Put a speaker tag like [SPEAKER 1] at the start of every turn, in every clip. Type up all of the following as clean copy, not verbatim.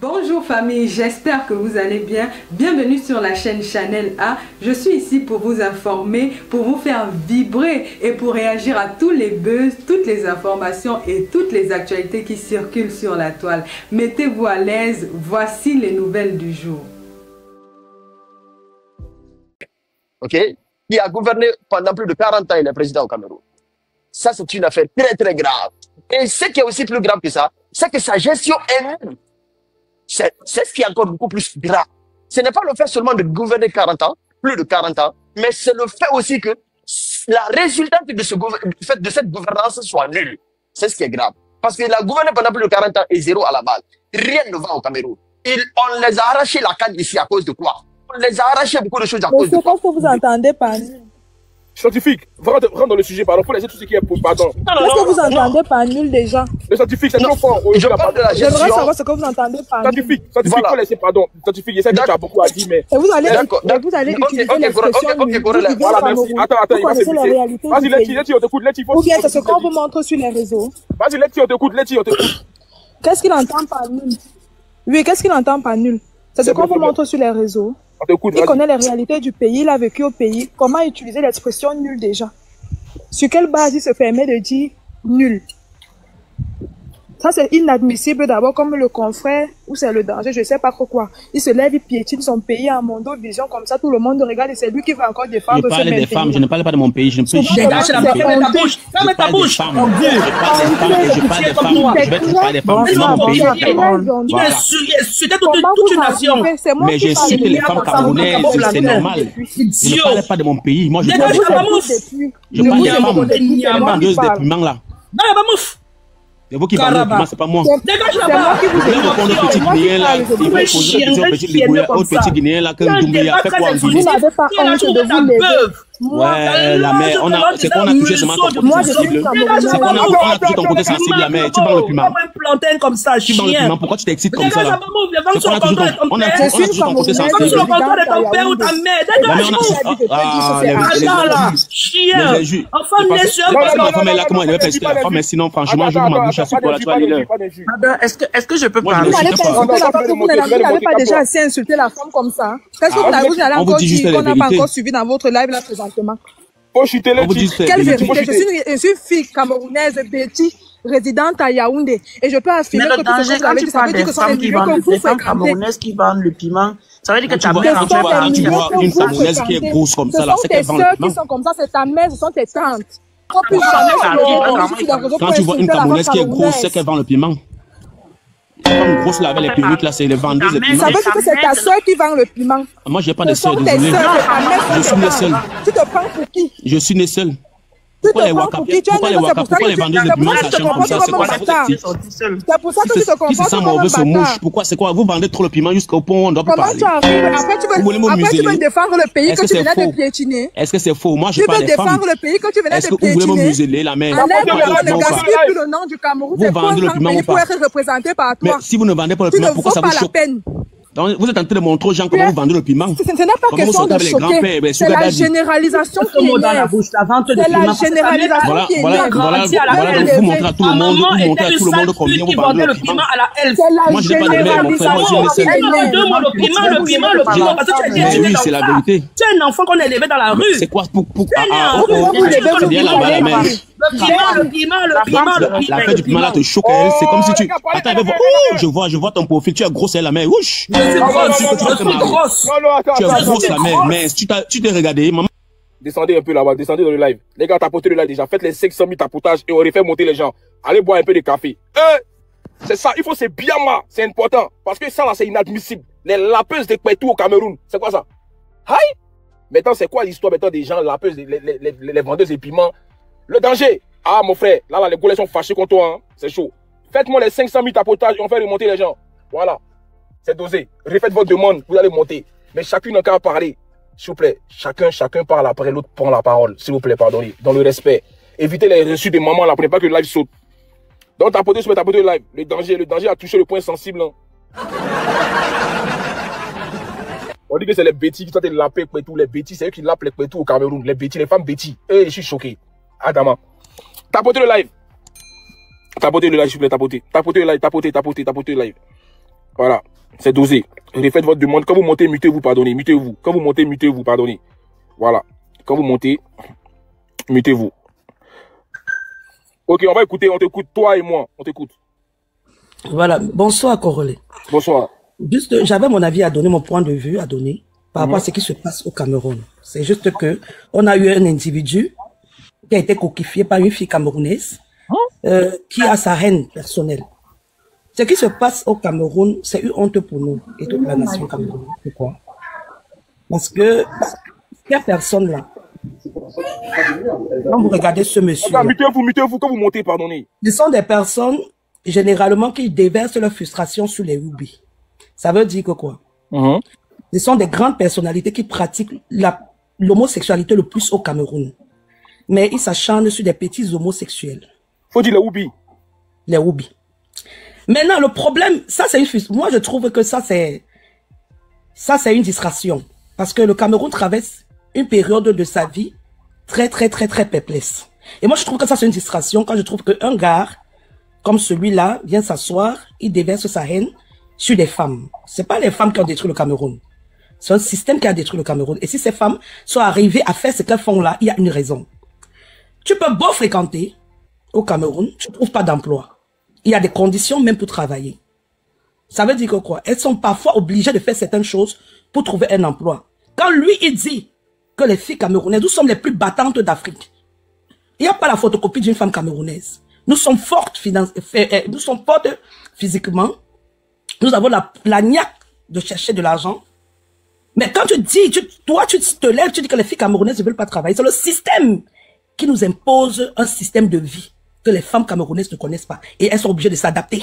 [SPEAKER 1] Bonjour famille, j'espère que vous allez bien. Bienvenue sur la chaîne Channel A. Je suis ici pour vous informer, pour vous faire vibrer et pour réagir à tous les buzz, toutes les informations et toutes les actualités qui circulent sur la toile. Mettez-vous à l'aise, voici les nouvelles du jour.
[SPEAKER 2] Ok, qui a gouverné pendant plus de 40 ans, il est président au Cameroun. Ça, c'est une affaire très, très grave. Et ce qui est aussi plus grave que ça, c'est que sa gestion elle-même, c'est ce qui est encore beaucoup plus grave. Ce n'est pas le fait seulement de gouverner 40 ans, plus de 40 ans, mais c'est le fait aussi que la résultante de cette gouvernance soit nulle. C'est ce qui est grave. Parce qu'il a gouverné pendant plus de 40 ans et zéro à la balle. Rien ne va au Cameroun. On les a arraché la canne ici à cause de quoi? On les a arraché beaucoup de choses à cause de quoi?
[SPEAKER 3] Qu'est-ce que vous entendez par nul?
[SPEAKER 4] Scientifique, rentre dans le sujet, pardon. Il faut laisser tout ce qui est pour pardon.
[SPEAKER 3] Qu'est-ce que vous entendez par nul déjà?
[SPEAKER 4] Le scientifique, c'est trop fort.
[SPEAKER 2] Je parle de la gestion.
[SPEAKER 3] J'aimerais savoir ce que vous entendez par nul.
[SPEAKER 4] Scientifique,
[SPEAKER 2] Voilà.
[SPEAKER 4] il faut laisser, pardon. Scientifique, je sais que tu as beaucoup à dire, mais.
[SPEAKER 3] Et vous allez
[SPEAKER 2] Ok,
[SPEAKER 3] utiliser l'expression
[SPEAKER 2] ok,
[SPEAKER 3] nul.
[SPEAKER 4] Voilà, merci. Attends,
[SPEAKER 3] Vous
[SPEAKER 4] il va
[SPEAKER 3] connaissez la
[SPEAKER 4] s'écouter.
[SPEAKER 3] réalité
[SPEAKER 4] Vas-y,
[SPEAKER 3] du
[SPEAKER 4] Letty,
[SPEAKER 3] pays.
[SPEAKER 4] on t'écoute, Letty.
[SPEAKER 3] Ou bien c'est ce qu'on vous montre sur les réseaux.
[SPEAKER 4] Vas-y, Letty, on t'écoute,
[SPEAKER 3] Qu'est-ce qu'il entend par nul? Oui, qu'est-ce qu'il entend par nul? C'est ce qu'on vous montre sur les réseaux.
[SPEAKER 4] On t'écoute,
[SPEAKER 3] Il connaît les réalités du pays, il a vécu au pays. Comment utiliser l'expression nul déjà? Sur quelle base il se permet de dire nul? Ça, c'est inadmissible d'abord, comme le confrère, ou c'est le danger, je ne sais pas trop quoi. Il se lève, il piétine son pays en mondo-vision, comme ça, tout le monde regarde et c'est lui qui va encore défendre
[SPEAKER 5] Je parle des femmes, je ne parle pas de mon pays. Je ne peux
[SPEAKER 3] Dégage la
[SPEAKER 5] ferme
[SPEAKER 3] ta bouche.
[SPEAKER 5] Ferme ta bouche. Je parle des femmes et je parle des femmes. Je vais te parler des femmes. C'est mon pays.
[SPEAKER 3] Tu
[SPEAKER 5] Voilà.
[SPEAKER 6] C'était toute une nation.
[SPEAKER 5] Mais j'ai cité les femmes camerounaises, c'est normal. Je ne parle pas de mon pays. Moi, je parle des femmes. Je parle des femmes. Les vendeuses de piments là.
[SPEAKER 6] Non, il va mouf.
[SPEAKER 5] C'est vous qui parlez de piments, c'est pas moi.
[SPEAKER 6] Dégage
[SPEAKER 3] C'est
[SPEAKER 6] la
[SPEAKER 3] moi qui vous
[SPEAKER 5] Vous allez répondre aux petits Guinéens là. Ils vont poser des questions aux petits Ligouya, aux petits Guinéens là, comme Doumbouya. Fait quoi en
[SPEAKER 3] Vous
[SPEAKER 5] Guinée?
[SPEAKER 3] n'avez pas honte de vous lever.
[SPEAKER 5] Ouais, la mère, c'est qu'on a touché seulement ton côté
[SPEAKER 3] Moi, je suis
[SPEAKER 5] sensible.
[SPEAKER 3] camerounaise.
[SPEAKER 5] C'est qu'on a touché ton côté sensible, la mère. Tu parles le piment.
[SPEAKER 6] un plantain comme ça,
[SPEAKER 5] Tu parles le
[SPEAKER 6] chien.
[SPEAKER 5] piment. Pourquoi tu t'excites comme ça
[SPEAKER 6] Dégage
[SPEAKER 5] là?
[SPEAKER 6] la mouf, les femmes
[SPEAKER 5] C'est
[SPEAKER 6] sont
[SPEAKER 5] qu'on a touché
[SPEAKER 6] contentes de ton
[SPEAKER 5] ton
[SPEAKER 6] père.
[SPEAKER 5] côté
[SPEAKER 6] Les femmes
[SPEAKER 5] sensible.
[SPEAKER 6] sont contentes de ton père ou ta mère.
[SPEAKER 5] La mère,
[SPEAKER 6] Dégage,
[SPEAKER 5] on
[SPEAKER 6] là,
[SPEAKER 5] a...
[SPEAKER 6] chien. Enfant né sur
[SPEAKER 5] La femme est là, comment elle va faire la femme, sinon franchement, je ma bouche à ce point-là, tu vas aller là.
[SPEAKER 6] Est-ce que je peux
[SPEAKER 5] Moi,
[SPEAKER 6] parler?
[SPEAKER 3] Vous
[SPEAKER 5] je
[SPEAKER 3] n'allez
[SPEAKER 5] sais
[SPEAKER 3] pas
[SPEAKER 5] pas.
[SPEAKER 3] insulter la femme, vous n'avez pas déjà assez insulté la femme comme ça. Qu'est-ce que vous n'allez
[SPEAKER 5] on vous
[SPEAKER 3] encore
[SPEAKER 5] dit juste
[SPEAKER 3] dire
[SPEAKER 5] la
[SPEAKER 3] qu'on n'a pas
[SPEAKER 5] vérité.
[SPEAKER 3] encore suivi dans votre live là présentement?
[SPEAKER 4] Faut chuter
[SPEAKER 5] On vous dit
[SPEAKER 4] Letty.
[SPEAKER 5] c'est
[SPEAKER 3] Quelle
[SPEAKER 5] vérité.
[SPEAKER 3] vérité? Je suis une fille camerounaise, Betty, résidente à Yaoundé. Et je peux affirmer
[SPEAKER 6] Mais
[SPEAKER 3] que
[SPEAKER 6] le
[SPEAKER 3] tout ce
[SPEAKER 6] danger,
[SPEAKER 3] que vous
[SPEAKER 6] quand
[SPEAKER 3] avez
[SPEAKER 6] tu
[SPEAKER 3] dit, ça
[SPEAKER 6] parles
[SPEAKER 3] veut
[SPEAKER 6] des
[SPEAKER 3] dire que ce sont les
[SPEAKER 6] femmes qui
[SPEAKER 3] milieux que
[SPEAKER 6] vendent,
[SPEAKER 3] vous
[SPEAKER 6] des femmes
[SPEAKER 3] fréquentez.
[SPEAKER 6] camerounaises qui vendent le piment, ça veut dire que ta
[SPEAKER 5] Tu vois,
[SPEAKER 6] mère
[SPEAKER 5] quand tu vois une camerounaise qui est grosse comme ça là, c'est
[SPEAKER 3] tes
[SPEAKER 5] qu'elle vend le
[SPEAKER 3] sœurs qui
[SPEAKER 5] piment.
[SPEAKER 3] sont comme ça, c'est ta mère, ce sont tes tantes. Quand plus jamais se lever sur les réseaux
[SPEAKER 5] Quand
[SPEAKER 3] pour
[SPEAKER 5] tu vois une
[SPEAKER 3] insulter la femme
[SPEAKER 5] camerounaise qui est grosse, c'est
[SPEAKER 3] camerounaise.
[SPEAKER 5] qu'elle vend le piment. La femme grosse là avec les perruques là, c'est les vendeuses de piment.
[SPEAKER 3] Ça veut dire que c'est ta sœur qui vend le piment.
[SPEAKER 5] Moi, j'ai pas
[SPEAKER 3] Ce
[SPEAKER 5] de
[SPEAKER 3] sont
[SPEAKER 5] sœur,
[SPEAKER 3] tes
[SPEAKER 5] désolé.
[SPEAKER 3] sœurs, c'est ta mère
[SPEAKER 5] Je
[SPEAKER 3] qui
[SPEAKER 5] suis
[SPEAKER 3] te
[SPEAKER 5] né
[SPEAKER 3] vend.
[SPEAKER 5] seul.
[SPEAKER 3] Tu te prends pour qui?
[SPEAKER 5] Je suis né seul.
[SPEAKER 3] Tu
[SPEAKER 5] Pourquoi
[SPEAKER 3] te
[SPEAKER 5] les
[SPEAKER 3] prends pour qui? Tu es
[SPEAKER 5] pourquoi les
[SPEAKER 3] né, c'est pour ça
[SPEAKER 5] pourquoi les
[SPEAKER 3] que
[SPEAKER 5] vendeuses de piment ça
[SPEAKER 3] tu te
[SPEAKER 5] change comme ça? C'est quoi ça?
[SPEAKER 3] C'est pour ça que tu te
[SPEAKER 5] Qui se
[SPEAKER 3] comportes
[SPEAKER 5] sent
[SPEAKER 3] comme
[SPEAKER 5] mauvais
[SPEAKER 3] un
[SPEAKER 5] se mouche?
[SPEAKER 3] bâtard.
[SPEAKER 5] Pourquoi? C'est quoi? Vous vendez trop le piment jusqu'au point où on doit plus
[SPEAKER 3] Comment
[SPEAKER 5] parler.
[SPEAKER 3] tu arrives? Après, tu
[SPEAKER 5] Vous voulez me
[SPEAKER 3] veux
[SPEAKER 5] museler?
[SPEAKER 3] défendre le pays
[SPEAKER 5] Est-ce
[SPEAKER 3] que
[SPEAKER 5] que
[SPEAKER 3] tu
[SPEAKER 5] c'est
[SPEAKER 3] venais
[SPEAKER 5] faux?
[SPEAKER 3] de piétiner.
[SPEAKER 5] Est-ce que c'est faux? Moi, je
[SPEAKER 3] Tu
[SPEAKER 5] parle
[SPEAKER 3] veux
[SPEAKER 5] des femmes.
[SPEAKER 3] défendre le pays que tu venais
[SPEAKER 5] Est-ce
[SPEAKER 3] de
[SPEAKER 5] que vous voulez me
[SPEAKER 3] piétiner.
[SPEAKER 5] museler, la mère?
[SPEAKER 3] Enlève
[SPEAKER 5] Non,
[SPEAKER 3] ne
[SPEAKER 5] pas.
[SPEAKER 3] gaspille plus le nom du Cameroun.
[SPEAKER 5] Vous
[SPEAKER 3] C'est pour
[SPEAKER 5] vendez le
[SPEAKER 3] un
[SPEAKER 5] piment
[SPEAKER 3] pays
[SPEAKER 5] ou
[SPEAKER 3] pour
[SPEAKER 5] pas?
[SPEAKER 3] être représenté par
[SPEAKER 5] Mais
[SPEAKER 3] toi.
[SPEAKER 5] si vous ne vendez pas le
[SPEAKER 3] Tu
[SPEAKER 5] piment,
[SPEAKER 3] ne
[SPEAKER 5] pourquoi
[SPEAKER 3] vaux
[SPEAKER 5] ça
[SPEAKER 3] pas
[SPEAKER 5] vous
[SPEAKER 3] la
[SPEAKER 5] choque?
[SPEAKER 3] peine.
[SPEAKER 5] Donc, vous êtes en train de montrer aux gens comment vous vendez le piment.
[SPEAKER 3] Ce n'est pas
[SPEAKER 5] Comment
[SPEAKER 3] question
[SPEAKER 5] vous
[SPEAKER 3] de
[SPEAKER 5] sortez avec les
[SPEAKER 3] choquer.
[SPEAKER 5] grands-pères, ben,
[SPEAKER 3] C'est
[SPEAKER 5] Sugar
[SPEAKER 3] la
[SPEAKER 5] Daddy.
[SPEAKER 3] généralisation
[SPEAKER 6] Ce
[SPEAKER 3] qui
[SPEAKER 6] mot dans la
[SPEAKER 3] énerve.
[SPEAKER 6] bouche, la vente de
[SPEAKER 3] C'est la
[SPEAKER 6] piment.
[SPEAKER 3] généralisation
[SPEAKER 5] Voilà,
[SPEAKER 3] qui
[SPEAKER 5] voilà,
[SPEAKER 3] énerve.
[SPEAKER 5] voilà,
[SPEAKER 6] grandi à la
[SPEAKER 5] voilà,
[SPEAKER 6] haine.
[SPEAKER 5] vous montrez à tout le
[SPEAKER 6] Ma
[SPEAKER 5] monde,
[SPEAKER 6] maman
[SPEAKER 5] vous montrez
[SPEAKER 6] était
[SPEAKER 5] à
[SPEAKER 6] le
[SPEAKER 5] tout le monde
[SPEAKER 6] seul
[SPEAKER 5] combien
[SPEAKER 6] fille
[SPEAKER 5] vous
[SPEAKER 6] qui
[SPEAKER 5] vendez
[SPEAKER 6] vendait
[SPEAKER 5] le
[SPEAKER 6] le
[SPEAKER 5] piment.
[SPEAKER 6] piment à la elfe.
[SPEAKER 3] C'est la
[SPEAKER 5] Moi, je n'ai pas de mère, mon frère, moi, je
[SPEAKER 3] généralisation
[SPEAKER 5] le sais.
[SPEAKER 3] qui
[SPEAKER 6] Elle me
[SPEAKER 3] énerve.
[SPEAKER 6] demande le piment, parce que tu es
[SPEAKER 5] Mais
[SPEAKER 6] élevé
[SPEAKER 5] oui,
[SPEAKER 6] dans
[SPEAKER 5] c'est la
[SPEAKER 6] ça.
[SPEAKER 5] vérité.
[SPEAKER 6] Tu es un enfant qu'on est élevé dans la rue.
[SPEAKER 5] C'est quoi pour
[SPEAKER 6] Tu es né en rue.
[SPEAKER 5] c'est bien là-bas, la mère.
[SPEAKER 6] Le piment.
[SPEAKER 5] La fête du piment là te choque, elle. C'est comme si tu. Attends, elle va voir. Ouh, je vois ton profil. Tu es grosse, elle, la mère. Ouch.
[SPEAKER 6] Je suis grosse.
[SPEAKER 4] Non, attends,
[SPEAKER 5] Tu es
[SPEAKER 4] attends.
[SPEAKER 5] grosse, la mère. Mais tu t'es regardé, maman.
[SPEAKER 4] Descendez un peu là-bas, descendez dans le live. Les gars, tapotez le live déjà. Faites les 500 000 tapotages et on refait monter les gens. Allez boire un peu de café. C'est ça, il faut c'est bien ma. C'est important. Parce que ça là, c'est inadmissible. Les lapeuses de Kpetou au Cameroun. C'est quoi ça? Aïe! Maintenant, c'est quoi l'histoire maintenant des gens, lapeuses, les vendeuses de piments? Le danger. Ah, mon frère, là, les goulets sont fâchés contre toi. Hein. C'est chaud. Faites-moi les 500 000 tapotages et on fait remonter les gens. Voilà. C'est dosé. Refaites votre demande, vous allez monter. Mais chacun n'a qu'à parler. S'il vous plaît, chacun parle après l'autre prend la parole. S'il vous plaît, pardonnez. Dans le respect. Évitez les reçus des mamans là, prenez pas que le live saute. Donc tapoter sur tapoter le live. Le danger a touché le point sensible. Hein. On dit que c'est les bêtis qui sont les lapés et tout. Les bêtis, c'est eux qui lapent les tout au Cameroun. Les bêtis, les femmes bêtis. Je suis choqué. Adama. Tapotez le live. Tapotez le live, s'il vous plaît, tapotez. Tapotez le live, tapotez le live. Voilà, c'est dosé. Refaites votre demande. Quand vous montez, mutez-vous, pardonnez. Mutez-vous. Quand vous montez, mutez-vous, pardonnez. Voilà. Quand vous montez, mutez-vous. Ok, on va écouter. On t'écoute, toi et moi. On t'écoute.
[SPEAKER 6] Voilà. Bonsoir, Corolé.
[SPEAKER 4] Bonsoir.
[SPEAKER 6] Juste, j'avais mon avis à donner, mon point de vue à donner par rapport à ce qui se passe au Cameroun. C'est juste que on a eu un individu qui a été coquifié par une fille camerounaise qui a sa haine personnelle. Ce qui se passe au Cameroun, c'est une honte pour nous et toute la nation camerounaise. Pourquoi? Parce que ces personnes-là, quand vous regardez ce monsieur,
[SPEAKER 4] mutez-vous, quand vous montez, pardonnez.
[SPEAKER 6] ce sont des personnes généralement qui déversent leur frustration sur les rubis. Ça veut dire que quoi? Ce sont des grandes personnalités qui pratiquent l'homosexualité le plus au Cameroun. Mais ils s'acharnent sur des petits homosexuels.
[SPEAKER 4] Faut dire les Woubi.
[SPEAKER 6] Les Woubi. Maintenant, le problème, ça c'est une... Moi, je trouve que ça c'est une distraction. Parce que le Cameroun traverse une période de sa vie très perplexe. Et moi, je trouve que ça c'est une distraction quand je trouve qu'un gars comme celui-là vient s'asseoir, il déverse sa haine sur des femmes. C'est pas les femmes qui ont détruit le Cameroun. C'est un système qui a détruit le Cameroun. Et si ces femmes sont arrivées à faire ce qu'elles font là, il y a une raison. Tu peux beau fréquenter au Cameroun, tu ne trouves pas d'emploi. Il y a des conditions même pour travailler. Ça veut dire que quoi? Elles sont parfois obligées de faire certaines choses pour trouver un emploi. Quand lui, il dit que les filles camerounaises, nous sommes les plus battantes d'Afrique. Il n'y a pas la photocopie d'une femme camerounaise. Nous sommes fortes physiquement. Nous avons la niaque de chercher de l'argent. Mais quand tu dis, toi, tu te lèves, tu dis que les filles camerounaises ne veulent pas travailler. C'est le système qui nous impose un système de vie que les femmes camerounaises ne connaissent pas. Et elles sont obligées de s'adapter.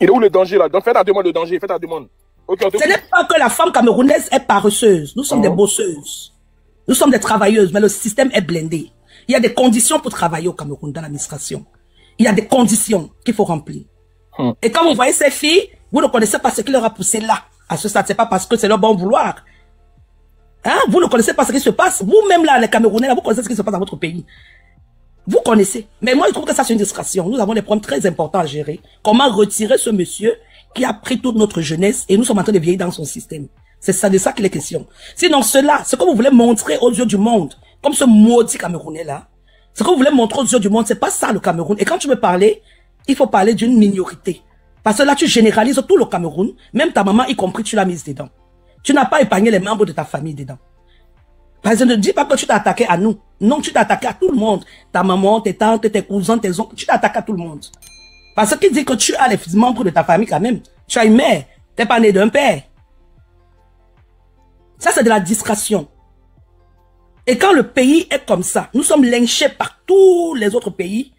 [SPEAKER 4] Il est où le danger là? Donc fais ta demande de danger, fais ta demande. Okay,
[SPEAKER 6] ce n'est pas que la femme camerounaise est paresseuse. Nous sommes des bosseuses. Nous sommes des travailleuses, mais le système est blindé. Il y a des conditions pour travailler au Cameroun dans l'administration. Il y a des conditions qu'il faut remplir. Et quand vous voyez ces filles, vous ne connaissez pas ce qui leur a poussé là. À ce stade, c'est pas parce que c'est leur bon vouloir. Hein? Vous ne connaissez pas ce qui se passe. Vous-même là, les Camerounais, là, vous connaissez ce qui se passe dans votre pays. Vous connaissez. Mais moi, je trouve que ça, c'est une distraction. Nous avons des problèmes très importants à gérer. Comment retirer ce monsieur qui a pris toute notre jeunesse et nous sommes en train de vieillir dans son système. C'est ça, de ça qu'il est question. Sinon, cela, ce que vous voulez montrer aux yeux du monde, comme ce maudit Camerounais-là, ce que vous voulez montrer aux yeux du monde, c'est pas ça le Cameroun. Et quand tu veux parler, il faut parler d'une minorité. Parce que là, tu généralises tout le Cameroun, même ta maman, y compris, tu l'as mise dedans. Tu n'as pas épargné les membres de ta famille dedans. Parce que ne dis pas que tu t'es attaqué à nous. Non, tu t'es attaqué à tout le monde. Ta maman, tes tantes, tes cousins, tes oncles, tu t'es attaqué à tout le monde. Parce qu'il dit que tu as les membres de ta famille quand même. Tu as une mère. T'es pas né d'un père. Ça, c'est de la distraction. Et quand le pays est comme ça, nous sommes lynchés par tous les autres pays.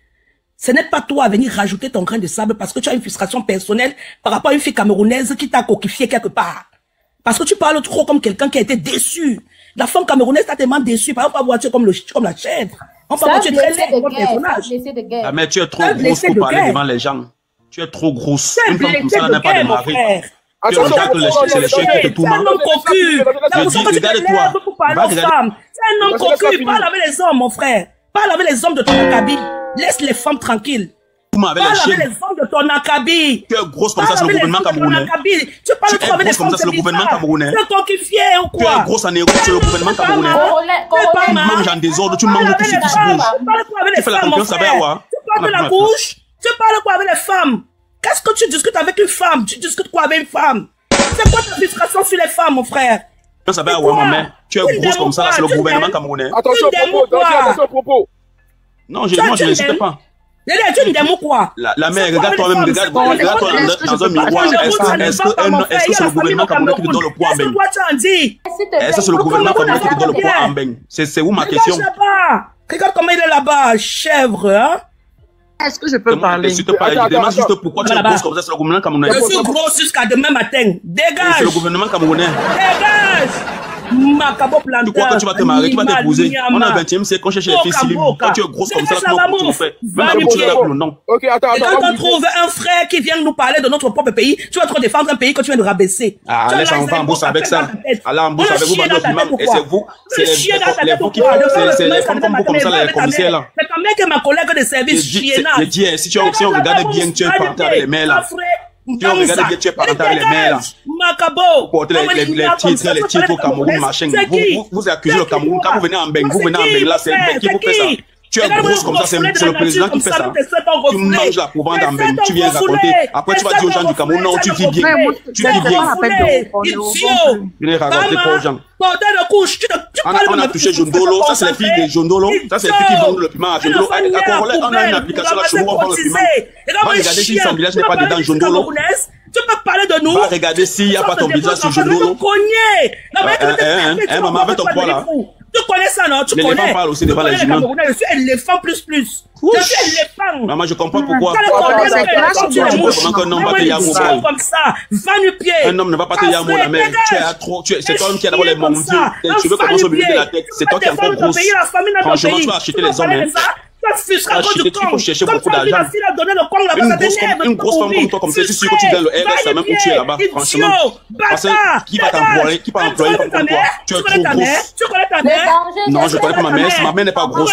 [SPEAKER 6] Ce n'est pas toi à venir rajouter ton grain de sable parce que tu as une frustration personnelle par rapport à une fille camerounaise qui t'a coquifié quelque part. Parce que tu parles trop comme quelqu'un qui a été déçu. La femme camerounaise t'a tellement déçu. Par exemple, on va voir comme la chèvre. On va voir tu es très laid comme personnage.
[SPEAKER 5] Ah, mais tu es trop grosse pour parler devant les gens. Tu es trop grosse. Une femme comme ça n'a pas de mari. Tu regardes que c'est les chiens qui te tournent.
[SPEAKER 6] C'est un homme cocu. C'est un homme cocu. Parle avec les hommes, mon frère. Parle avec les hommes de ton acabit. Laisse les femmes tranquilles. Parle avec les hommes de ton acabit.
[SPEAKER 5] Tu es grosse comme ça, c'est le gouvernement camerounais.
[SPEAKER 6] Tu parles trop avec les femmes, c'est le gouvernement camerounais. Tu es coquifié ou quoi?
[SPEAKER 5] Tu es grosse en héros, c'est le gouvernement camerounais. Tu manges en désordre, tu manges tout ce qui se bouge. Tu fais la confiance avec Awa.
[SPEAKER 6] Tu parles de la bouche. Tu parles quoi avec les femmes? Qu'est-ce que tu discutes avec une femme? Tu discutes quoi avec une femme? C'est quoi ta frustration sur les femmes, mon frère?
[SPEAKER 5] Ça va, maman. Tu es grosse comme ça, c'est le gouvernement camerounais.
[SPEAKER 4] Attention au propos.
[SPEAKER 5] Non, je n'hésite pas.
[SPEAKER 6] Tu me dis quoi?
[SPEAKER 5] La mère, regarde toi-même, regarde-toi dans un miroir. Est-ce que c'est le gouvernement camerounais qui te donne le poids en beigne? Est-ce que c'est le gouvernement camerounais qui te donne le poids en beigne? C'est où ma question?
[SPEAKER 6] Regarde comment il est là-bas, chèvre, hein?
[SPEAKER 7] Est-ce que je peux parler?
[SPEAKER 5] Je demande juste pourquoi tu es grosse comme ça, c'est le gouvernement camerounais.
[SPEAKER 6] Je suis grosse jusqu'à demain matin. Dégage!
[SPEAKER 5] C'est le gouvernement camerounais.
[SPEAKER 6] Dégage! Macabo plantain.
[SPEAKER 5] Tu crois que tu vas te marier, tu vas t'épouser? On est au 20e siècle, on cherche les filles civiles. Quand tu es grosse comme ça, comment tu le fais? Même tu l'as plus le nom.
[SPEAKER 6] Et quand on trouve un frère qui vient nous parler de notre propre pays, tu vas trop défendre un pays que tu viens de rabaisser.
[SPEAKER 5] Ah, laisse en va en bourse avec ça. Allez en bourse avec vous, et c'est vous, c'est les vous qui font, c'est les femmes comme vous comme ça, les commissaires là.
[SPEAKER 6] C'est quand même que ma collègue de service chiena.
[SPEAKER 5] Je dis, si on regarde bien, tu es parti avec les mails là. Tu regardes bien, tu es parenté avec les mères là.
[SPEAKER 6] Macabo.
[SPEAKER 5] Porter les titres au Cameroun, machin. Vous accusez le Cameroun. Quand vous venez en Beng, là, c'est Beng qui vous fait ça. Tu es grosse comme ça, c'est le président qui fait ça. Tu manges la provenance en Beng, tu viens raconter. Après, tu vas dire aux gens du Cameroun, non, tu vis bien. Tu vis bien. Venez raconter pour aux gens. On a touché Jondolo, ça c'est les filles de Jondolo, ça c'est les filles qui vendent le piment à Jondolo. À Congolais, on a une application là chez nous, on vend le piment. Va regarder si son village n'est pas dedans Jondolo.
[SPEAKER 6] Tu peux parler de nous.
[SPEAKER 5] Va regarder s'il n'y a pas ton visage sur Jondolo. Maman, avec ton poids là.
[SPEAKER 6] Tu connais ça, non? Tu connais.
[SPEAKER 5] L'éléphant parle aussi devant les humains.
[SPEAKER 6] Je suis éléphant plus. Je suis éléphant.
[SPEAKER 5] Maman, je comprends pourquoi. Un homme ne va pas te yamo la mère. C'est toi qui as d'abord les mondiaux. Tu veux commencer au milieu de la tête. C'est toi qui es encore grosse. Franchement, tu vas acheter les hommes. Il faut chercher beaucoup d'argent. Une grosse femme comme toi, comme ça, c'est sûr que tu donnes le RS, même où tu es là-bas, franchement. Parce que qui va t'employer, qui va employer une femme comme toi? Tu es trop grosse.
[SPEAKER 6] Tu connais ta mère?
[SPEAKER 5] Non, je connais pas ma mère. Ma mère n'est pas grosse.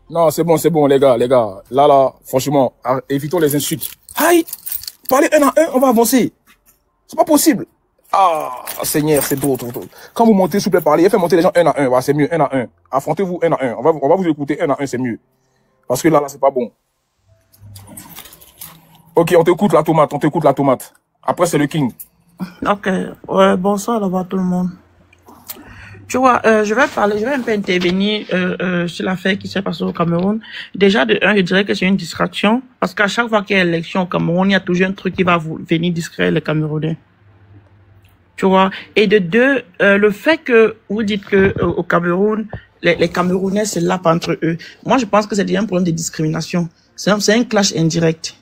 [SPEAKER 4] Non, c'est bon, les gars. Là, franchement, évitons les insultes. Aïe! Parlez un à un, on va avancer. C'est pas possible. Ah, Seigneur, c'est beau. Quand vous montez, s'il vous plaît, parlez. Faites monter les gens un à un. Voilà, c'est mieux, un à un. Affrontez-vous un à un. On va vous écouter un à un, c'est mieux. Parce que là, c'est pas bon. Ok, on t'écoute la tomate. Après, c'est le king.
[SPEAKER 7] Ok, ouais, bonsoir d'abord tout le monde. Tu vois, je vais un peu intervenir sur l'affaire qui s'est passée au Cameroun. Déjà, de un, je dirais que c'est une distraction. Parce qu'à chaque fois qu'il y a élection au Cameroun, il y a toujours un truc qui va venir distraire les Camerounais. Tu vois. Et de deux, le fait que vous dites que au Cameroun, les Camerounais se lapent entre eux. Moi, je pense que c'est déjà un problème de discrimination. C'est un clash indirect.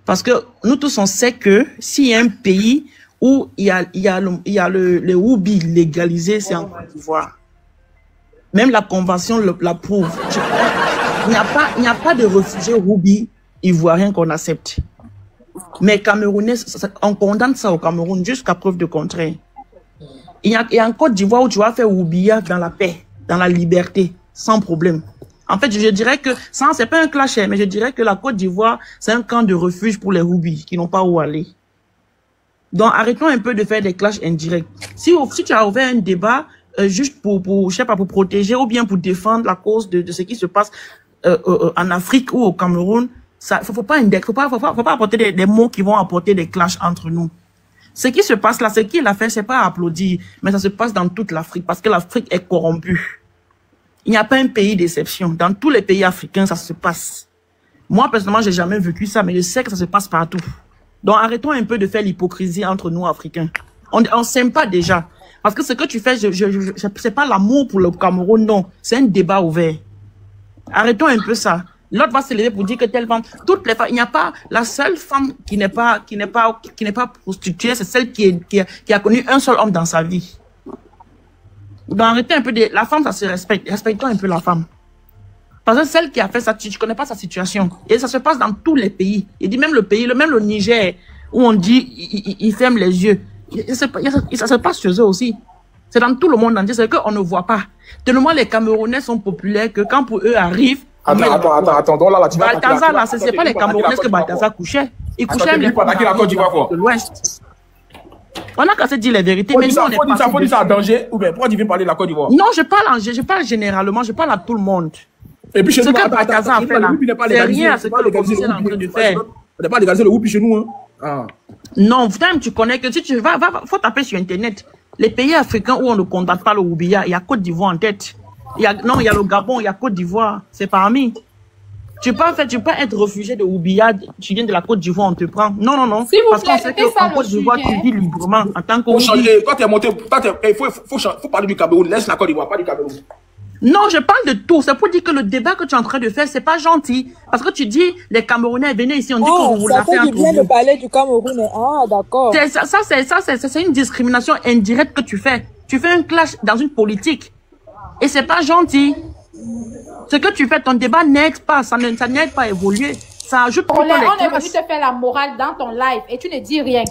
[SPEAKER 7] Parce que nous tous, on sait que s'il y a un pays où il y a le Woubi légalisé, c'est en Côte d'Ivoire. Même la convention la prouve. Il n'y a pas de réfugiés Woubi ivoiriens qu'on accepte. Mais Camerounais, on condamne ça au Cameroun jusqu'à preuve de contraire. Il y a en Côte d'Ivoire où tu vas faire Woubia dans la paix, dans la liberté, sans problème. En fait, je dirais que, ça, c'est pas un clash, mais je dirais que la Côte d'Ivoire, c'est un camp de refuge pour les Woubis qui n'ont pas où aller. Donc, arrêtons un peu de faire des clashs indirects. Si tu as ouvert un débat, juste pour, je sais pas, pour protéger ou bien pour défendre la cause de ce qui se passe, en Afrique ou au Cameroun, ça, faut pas apporter des mots qui vont apporter des clashs entre nous. Ce qui se passe là, ce qu'il a fait, c'est pas applaudir, mais ça se passe dans toute l'Afrique parce que l'Afrique est corrompue. Il n'y a pas un pays d'exception. Dans tous les pays africains, ça se passe. Moi, personnellement, j'ai jamais vécu ça, mais je sais que ça se passe partout. Donc, arrêtons un peu de faire l'hypocrisie entre nous, Africains. On s'aime pas déjà. Parce que ce que tu fais, c'est pas l'amour pour le Cameroun, non. C'est un débat ouvert. Arrêtons un peu ça. L'autre va se lever pour dire que telle femme, toutes les femmes, il n'y a pas, la seule femme qui n'est pas prostituée, c'est celle qui a connu un seul homme dans sa vie. Donc, arrêtez un peu la femme, ça se respecte. Respectons un peu la femme. Parce que celle qui a fait ça, tu connais pas sa situation. Et ça se passe dans tous les pays. Il dit même le pays, même le Niger, où on dit, il ferme les yeux. Ça se passe chez eux aussi. C'est dans tout le monde entier, c'est qu'on ne voit pas. Tellement les Camerounais sont populaires que quand pour eux arrive,
[SPEAKER 4] Attends, donc là, tu vas
[SPEAKER 7] Balthazar, là, c'est pas les Camerounais que Balthazar couchait. Il couchait avec les
[SPEAKER 4] Camerounais
[SPEAKER 7] de l'Ouest. On a qu'à se dire les vérités, mais nous, on est pas.
[SPEAKER 4] Faut dire ça en danger, ou bien, pourquoi tu viens parler de la Côte d'Ivoire?
[SPEAKER 7] Non, je parle généralement, je parle à tout le monde.
[SPEAKER 4] Et puis chez nous,
[SPEAKER 7] ce que Balthazar a fait là, c'est rien à ce que l'opposition est en train de faire.
[SPEAKER 4] On n'a pas légalisé le whoopi chez nous, hein.
[SPEAKER 7] Non, putain, tu connais que si tu vas, faut taper sur Internet. Les pays africains où on ne condamne pas le Woubia, il y a Côte d'Ivoire en tête. Il y a le Gabon, il y a Côte d'Ivoire. C'est parmi. Tu peux être réfugié de Woubia, tu viens de la Côte d'Ivoire, on te prend. Non.
[SPEAKER 8] Si
[SPEAKER 7] parce qu'on sait qu'en Côte d'Ivoire, tu vis librement en tant que
[SPEAKER 4] changer. Toi, t'es monté, faut parler du Cameroun. Laisse la Côte d'Ivoire, pas du Cameroun.
[SPEAKER 7] Non, je parle de tout. C'est pour dire que le débat que tu es en train de faire, c'est pas gentil. Parce que tu dis, les Camerounais, venez ici, on dit qu'on vous l'a fait.
[SPEAKER 3] Ça fait du bien de parler du Cameroun. Ah, d'accord.
[SPEAKER 7] C'est une discrimination indirecte que tu fais. Tu fais un clash dans une politique. Et c'est pas gentil. Ce que tu fais, ton débat n'aide pas. Ça n'aide pas à évoluer. Ça ajoute
[SPEAKER 8] on est venu te faire la morale dans ton live et tu ne dis rien.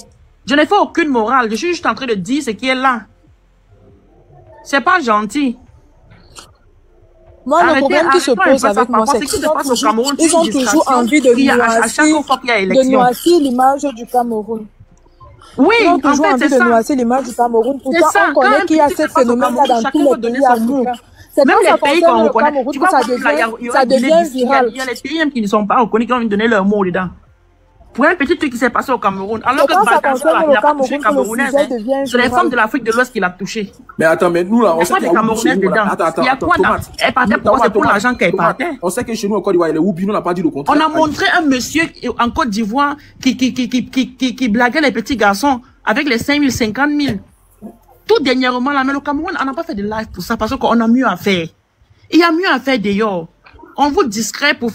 [SPEAKER 7] Je n'ai fait aucune morale. Je suis juste en train de dire ce qui est là. C'est pas gentil.
[SPEAKER 3] Moi, le problème qui se pose avec moi, c'est qu'ils ont toujours envie de noircir l'image du Cameroun.
[SPEAKER 7] Oui,
[SPEAKER 3] ils ont toujours envie de noircir l'image du Cameroun. Pourtant, on connaît qu'il y a ce phénomène-là dans tous les pays africains. C'est même les pays qu'on reconnaît. Tu vois, ça devient viral.
[SPEAKER 7] Il y a les pays même qui ne sont pas reconnus, qui ont envie de donner leur mot dedans. Pour un petit truc qui s'est passé au Cameroun, alors que Balthazar, il n'a pas touché Camerounais, c'est les femmes de l'Afrique de l'Ouest qui l'a touché.
[SPEAKER 5] Mais attends, mais nous là,
[SPEAKER 7] on sait qu'il y a Camerounais dedans. Il y a quoi là? Elle partait pour c'est pour l'argent qu'elle partait.
[SPEAKER 5] On sait que chez nous en Côte d'Ivoire, les Woubi, on n'a pas dit le contraire.
[SPEAKER 7] On a montré un monsieur en Côte d'Ivoire qui blaguait les petits garçons avec les 5 000, 50 000. Tout dernièrement là, mais le Cameroun, on n'a pas fait de live pour ça parce qu'on a mieux à faire. Il y a mieux à faire d'ailleurs. On vote discret pour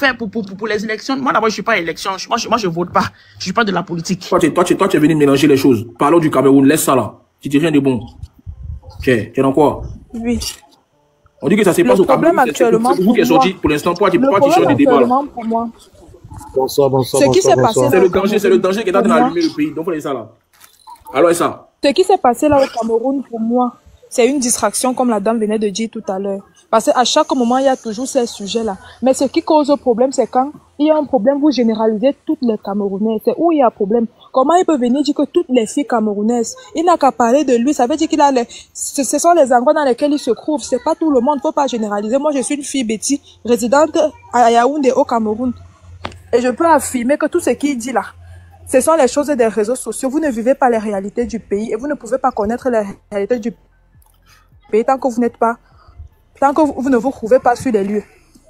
[SPEAKER 7] les élections. Moi, d'abord, je suis pas à l'élection. Moi, je vote pas. Je suis pas de la politique.
[SPEAKER 5] Toi, tu es venu mélanger les choses. Parlons du Cameroun. Laisse ça là. Tu dis rien de bon. Tu es dans quoi?
[SPEAKER 3] Oui.
[SPEAKER 5] On dit que ça s'est passé au Cameroun.
[SPEAKER 3] Actuellement,
[SPEAKER 5] c'est vous qui est sorti pour l'instant. Toi, tu peux pas t-shirt des débats là.
[SPEAKER 3] Pour moi.
[SPEAKER 9] Bonsoir.
[SPEAKER 3] Ce qui s'est passé.
[SPEAKER 5] C'est le danger qui est en train d'allumer le pays. Donc, faut ça là. Alors, ça.
[SPEAKER 3] Ce qui s'est passé là au Cameroun, pour moi, c'est une distraction, comme la dame venait de dire tout à l'heure. Parce qu'à chaque moment, il y a toujours ces sujets-là. Mais ce qui cause le problème, c'est quand il y a un problème, vous généralisez toutes les Camerounaises. C'est où il y a un problème. Comment il peut venir dire que toutes les filles camerounaises, il n'a qu'à parler de lui. Ça veut dire qu'il a ce sont les endroits dans lesquels il se trouve. C'est pas tout le monde. Faut pas généraliser. Moi, je suis une fille Betty, résidente à Yaoundé, au Cameroun. Et je peux affirmer que tout ce qu'il dit là, ce sont les choses des réseaux sociaux. Vous ne vivez pas les réalités du pays et vous ne pouvez pas connaître les réalités du pays tant que vous n'êtes pas, tant que vous ne vous trouvez pas sur les lieux.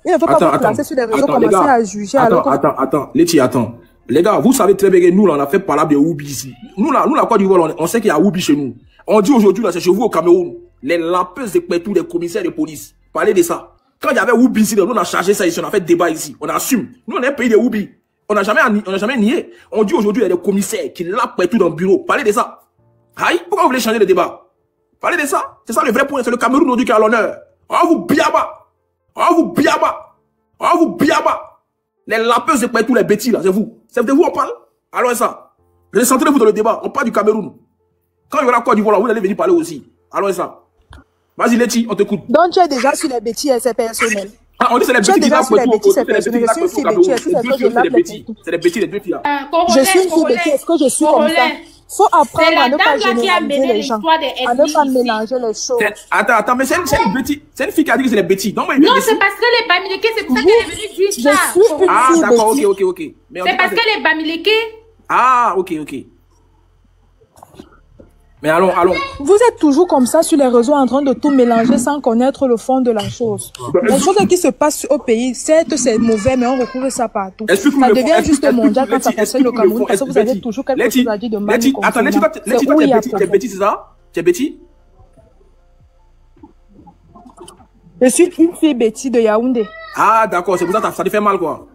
[SPEAKER 3] Il ne faut pas vous placer sur les réseaux, commencer à juger.
[SPEAKER 5] Attends, Letty, attends. Les gars, vous savez très bien que nous, là, on a fait parler de Woubi ici. Nous, la Côte d'Ivoire, on sait qu'il y a Woubi chez nous. On dit aujourd'hui, là, c'est chez vous au Cameroun. Les lapeuses de Pétou, les commissaires de police. Parlez de ça. Quand il y avait Woubi ici, on a chargé ça ici, on a fait débat ici. On assume. Nous, on est un pays de Woubi. On n'a jamais nié. On dit aujourd'hui, il y a des commissaires qui lapent Pétou dans le bureau. Parlez de ça. Aïe, pourquoi vous voulez changer le débat? Parlez de ça. C'est ça le vrai point. C'est le Cameroun aujourd'hui qui a l'honneur. On vous biaba. On vous biaba. On vous biaba. Les lapeuses de tous les bêtis là, c'est vous. C'est de vous on parle. Alors ça. Recentrez-vous dans le débat. On parle du Cameroun. Quand il y aura quoi d'Ivoire, vous allez venir parler aussi. Alors ça. Vas-y Letty, on t'écoute.
[SPEAKER 3] Donc tu es déjà sur les bêtis et c'est personnel.
[SPEAKER 5] Ah, on dit c'est les bêtis qui lapent tout.
[SPEAKER 3] C'est personnel. Je suis une fille bêtis.
[SPEAKER 5] C'est les bêtis, les deux filles là.
[SPEAKER 3] Je suis une fille bêtis. Est-ce que je suis comme ça? Faut apprendre à ne pas généraliser les gens, à ne pas mélanger les choses.
[SPEAKER 5] Attends, mais c'est une bêtise. C'est une fille qui a dit que c'est les bêtises.
[SPEAKER 8] Non, c'est parce que les Bamileke, c'est pour ça qu'elle est venue dire ça.
[SPEAKER 3] Je suis une fille
[SPEAKER 5] d'accord, ok.
[SPEAKER 8] C'est parce que les Bamileke.
[SPEAKER 5] Ah, ok. Mais allons.
[SPEAKER 3] Vous êtes toujours comme ça sur les réseaux en train de tout mélanger sans connaître le fond de la chose. Les choses qui se passent au pays, certes c'est mauvais, mais on retrouve ça partout. Ça devient juste mondial quand ça concerne le Cameroun parce que vous avez toujours quelque chose à dire de mal.
[SPEAKER 5] Attends, Letty, t'es bêtise, c'est ça? T'es bêtise?
[SPEAKER 3] Je suis une fille bêtise de Yaoundé.
[SPEAKER 5] Ah, d'accord, c'est pour ça que ça te fait mal, quoi.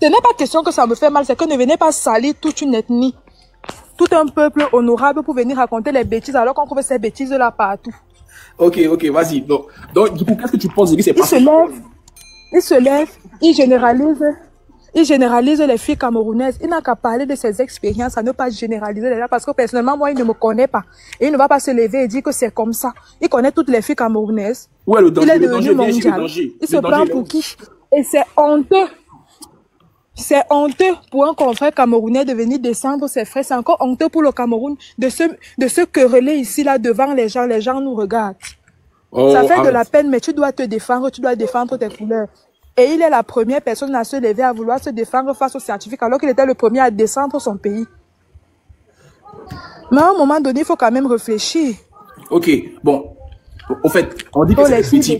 [SPEAKER 3] Ce n'est pas question que ça me fait mal, c'est que ne venez pas salir toute une ethnie. Tout un peuple honorable pour venir raconter les bêtises alors qu'on trouve ces bêtises là partout.
[SPEAKER 5] Ok, vas-y. Donc, du coup, qu'est-ce que tu penses de ce qui s'est passé?
[SPEAKER 3] Il se lève, il généralise les filles camerounaises. Il n'a qu'à parler de ses expériences, à ne pas généraliser les gens parce que personnellement, moi, il ne me connaît pas. Et il ne va pas se lever et dire que c'est comme ça. Il connaît toutes les filles camerounaises.
[SPEAKER 5] Ouais, le danger,
[SPEAKER 3] il est devenu mondial. Il se prend pour qui? Et c'est honteux. C'est honteux pour un confrère camerounais de venir descendre ses frères. C'est encore honteux pour le Cameroun de se quereller ici, là, devant les gens. Les gens nous regardent. Ça fait de la peine, mais tu dois te défendre, tu dois défendre tes couleurs. Et il est la première personne à se lever, à vouloir se défendre face aux scientifiques, alors qu'il était le premier à descendre son pays. Mais à un moment donné, il faut quand même réfléchir.
[SPEAKER 5] Ok, bon. Au fait, on dit que c'est une fille.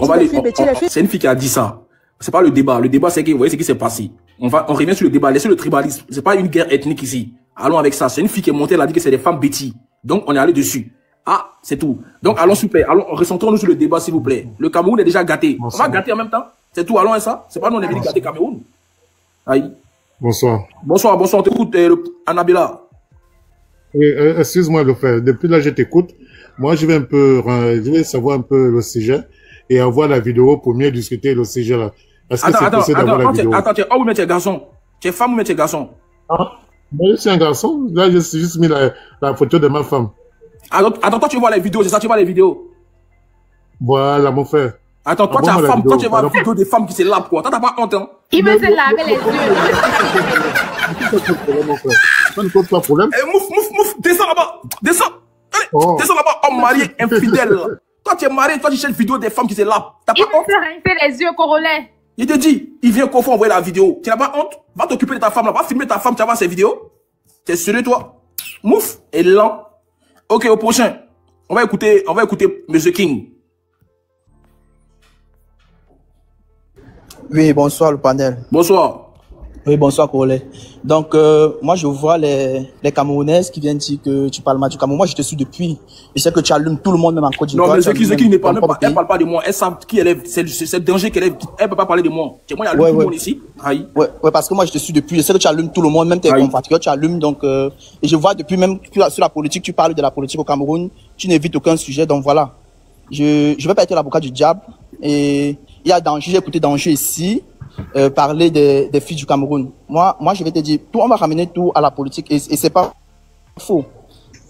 [SPEAKER 5] C'est une fille qui a dit ça. C'est pas le débat. Le débat, c'est que vous voyez ce qui s'est passé. On revient sur le débat. Laissez le tribalisme. C'est pas une guerre ethnique ici. Allons avec ça. C'est une fille qui est montée, elle a dit que c'est des femmes bêtises. Donc, on est allé dessus. Ah, c'est tout. Donc, allons, s'il vous plaît. Allons, recentrons-nous sur le débat, s'il vous plaît. Le Cameroun est déjà gâté. On va gâter en même temps. C'est tout. Allons à ça. C'est pas nous, on est venu gâter Cameroun. Aïe.
[SPEAKER 9] Bonsoir.
[SPEAKER 5] Bonsoir. On t'écoute, Annabella.
[SPEAKER 9] Oui, excuse-moi, le frère. Depuis là, je t'écoute. Moi, je vais savoir un peu le sujet et avoir la vidéo pour mieux discuter le sujet là. Est-ce que c'est possible d'avoir la vidéo?
[SPEAKER 5] Attends, oh, mais tu es garçon. Tu es femme ou tu es garçon?
[SPEAKER 9] Ah, moi, je suis un garçon. Là, j'ai juste mis la photo de ma femme.
[SPEAKER 5] Attends, toi, tu vois les vidéos, c'est ça, tu vois les vidéos?
[SPEAKER 9] Voilà, mon frère.
[SPEAKER 4] Attends, toi, tu as femme, toi, tu vois la vidéo des femmes qui se lavent, quoi. Toi, t'as pas honte, hein?
[SPEAKER 8] Il veut se laver les yeux.
[SPEAKER 9] Pas de problème.
[SPEAKER 4] Eh, mouf, descends là-bas. Descends. Allez, descends là-bas, homme marié, infidèle. Toi, tu es marié, toi, tu cherches une vidéo des femmes qui se lavent. T'as pas honte?
[SPEAKER 8] Il veut se rincer les yeux, Corolet.
[SPEAKER 4] Il te dit, il vient qu'au fond envoyer la vidéo. Tu n'as pas honte? Va t'occuper de ta femme là, va filmer ta femme, tu vas voir ses vidéos. T'es sérieux, toi? Mouf et lent. Ok, au prochain. On va écouter Monsieur King.
[SPEAKER 10] Oui, bonsoir le panel.
[SPEAKER 4] Bonsoir.
[SPEAKER 10] Oui, bonsoir Corolet. Donc, moi je vois les Camerounaises qui viennent dire que tu parles mal du Cameroun. Moi je te suis depuis. Je sais que tu allumes tout le monde, même en Côte d'Ivoire.
[SPEAKER 4] Non, mais ce qui ne parle pas, elle parle pas de moi. Elle sait qui elle est. C'est le danger qu'elle est. Elle peut pas parler de moi. Moi, il y a tout le monde ici. Aïe.
[SPEAKER 10] Ouais, parce que moi je te suis depuis. Je sais que tu allumes tout le monde, même tes compatriotes, tu allumes. Donc, et je vois depuis même sur la politique, tu parles de la politique au Cameroun. Tu n'évites aucun sujet. Donc voilà. Je vais pas être l'avocat du diable. Et il y a danger. J'ai écouté danger ici. Parler des filles du Cameroun. Moi, je vais te dire, on va ramener tout à la politique et c'est pas faux.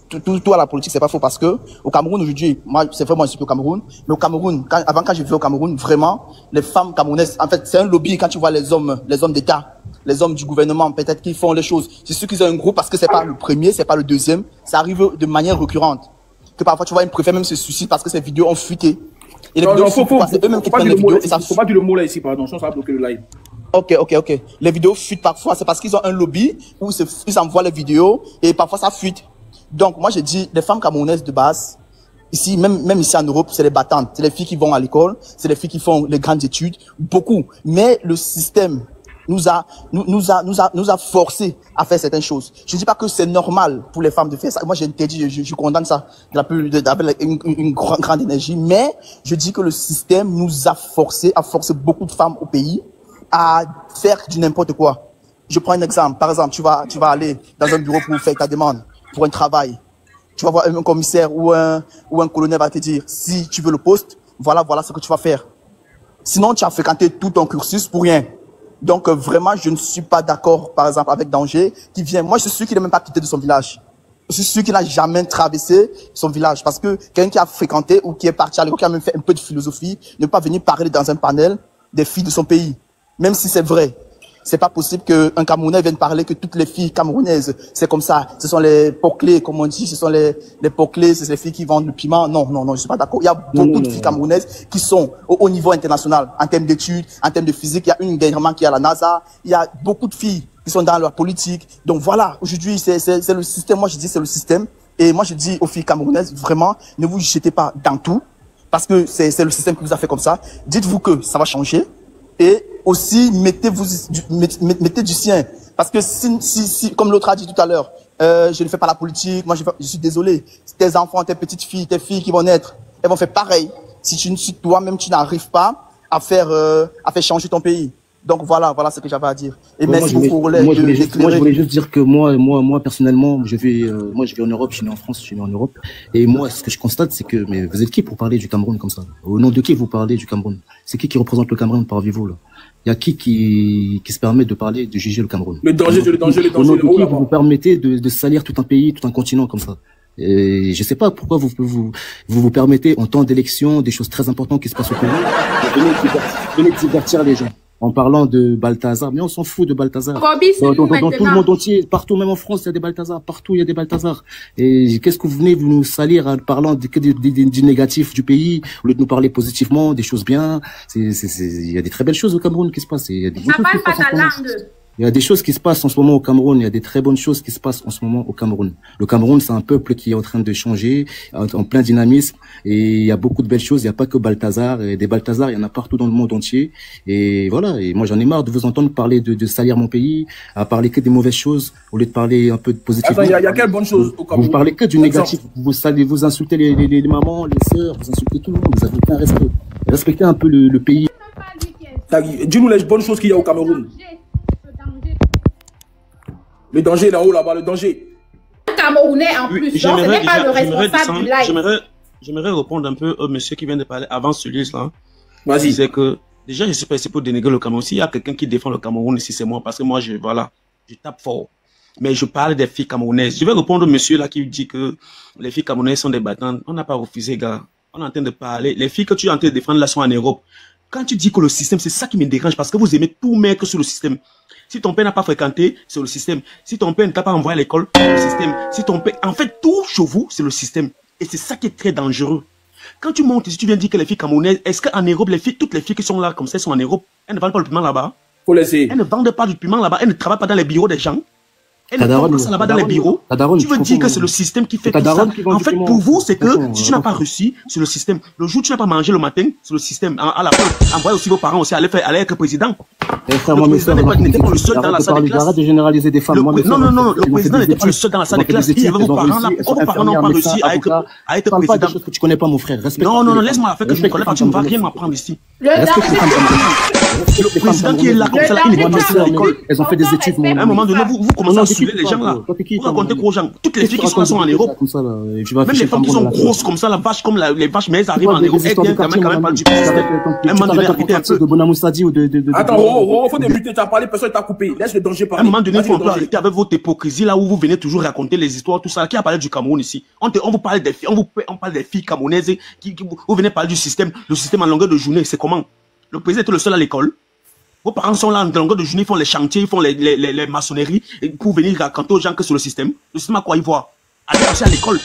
[SPEAKER 10] Tout à la politique, c'est pas faux parce que au Cameroun aujourd'hui, moi, c'est vraiment je suis au Cameroun, mais au Cameroun, quand je vivais au Cameroun, vraiment, les femmes camerounaises, en fait, c'est un lobby quand tu vois les hommes d'État, les hommes du gouvernement, peut-être qu'ils font les choses. C'est sûr qu'ils ont un groupe parce que c'est pas le premier, c'est pas le deuxième, ça arrive de manière récurrente. Que parfois, tu vois, une préfère même se suicide parce que ces vidéos ont fuité. Et les vidéos fuitent, c'est eux-mêmes qui prennent les vidéos et ça
[SPEAKER 4] faut pas dire le mot là ici, pardon, sinon ça va bloquer le live.
[SPEAKER 10] Ok. Les vidéos fuitent parfois, c'est parce qu'ils ont un lobby où ils envoient les vidéos et parfois ça fuite. Donc moi je dis, les femmes camerounaises de base, ici, même ici en Europe, c'est les battantes, c'est les filles qui vont à l'école, c'est les filles qui font les grandes études, beaucoup. Mais le système nous a forcé à faire certaines choses. Je ne dis pas que c'est normal pour les femmes de faire ça. Moi, j'interdis, je condamne ça avec une grande énergie. Mais je dis que le système nous a forcé beaucoup de femmes au pays à faire du n'importe quoi. Je prends un exemple. Par exemple, tu vas aller dans un bureau pour faire ta demande, pour un travail. Tu vas voir un commissaire ou un colonel va te dire, si tu veux le poste, voilà ce que tu vas faire. Sinon, tu as fréquenté tout ton cursus pour rien. Donc vraiment, je ne suis pas d'accord, par exemple, avec Danger qui vient. Moi, je suis sûr qu'il n'a même pas quitté de son village. Je suis sûr qu'il n'a jamais traversé son village parce que quelqu'un qui a fréquenté ou qui est parti à l'école, qui a même fait un peu de philosophie, ne peut pas venir parler dans un panel des filles de son pays, même si c'est vrai. C'est pas possible qu'un Camerounais vienne parler que toutes les filles camerounaises, c'est comme ça. Ce sont les poclés, comme on dit, ce sont les poclés, c'est les filles qui vendent le piment. Non, je suis pas d'accord. Il y a beaucoup de filles camerounaises qui sont au niveau international, en termes d'études, en termes de physique. Il y a une dernièrement qui est à la NASA. Il y a beaucoup de filles qui sont dans la politique. Donc voilà, aujourd'hui, c'est le système. Moi, je dis c'est le système. Et moi, je dis aux filles camerounaises, vraiment, ne vous jetez pas dans tout. Parce que c'est le système qui vous a fait comme ça. Dites-vous que ça va changer. Et aussi, mettez du sien. Parce que si comme l'autre a dit tout à l'heure, je ne fais pas la politique, moi je suis désolé. Tes enfants, tes petites filles, tes filles qui vont naître, elles vont faire pareil. Si toi-même tu n'arrives pas à faire changer ton pays. Donc voilà ce que j'avais à dire. Et merci beaucoup pour
[SPEAKER 11] moi, je voulais juste dire que moi personnellement, je vis en Europe, je suis né en France, je suis né en Europe. Et moi, ce que je constate, c'est que, mais vous êtes qui pour parler du Cameroun comme ça? Au nom de qui vous parlez du Cameroun? C'est qui représente le Cameroun parmi vous là? Il y a qui se permet de parler, de juger le Cameroun?
[SPEAKER 4] Le danger.
[SPEAKER 11] Au nom de qui vous permettez de salir tout un pays, tout un continent comme ça? Et je sais pas pourquoi vous permettez en temps d'élection des choses très importantes qui se passent au pays, de venir divertir les gens. En parlant de Balthazar, mais on s'en fout de Balthazar. Dans tout le monde entier, partout, même en France, il y a des Balthazar. Partout, il y a des Balthazar. Et qu'est-ce que vous venez vous nous salir en parlant du négatif du pays, au lieu de nous parler positivement, des choses bien. Il y a des très belles choses au Cameroun qui se passent. Il y a des Il y a des choses qui se passent en ce moment au Cameroun. Il y a des très bonnes choses qui se passent en ce moment au Cameroun. Le Cameroun, c'est un peuple qui est en train de changer, en plein dynamisme. Et il y a beaucoup de belles choses. Il n'y a pas que Balthazar. Et des Balthazar, il y en a partout dans le monde entier. Et voilà. Et moi, j'en ai marre de vous entendre parler de salir mon pays, à parler que des mauvaises choses, au lieu de parler un peu de positivement.
[SPEAKER 4] Il y a quelles bonnes choses au Cameroun?
[SPEAKER 11] Vous parlez que du négatif. Vous insultez les mamans, les sœurs, vous insultez tout le monde. Vous avez aucun respect. Respectez un peu le pays.
[SPEAKER 4] Dis-nous les bonnes choses qu'il y a au Cameroun. Le danger là-haut, là-bas, le danger.
[SPEAKER 8] Camerounais en plus, donc ce n'est pas le responsable du live.
[SPEAKER 5] J'aimerais répondre un peu au monsieur qui vient de parler avant celui-là.
[SPEAKER 4] Vas-y.
[SPEAKER 5] C'est que, déjà, je ne suis pas ici pour dénigrer le Cameroun. S'il y a quelqu'un qui défend le Cameroun ici, c'est moi, parce que moi, je tape fort. Mais je parle des filles camerounaises. Je vais répondre au monsieur là qui dit que les filles camerounaises sont des battantes. On n'a pas refusé, gars. On est en train de parler. Les filles que tu es en train de défendre là sont en Europe. Quand tu dis que le système, c'est ça qui me dérange parce que vous aimez tout mettre sur le système. Si ton père n'a pas fréquenté, c'est le système. Si ton père ne t'a pas envoyé à l'école, c'est le système. Si ton père, en fait, tout chez vous, c'est le système. Et c'est ça qui est très dangereux. Quand tu montes, si tu viens dire que les filles camerounaises, est-ce qu'en Europe, les filles, toutes les filles qui sont là comme ça, elles sont en Europe, elles ne vendent pas le piment là-bas?
[SPEAKER 4] Faut laisser.
[SPEAKER 5] Elles ne vendent pas du piment là-bas, elles ne travaillent pas dans les bureaux des gens. Elles ne font pas ça là-bas dans les bureaux. Tu veux dire que c'est le système qui fait tout ça. En fait, pour vous, c'est que si tu n'as pas réussi, c'est le système. Le jour où tu n'as pas mangé le matin, c'est le système. À la fin, envoyez aussi vos parents aussi aller être président. Le président n'était pas le seul dans la salle de classe.
[SPEAKER 11] Arrête de généraliser des femmes.
[SPEAKER 5] Non, le président n'était pas le seul dans la salle de classe. Il y avait vos parents là. Pourquoi vos parents n'ont pas réussi à être président?
[SPEAKER 11] Que tu connais pas, mon frère.
[SPEAKER 5] Non, laisse-moi la faire que je ne connais pas. Tu ne vas rien m'apprendre ici. Le président qui est là comme ça, il n'est pas à l'école.
[SPEAKER 11] Elles ont fait des études.
[SPEAKER 5] À un moment donné, vous commencez à saouler les gens là. Vous racontez quoi aux gens? Toutes les filles qui sont là sont en Europe. Même les femmes qui sont grosses comme ça, la vache comme les vaches, mais elles arrivent en Europe. Elles viennent quand même pas du système. Un moment donné, arrêtez un peu.
[SPEAKER 4] Attends, faut débuter, tu as parlé, personne t'a coupé. Laisse le danger parler.
[SPEAKER 5] À un moment donné, il faut un peu arrêter avec votre hypocrisie là où vous venez toujours raconter les histoires, tout ça. Qui a parlé du Cameroun ici? On vous parle des filles, on parle des filles camerounaises vous venez parler du système. Le système en longueur de journée, c'est comment? Le président est le seul à l'école. Vos parents sont là en longueur de journée, ils font les chantiers, ils font les maçonneries pour venir raconter aux gens que c'est le système. Le système à quoi ils voient? Allez aussi à l'école.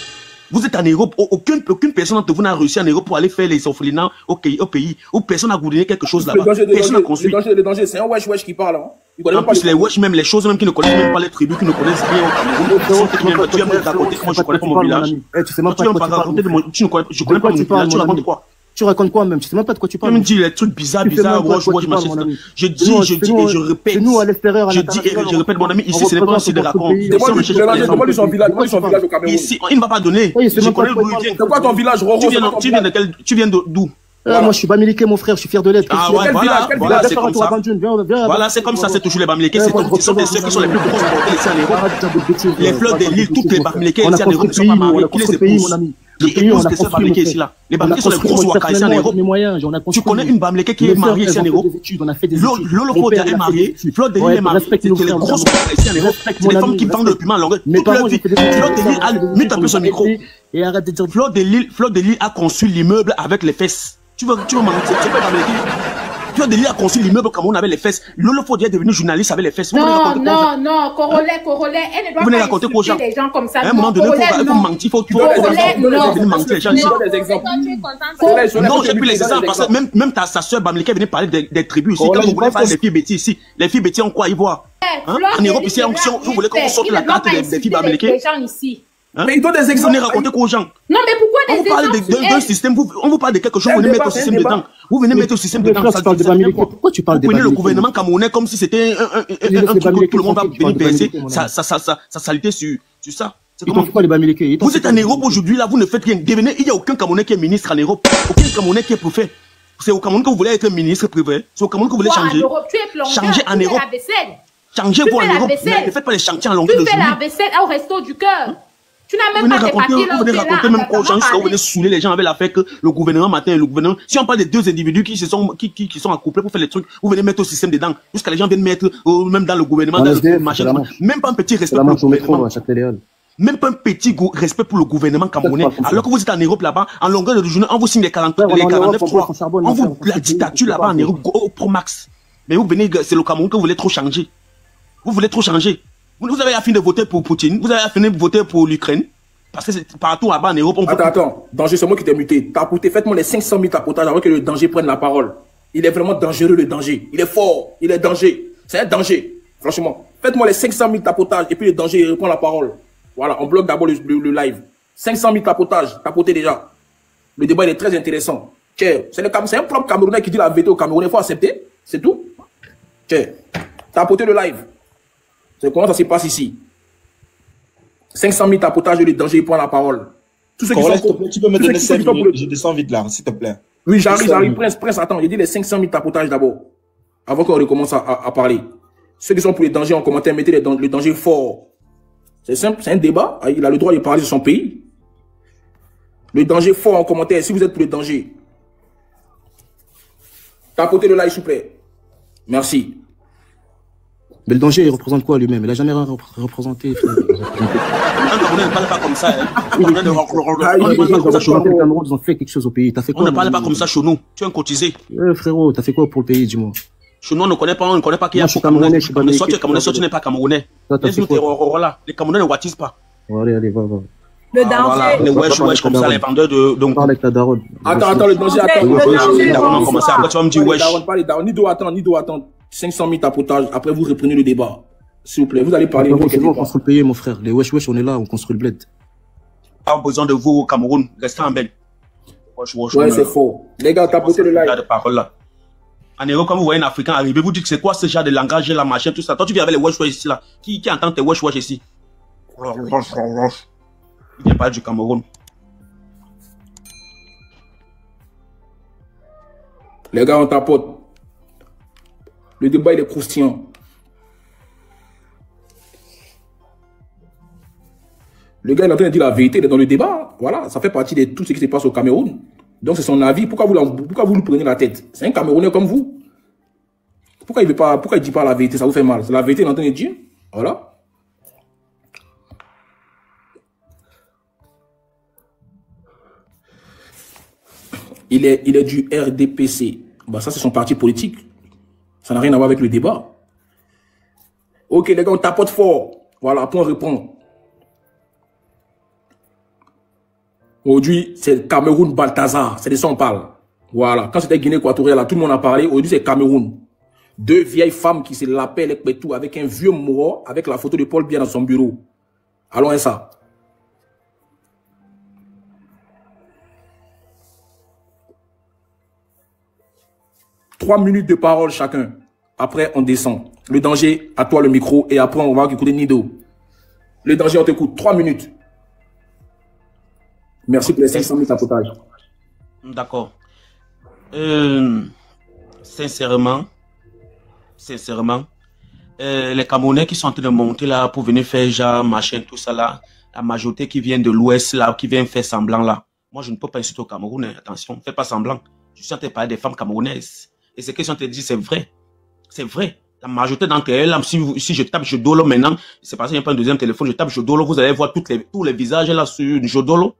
[SPEAKER 5] Vous êtes en Europe, aucune personne d'entre vous n'a réussi en Europe pour aller faire les orphelinats au pays, où personne n'a gouverne quelque chose là-bas. Personne n'a construit.
[SPEAKER 4] Le danger, c'est un wesh qui parle.
[SPEAKER 5] En plus, les wesh, même les choses même qui ne connaissent même pas les tribus, qui ne connaissent rien au Cameroun. Tu viens me raconter comment je connais pas mon village. Je connais pas mon village, tu racontes quoi?
[SPEAKER 11] Tu racontes quoi même? Tu sais même pas de quoi tu parles.
[SPEAKER 5] Tu me dis les trucs bizarres, je dis et je répète.
[SPEAKER 11] C'est nous à l'extérieur.
[SPEAKER 5] Je dis et je répète, mon ami, ici ce n'est pas aussi de raconter.
[SPEAKER 4] Demande-lui son village au Cameroun.
[SPEAKER 5] Ici, il ne va pas donner. Je connais d'où il vient.
[SPEAKER 4] C'est quoi ton village, Roro?
[SPEAKER 5] Tu viens d'où?
[SPEAKER 11] Moi, je suis Bamileke, mon frère, je suis fier de l'être.
[SPEAKER 5] Ah ouais, voilà, c'est comme ça. Voilà, c'est comme ça, c'est toujours les Bamileke. Ce sont des sœurs qui sont les plus grosses portées ici en Europe. Les fleurs de l'île, toutes les Bamileke ici en Europe ne sont pas mariées. Qui les épousent? Qui épousent les sœurs Bamileke ici là? Les Bamileke sont les grosses Waka ici en Europe. Tu connais une Bamileke qui est mariée ici en Europe? Lolo Fodia est mariée. Fleur de l'île est mariée. C'est les grosses Waka ici en Europe. C'est les femmes qui vendent le piment en longueur. Toute leur vie. Fleur de l'île a mis un peu son micro. Fleur de l'île a conçu l'immeuble avec les fesses. Tu veux mentir, tu peux pas m'arrêter. Tu as déjà construit l'immeuble comme on avait les fesses. Lolo Fodia est devenu journaliste avec les fesses.
[SPEAKER 8] Non, Corolet, elle ne doit pas insulter les gens comme ça.
[SPEAKER 5] À un moment donné, il faut mentir, il faut mentir les gens. Non, j'ai plus les exemples parce que même sa soeur Bamileke est venue parler des tribus ici. Quand vous voulez parler des filles bêtises ici, les filles bêtises ont quoi y voir? En Europe ici, vous voulez qu'on sorte la carte des filles Bamileke?
[SPEAKER 4] Mais il donne des exemples.
[SPEAKER 5] Vous venez raconter quoi aux gens?
[SPEAKER 8] Non, mais pourquoi des exemples?
[SPEAKER 5] On vous parle d'un système, on vous parle de quelque chose, vous venez mettre au système dedans. Vous venez mettre au système dedans.
[SPEAKER 11] Pourquoi tu parles de
[SPEAKER 5] Vous prenez le gouvernement camerounais comme si c'était un truc que tout le monde va venir verser sa saleté sur ça. Vous êtes en Europe aujourd'hui, là, vous ne faites rien. Il n'y a aucun Camerounais qui est ministre en Europe. Aucun Camerounais qui est préfet. C'est au Cameroun que vous voulez être ministre privé. C'est au Cameroun que vous voulez changer. Changer en Europe. Changez-vous en Europe. Ne faites pas les chantiers en longueur de journée.
[SPEAKER 8] Tu fais la vaisselle au resto du cœur. Tu n'as même pas tes papiers là.
[SPEAKER 5] Vous venez raconter même aux gens, vous venez saouler les gens avec l'affaire que le gouvernement matin et le gouvernement. Si on parle des deux individus qui sont accouplés pour faire les trucs, vous venez mettre au système dedans. Jusqu'à les gens viennent mettre, même dans le gouvernement, dans le machin. Même pas un petit respect pour le gouvernement. Même pas un petit respect pour le gouvernement camerounais. Alors que vous êtes en Europe là-bas, en longueur de journée, on vous signe les 49.3. On vous, la dictature là-bas en Europe, au pro max. Mais vous venez, c'est le Cameroun que vous voulez trop changer. Vous voulez trop changer. Vous avez fini de voter pour Poutine, vous avez fini de voter pour l'Ukraine, parce que c'est partout là-bas en Europe.
[SPEAKER 4] Attends, danger, c'est moi qui t'ai muté. Tapoté, faites-moi les 500 000 tapotages avant que le danger prenne la parole. Il est vraiment dangereux, le danger. Il est fort, il est danger. C'est un danger, franchement. Faites-moi les 500 000 tapotages et puis le danger reprend la parole. Voilà, on bloque d'abord le live. 500 000 tapotages, tapotez déjà. Le débat il est très intéressant. C'est un propre Camerounais qui dit la vérité au Camerounais, il faut accepter, c'est tout. Tapotez le live. C'est comment ça se passe ici. 500 000 tapotages de danger prend la parole. Tous ceux qui sont...
[SPEAKER 5] Tu peux me donner 5 minutes, je descends vite là, s'il te plaît.
[SPEAKER 4] Oui, j'arrive, Prince, attends, j'ai dit les 500 000 tapotages d'abord. Avant qu'on recommence à parler. Ceux qui sont pour les dangers en commentaire, mettez le danger fort. C'est simple, c'est un débat. Il a le droit de parler de son pays. Le danger fort en commentaire, si vous êtes pour le danger. Tapotez le like, s'il vous plaît. Merci.
[SPEAKER 11] Mais le danger, il représente quoi lui-même? Il a jamais rien représenté, frère.
[SPEAKER 5] Un Camerounais ne parle pas comme ça. Hein.
[SPEAKER 11] Ils ont fait quelque chose au pays. T'as fait quoi?
[SPEAKER 5] On ne parle pas comme ça chez nous. Tu es un cotisé.
[SPEAKER 11] Frérot, t'as fait quoi pour le pays, dis-moi?
[SPEAKER 5] Chez nous, on ne connaît pas qui est un Camerounais. Soit tu es Camerounais, soit tu n'es pas Camerounais. Les Camerounais ne wattisent pas.
[SPEAKER 11] Allez, va.
[SPEAKER 3] Le danger.
[SPEAKER 5] Les wesh comme ça, les vendeurs de. Donc,
[SPEAKER 11] parle avec ta daronne.
[SPEAKER 4] Attends, le danger, attends.
[SPEAKER 5] On commence après, tu vas me dire wesh.
[SPEAKER 4] Ni doit attendre 500 000 tapotages. Après, vous reprenez le débat. S'il vous plaît, vous allez parler.
[SPEAKER 11] C'est bon, on construit le pays, mon frère. Les wesh, on est là, on construit le bled.
[SPEAKER 5] Pas besoin de vous au Cameroun. Restez en belle.
[SPEAKER 4] Ouais, c'est faux. Les gars, tapotez le live.
[SPEAKER 5] De parole là. En Europe, quand vous voyez un Africain arriver, vous dites que c'est quoi ce genre de langage là, machin, tout ça. Toi, tu viens avec les wesh ici là. Qui entend tes wesh ici? Il vient pas du Cameroun.
[SPEAKER 4] Les gars, on tapote. Le débat, il est croustillant. Le gars, il est en train de dire la vérité, il est dans le débat. Voilà, ça fait partie de tout ce qui se passe au Cameroun. Donc, c'est son avis. Pourquoi vous nous prenez la tête? C'est un Camerounais comme vous. Pourquoi il ne dit pas la vérité? Ça vous fait mal. C'est la vérité, il est en train de dire. Voilà. Il est du RDPC. Bah, ça, c'est son parti politique. Ça n'a rien à voir avec le débat. Ok, les gars, on tapote fort. Voilà, après on répond. Aujourd'hui, c'est Cameroun Balthazar. C'est de ça qu'on parle. Voilà. Quand c'était Guinée équatoriale, tout le monde a parlé. Aujourd'hui, c'est Cameroun. Deux vieilles femmes qui se l'appellent avec un vieux mort, avec la photo de Paul Biya dans son bureau. Allons à ça. Trois minutes de parole chacun. Après, on descend. Le danger, à toi le micro. Et après, on va écouter Nido. Le danger, on t'écoute. 3 minutes. Merci pour les 500 000 tapotages.
[SPEAKER 5] D'accord. Sincèrement, les Camerounais qui sont en train de monter là pour venir faire genre machin, tout ça là, la majorité qui vient de l'Ouest là, qui vient faire semblant là. Moi, je ne peux pas insulter au Cameroun, hein. Attention, fais pas semblant. Je suis en train de parler des femmes camerounaises. Et ce qu'ils sont en train de dire, c'est vrai. C'est vrai. La majorité d'entre elles, là, si je tape Jodolo maintenant, c'est parce qu'il n'y a pas un deuxième téléphone, je tape Jodolo, vous allez voir tous les visages là sur Jodolo.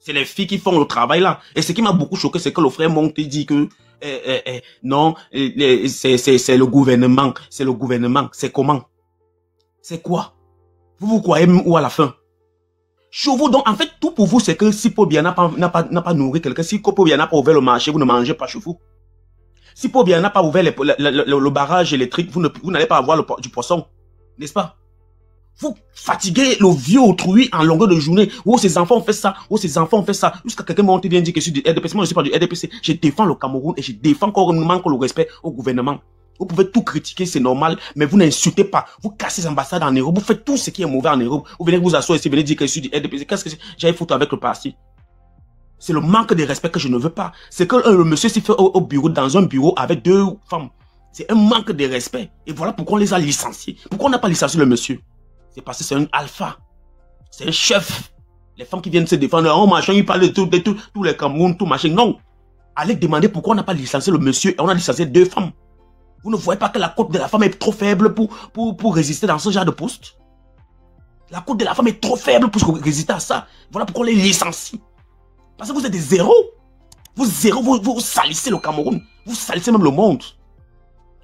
[SPEAKER 5] C'est les filles qui font le travail là. Et ce qui m'a beaucoup choqué, c'est que le frère monte et dit que non, c'est le gouvernement. C'est le gouvernement. C'est comment? C'est quoi? Vous croyez où à la fin? Chez vous, donc, en fait, tout pour vous, c'est que si Paul Biya n'a pas nourri quelqu'un, si Paul Biya n'a pas ouvert le marché, vous ne mangez pas chez vous. Si Paul Biya n'a pas ouvert le barrage électrique, vous n'allez pas avoir du poisson. N'est-ce pas? Vous fatiguez le vieux autrui en longueur de journée. Oh, ces enfants ont fait ça. Oh, ces enfants ont fait ça. Jusqu'à quelqu'un m'a dit que je suis du RDPC. Moi, je ne suis pas du RDPC. Je défends le Cameroun et je défends correctement le respect au gouvernement. Vous pouvez tout critiquer, c'est normal, mais vous n'insultez pas. Vous cassez les ambassades en Europe. Vous faites tout ce qui est mauvais en Europe. Vous venez vous asseoir ici, vous venez dire que je suis du RDPC. Qu'est-ce que j'ai foutu avec le parti? C'est le manque de respect que je ne veux pas. C'est que le monsieur s'y fait au bureau, dans un bureau avec 2 femmes. C'est un manque de respect. Et voilà pourquoi on les a licenciés. Pourquoi on n'a pas licencié le monsieur? C'est parce que c'est un alpha. C'est un chef. Les femmes qui viennent se défendre, oh machin, ils parlent de tous les Cameroun, tout machin. Non. Allez demander pourquoi on n'a pas licencié le monsieur et on a licencié 2 femmes. Vous ne voyez pas que la côte de la femme est trop faible pour résister dans ce genre de poste? La côte de la femme est trop faible pour résister à ça. Voilà pourquoi on les licencie. Parce que vous êtes des zéros. Vous salissez le Cameroun. Vous salissez même le monde.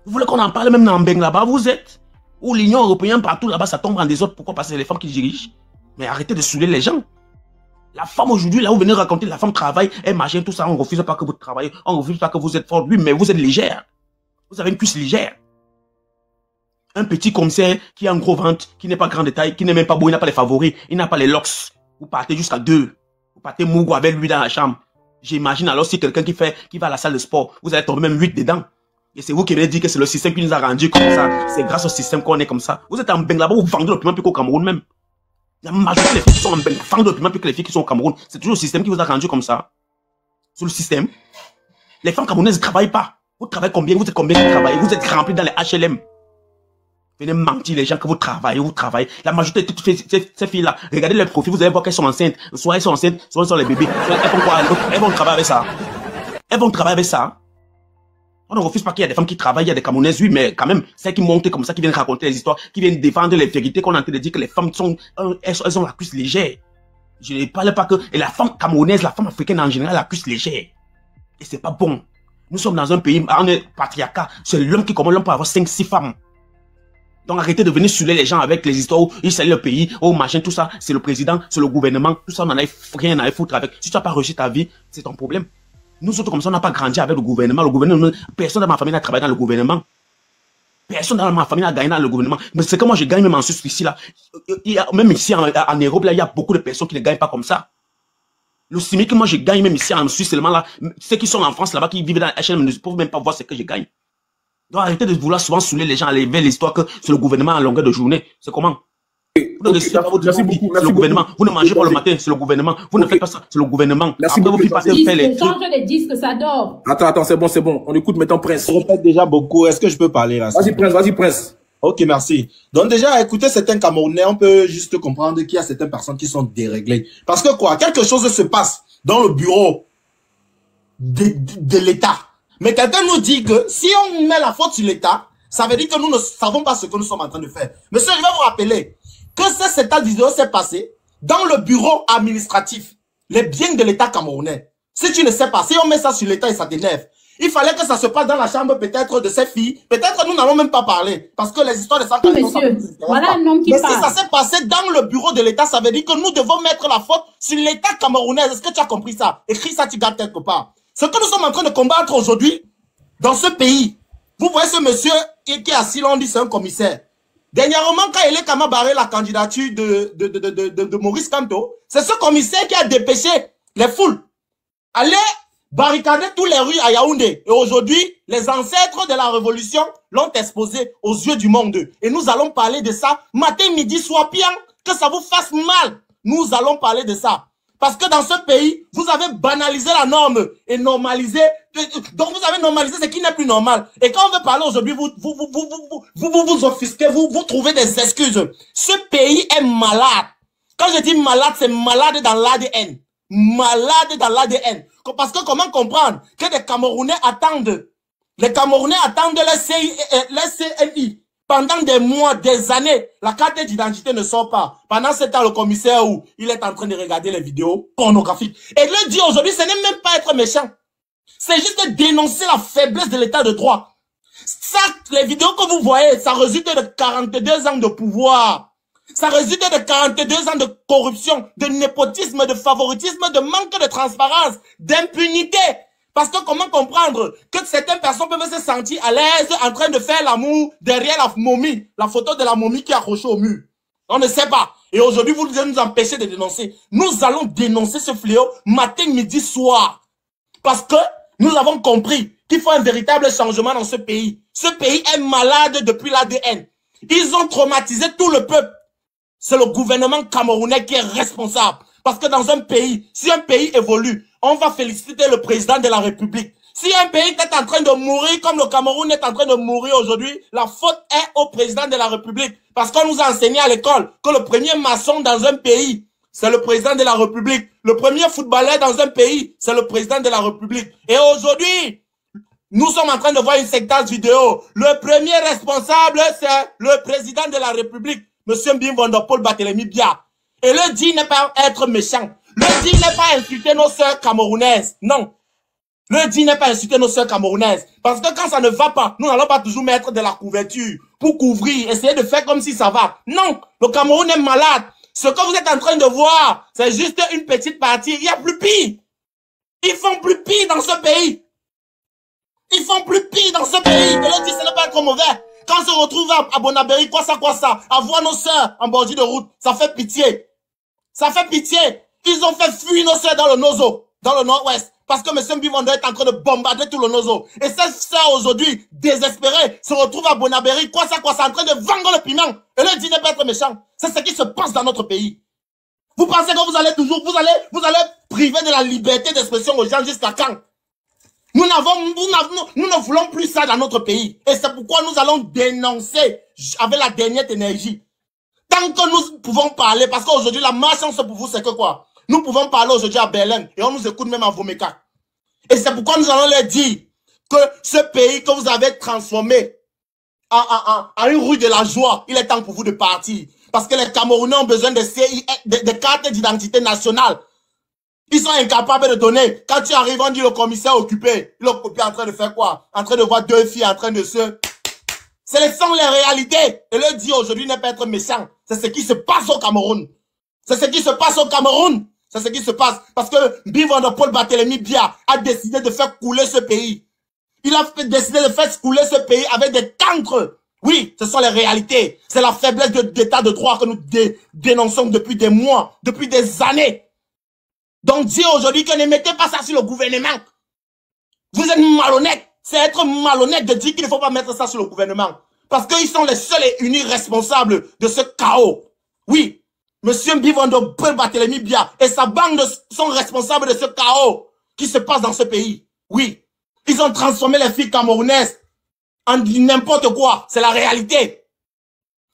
[SPEAKER 5] Vous voulez qu'on en parle même dans Beng là-bas, vous êtes? Ou l'Union européenne, partout là-bas, ça tombe en désordre. Pourquoi? Parce que c'est les femmes qui dirigent. Mais arrêtez de saouler les gens. La femme aujourd'hui, là, vous venez raconter, la femme travaille, elle machin, tout ça, on refuse pas que vous travaillez, on refuse pas que vous êtes fort. Oui, mais vous êtes légère. Vous avez une cuisse légère. Un petit commissaire qui a un gros ventre, qui n'est pas grand de taille, qui n'est même pas beau, il n'a pas les favoris, il n'a pas les locks. Vous partez jusqu'à 2. Vous partez mougou avec lui dans la chambre. J'imagine alors si quelqu'un qui va à la salle de sport, vous allez tomber même 8 dedans. Et c'est vous qui venez dire que c'est le système qui nous a rendu comme ça. C'est grâce au système qu'on est comme ça. Vous êtes en Beng là-bas, vous vendez le piment plus qu'au Cameroun même. La majorité des filles qui sont en Beng vendent le piment plus que les filles qui sont au Cameroun. C'est toujours le système qui vous a rendu comme ça. C'est le système. Les femmes camerounaises ne travaillent pas. Vous travaillez combien? Vous êtes combien qui travaillent? Vous êtes remplis dans les HLM. Venez mentir les gens que vous travaillez, La majorité de toutes ces filles-là, regardez leurs profils, vous allez voir qu'elles sont enceintes. Soit elles sont enceintes, soit elles sont les bébés. Elles vont quoi? Elles vont travailler avec ça. Elles vont travailler avec ça. On ne refuse pas qu'il y a des femmes qui travaillent, il y a des Camerounaises, oui, mais quand même, celles qui montent comme ça, qui viennent raconter les histoires, qui viennent défendre les vérités qu'on est en train de dire que les femmes sont, elles ont la cuisse légère. Je ne parle pas que, et la femme camerounaise, la femme africaine en général, la cuisse légère. Et c'est pas bon. Nous sommes dans un pays, on est patriarcat, c'est l'homme qui commande, l'homme peut avoir 5-6 femmes. Donc arrêtez de venir saouler les gens avec les histoires où ils salissent le pays, oh machin, tout ça, c'est le président, c'est le gouvernement, tout ça, on n'en a rien à foutre avec. Si tu n'as pas réussi ta vie, c'est ton problème. Nous autres, comme ça, on n'a pas grandi avec le gouvernement. Personne dans ma famille n'a travaillé dans le gouvernement. Personne dans ma famille n'a gagné dans le gouvernement. Mais c'est que moi, je gagne même en Suisse ici, là. Même ici, en Europe, là, il y a beaucoup de personnes qui ne gagnent pas comme ça. Le SMIC que moi, je gagne même ici en Suisse seulement, là. Ceux qui sont en France, là-bas, qui vivent dans la HLM, ne peuvent même pas voir ce que je gagne. Donc, arrêtez de vouloir souvent saouler les gens, aller vers l'histoire que c'est le gouvernement à longueur de journée. C'est comment? Vous ne recevez pas votre merci, c'est le gouvernement. Vous ne mangez pas le matin, c'est le gouvernement. Vous ne faites pas ça, c'est le gouvernement.
[SPEAKER 8] Merci beaucoup. Faire les trucs. Change les disques, ça dort.
[SPEAKER 4] Attends, c'est bon. On écoute maintenant Prince.
[SPEAKER 12] Je répète déjà beaucoup. Est-ce que je peux parler là?
[SPEAKER 4] Vas-y, Prince.
[SPEAKER 12] Ok, merci. Donc déjà, écoutez certains Camerounais, on peut juste comprendre qu'il y a certaines personnes qui sont déréglées. Parce que quoi? Quelque chose se passe dans le bureau de l'État. Mais quelqu'un nous dit que si on met la faute sur l'État, ça veut dire que nous ne savons pas ce que nous sommes en train de faire. Monsieur, je vais vous rappeler que cet état vidéo s'est passé dans le bureau administratif, les biens de l'État camerounais. Si tu ne sais pas, si on met ça sur l'État et ça t'énerve, il fallait que ça se passe dans la chambre peut-être de ces filles. Peut-être nous n'allons même pas parler, parce que les histoires de ça...
[SPEAKER 8] Monsieur, voilà un homme qui parle.
[SPEAKER 12] Mais si ça s'est passé dans le bureau de l'État, ça veut dire que nous devons mettre la faute sur l'État camerounais. Est-ce que tu as compris ça? Écris ça, tu gardes quelque part. Ce que nous sommes en train de combattre aujourd'hui, dans ce pays, vous voyez ce monsieur qui est assis là, on dit c'est un commissaire. Dernièrement, quand il est quand même barré la candidature de Maurice Kamto, c'est ce commissaire qui a dépêché les foules. Allez barricader toutes les rues à Yaoundé. Et aujourd'hui, les ancêtres de la révolution l'ont exposé aux yeux du monde. Et nous allons parler de ça matin, midi, soir, bien que ça vous fasse mal. Nous allons parler de ça. Parce que dans ce pays, vous avez banalisé la norme et normalisé. Donc vous avez normalisé ce qui n'est plus normal. Et quand on veut parler aujourd'hui, vous offusquez, vous trouvez des excuses. Ce pays est malade. Quand je dis malade, c'est malade dans l'ADN. Malade dans l'ADN. Parce que comment comprendre que des Camerounais attendent, les Camerounais attendent les CNI. Pendant des mois, des années, la carte d'identité ne sort pas. Pendant ce temps, le commissaire, où il est en train de regarder les vidéos pornographiques. Et le dit aujourd'hui, ce n'est même pas être méchant. C'est juste dénoncer la faiblesse de l'état de droit. Ça, les vidéos que vous voyez, ça résulte de 42 ans de pouvoir. Ça résulte de 42 ans de corruption, de népotisme, de favoritisme, de manque de transparence, d'impunité. Parce que comment comprendre que certaines personnes peuvent se sentir à l'aise en train de faire l'amour derrière la momie, la photo de la momie qui est accrochée au mur. On ne sait pas. Et aujourd'hui, vous devez nous empêcher de dénoncer. Nous allons dénoncer ce fléau matin, midi, soir. Parce que nous avons compris qu'il faut un véritable changement dans ce pays. Ce pays est malade depuis l'ADN. Ils ont traumatisé tout le peuple. C'est le gouvernement camerounais qui est responsable. Parce que dans un pays, si un pays évolue, on va féliciter le président de la République. Si un pays est en train de mourir comme le Cameroun est en train de mourir aujourd'hui, la faute est au président de la République. Parce qu'on nous a enseigné à l'école que le premier maçon dans un pays, c'est le président de la République. Le premier footballeur dans un pays, c'est le président de la République. Et aujourd'hui, nous sommes en train de voir une séquence vidéo. Le premier responsable, c'est le président de la République, Monsieur Mbim Van der Paul Barthélémy Bia. Et le dit n'est pas être méchant. Le dit n'est pas insulter nos sœurs camerounaises. Non. Le dit n'est pas insulter nos sœurs camerounaises. Parce que quand ça ne va pas, nous n'allons pas toujours mettre de la couverture pour couvrir, essayer de faire comme si ça va. Non. Le Cameroun est malade. Ce que vous êtes en train de voir, c'est juste une petite partie. Il y a plus pire. Ils font plus pire dans ce pays. Ils font plus pire dans ce pays. Et le dit, ce n'est pas trop mauvais. Quand on se retrouve à Bonabéry, quoi ça, à voir nos sœurs en bordure de route, ça fait pitié. Ça fait pitié. Ils ont fait fuir nos sœurs dans le Nozo, dans le nord-ouest. Parce que M. Mbivando est en train de bombarder tout le Nozo. Et ces sœurs aujourd'hui, désespérées, se retrouvent à Bonabéry, quoi ça, en train de vendre le piment. Et le dit n'est pas être méchant. C'est ce qui se passe dans notre pays. Vous pensez que vous allez toujours, vous allez priver de la liberté d'expression aux gens jusqu'à quand? Nous ne voulons plus ça dans notre pays. Et c'est pourquoi nous allons dénoncer avec la dernière énergie. Tant que nous pouvons parler, parce qu'aujourd'hui, la malchance pour vous, c'est que quoi? Nous pouvons parler aujourd'hui à Berlin, et on nous écoute même à Vomeka. Et c'est pourquoi nous allons leur dire que ce pays que vous avez transformé en une rue de la joie, il est temps pour vous de partir. Parce que les Camerounais ont besoin de cartes d'identité nationale. Ils sont incapables de donner. Quand tu arrives, on dit le commissaire occupé. Le occupé en train de faire quoi? En train de voir deux filles en train de se... Ce sont les réalités. Et le dire aujourd'hui n'est pas être méchant. C'est ce qui se passe au Cameroun. C'est ce qui se passe au Cameroun. C'est ce qui se passe. Parce que Paul Barthélémy Bia a décidé de faire couler ce pays. Il a décidé de faire couler ce pays avec des cancres. Oui, ce sont les réalités. C'est la faiblesse d'état de droit que nous dénonçons depuis des mois, depuis des années. Donc dire aujourd'hui que ne mettez pas ça sur le gouvernement. Vous êtes malhonnête. C'est être malhonnête de dire qu'il ne faut pas mettre ça sur le gouvernement. Parce qu'ils sont les seuls et uniques responsables de ce chaos. Oui, Monsieur Paul Barthélémy Bia et sa bande sont responsables de ce chaos qui se passe dans ce pays. Oui, ils ont transformé les filles camerounaises en n'importe quoi. C'est la réalité.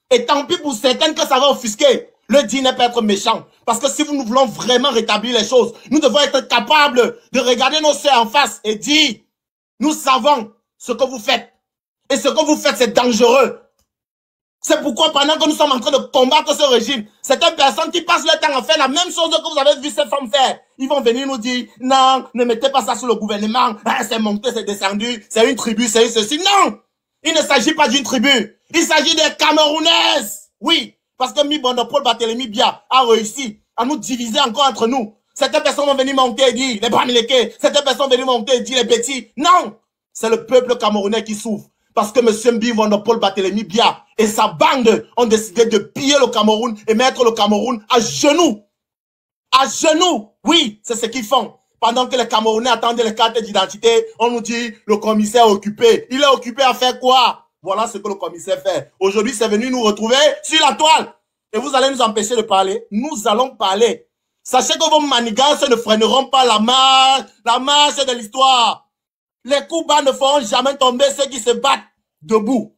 [SPEAKER 12] Et tant pis pour certaines que ça va offusquer. Le dit n'est pas être méchant. Parce que si nous voulons vraiment rétablir les choses, nous devons être capables de regarder nos sœurs en face et dire, nous savons ce que vous faites. Et ce que vous faites, c'est dangereux. C'est pourquoi pendant que nous sommes en train de combattre ce régime, certaines personnes qui passent leur temps à faire la même chose que vous avez vu ces femmes faire, ils vont venir nous dire, non, ne mettez pas ça sur le gouvernement, ah, c'est monté, c'est descendu, c'est une tribu, c'est ceci. Non! Il ne s'agit pas d'une tribu. Il s'agit des Camerounaises. Oui. Parce que Paul Barthélémy Bia a réussi à nous diviser encore entre nous. Certaines personnes vont venir monter et dire les Bamileke. Certaines personnes vont venir monter et dire les petits. Non! C'est le peuple camerounais qui souffre. Parce que M. Paul Barthélémy Bia et sa bande ont décidé de piller le Cameroun et mettre le Cameroun à genoux. À genoux. Oui, c'est ce qu'ils font. Pendant que les Camerounais attendaient les cartes d'identité, on nous dit le commissaire est occupé. Il est occupé à faire quoi? Voilà ce que le commissaire fait. Aujourd'hui, c'est venu nous retrouver sur la toile. Et vous allez nous empêcher de parler. Nous allons parler. Sachez que vos manigances ne freineront pas la marche de l'histoire. Les coups bas ne feront jamais tomber ceux qui se battent debout.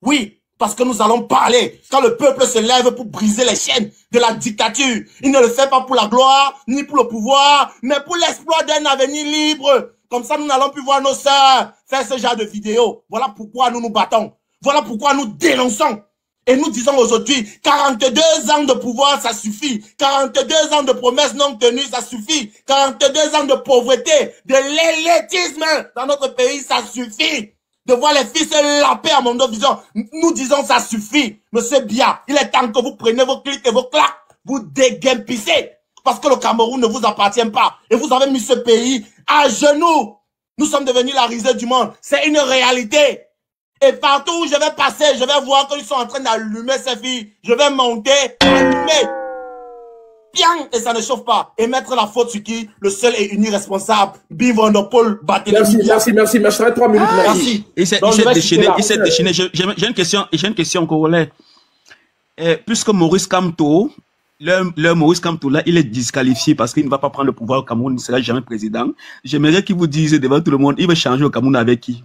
[SPEAKER 12] Oui, parce que nous allons parler. Quand le peuple se lève pour briser les chaînes de la dictature, il ne le fait pas pour la gloire, ni pour le pouvoir, mais pour l'espoir d'un avenir libre. Comme ça, nous n'allons plus voir nos sœurs faire ce genre de vidéos. Voilà pourquoi nous nous battons. Voilà pourquoi nous dénonçons. Et nous disons aujourd'hui, 42 ans de pouvoir, ça suffit. 42 ans de promesses non tenues, ça suffit. 42 ans de pauvreté, de l'élitisme dans notre pays, ça suffit. De voir les filles se laper à Mondo Vision. Nous disons, ça suffit. Monsieur Bia, il est temps que vous preniez vos clics et vos claques. Vous déguempissez. Parce que le Cameroun ne vous appartient pas. Et vous avez mis ce pays à genoux. Nous sommes devenus la risée du monde. C'est une réalité. Et partout où je vais passer, je vais voir qu'ils sont en train d'allumer ces filles. Je vais monter, allumer. Bien, et ça ne chauffe pas. Et mettre la faute sur qui? Le seul et unique responsable. Paul Barthélémy.
[SPEAKER 4] Merci. Je serai 3 minutes. Merci.
[SPEAKER 5] Il s'est déchaîné. J'ai une question congolais. Puisque Maurice Kamto, le Maurice Kamto là, il est disqualifié parce qu'il ne va pas prendre le pouvoir au Cameroun, il ne sera jamais président. J'aimerais qu'il vous dise devant tout le monde, il va changer au Cameroun avec qui?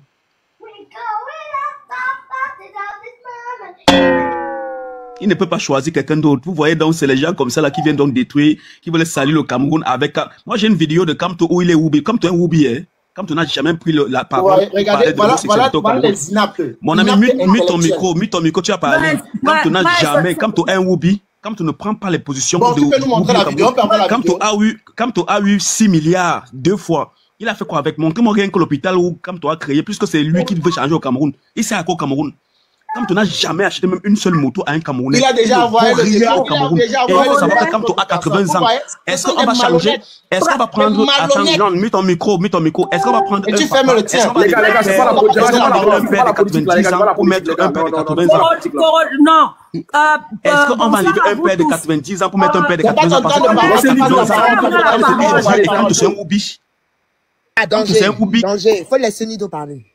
[SPEAKER 5] Il ne peut pas choisir quelqu'un d'autre. Vous voyez donc, c'est les gens comme ça là qui viennent donc détruire, qui veulent salir le Cameroun avec... Moi j'ai une vidéo de Kamto où il est Oubi. Kamto est Oubi, hein. Kamto n'a jamais pris la parole.
[SPEAKER 12] Ouais, regardez, voilà les synapses.
[SPEAKER 5] Mon ami, mute ton micro, tu as parlé. Kamto n'a jamais... Kamto est un Oubi. Kamto ne prend pas les positions
[SPEAKER 12] bon, tu peux nous montrer la vidéo,
[SPEAKER 5] Kamto a eu 6 milliards 2 fois. Il a fait quoi avec? Montrez-moi rien que l'hôpital où Kamto a créé, puisque c'est lui qui veut changer au Cameroun. Il sait à quoi au Cameroun? Kamto n'a jamais acheté même une seule moto à un Camerounais.
[SPEAKER 12] Il a déjà envoyé le
[SPEAKER 5] au Cameroun. Et il faut savoir que Kamto a 80 ans. Est-ce qu'on va changer? Est-ce qu'on va prendre... Attends, non, mets ton micro. Est-ce qu'on va prendre...
[SPEAKER 12] Et tu fermes le tien.
[SPEAKER 4] Les gars, c'est pas la politique.
[SPEAKER 5] Un père de 90 ans pour mettre un père de 80 ans.
[SPEAKER 6] Non.
[SPEAKER 5] Est-ce qu'on va enlever un père de 90 ans pour mettre un père de 80 ans? Parce que c'est un Oubi.
[SPEAKER 13] Danger. Il faut laisser Nido parler.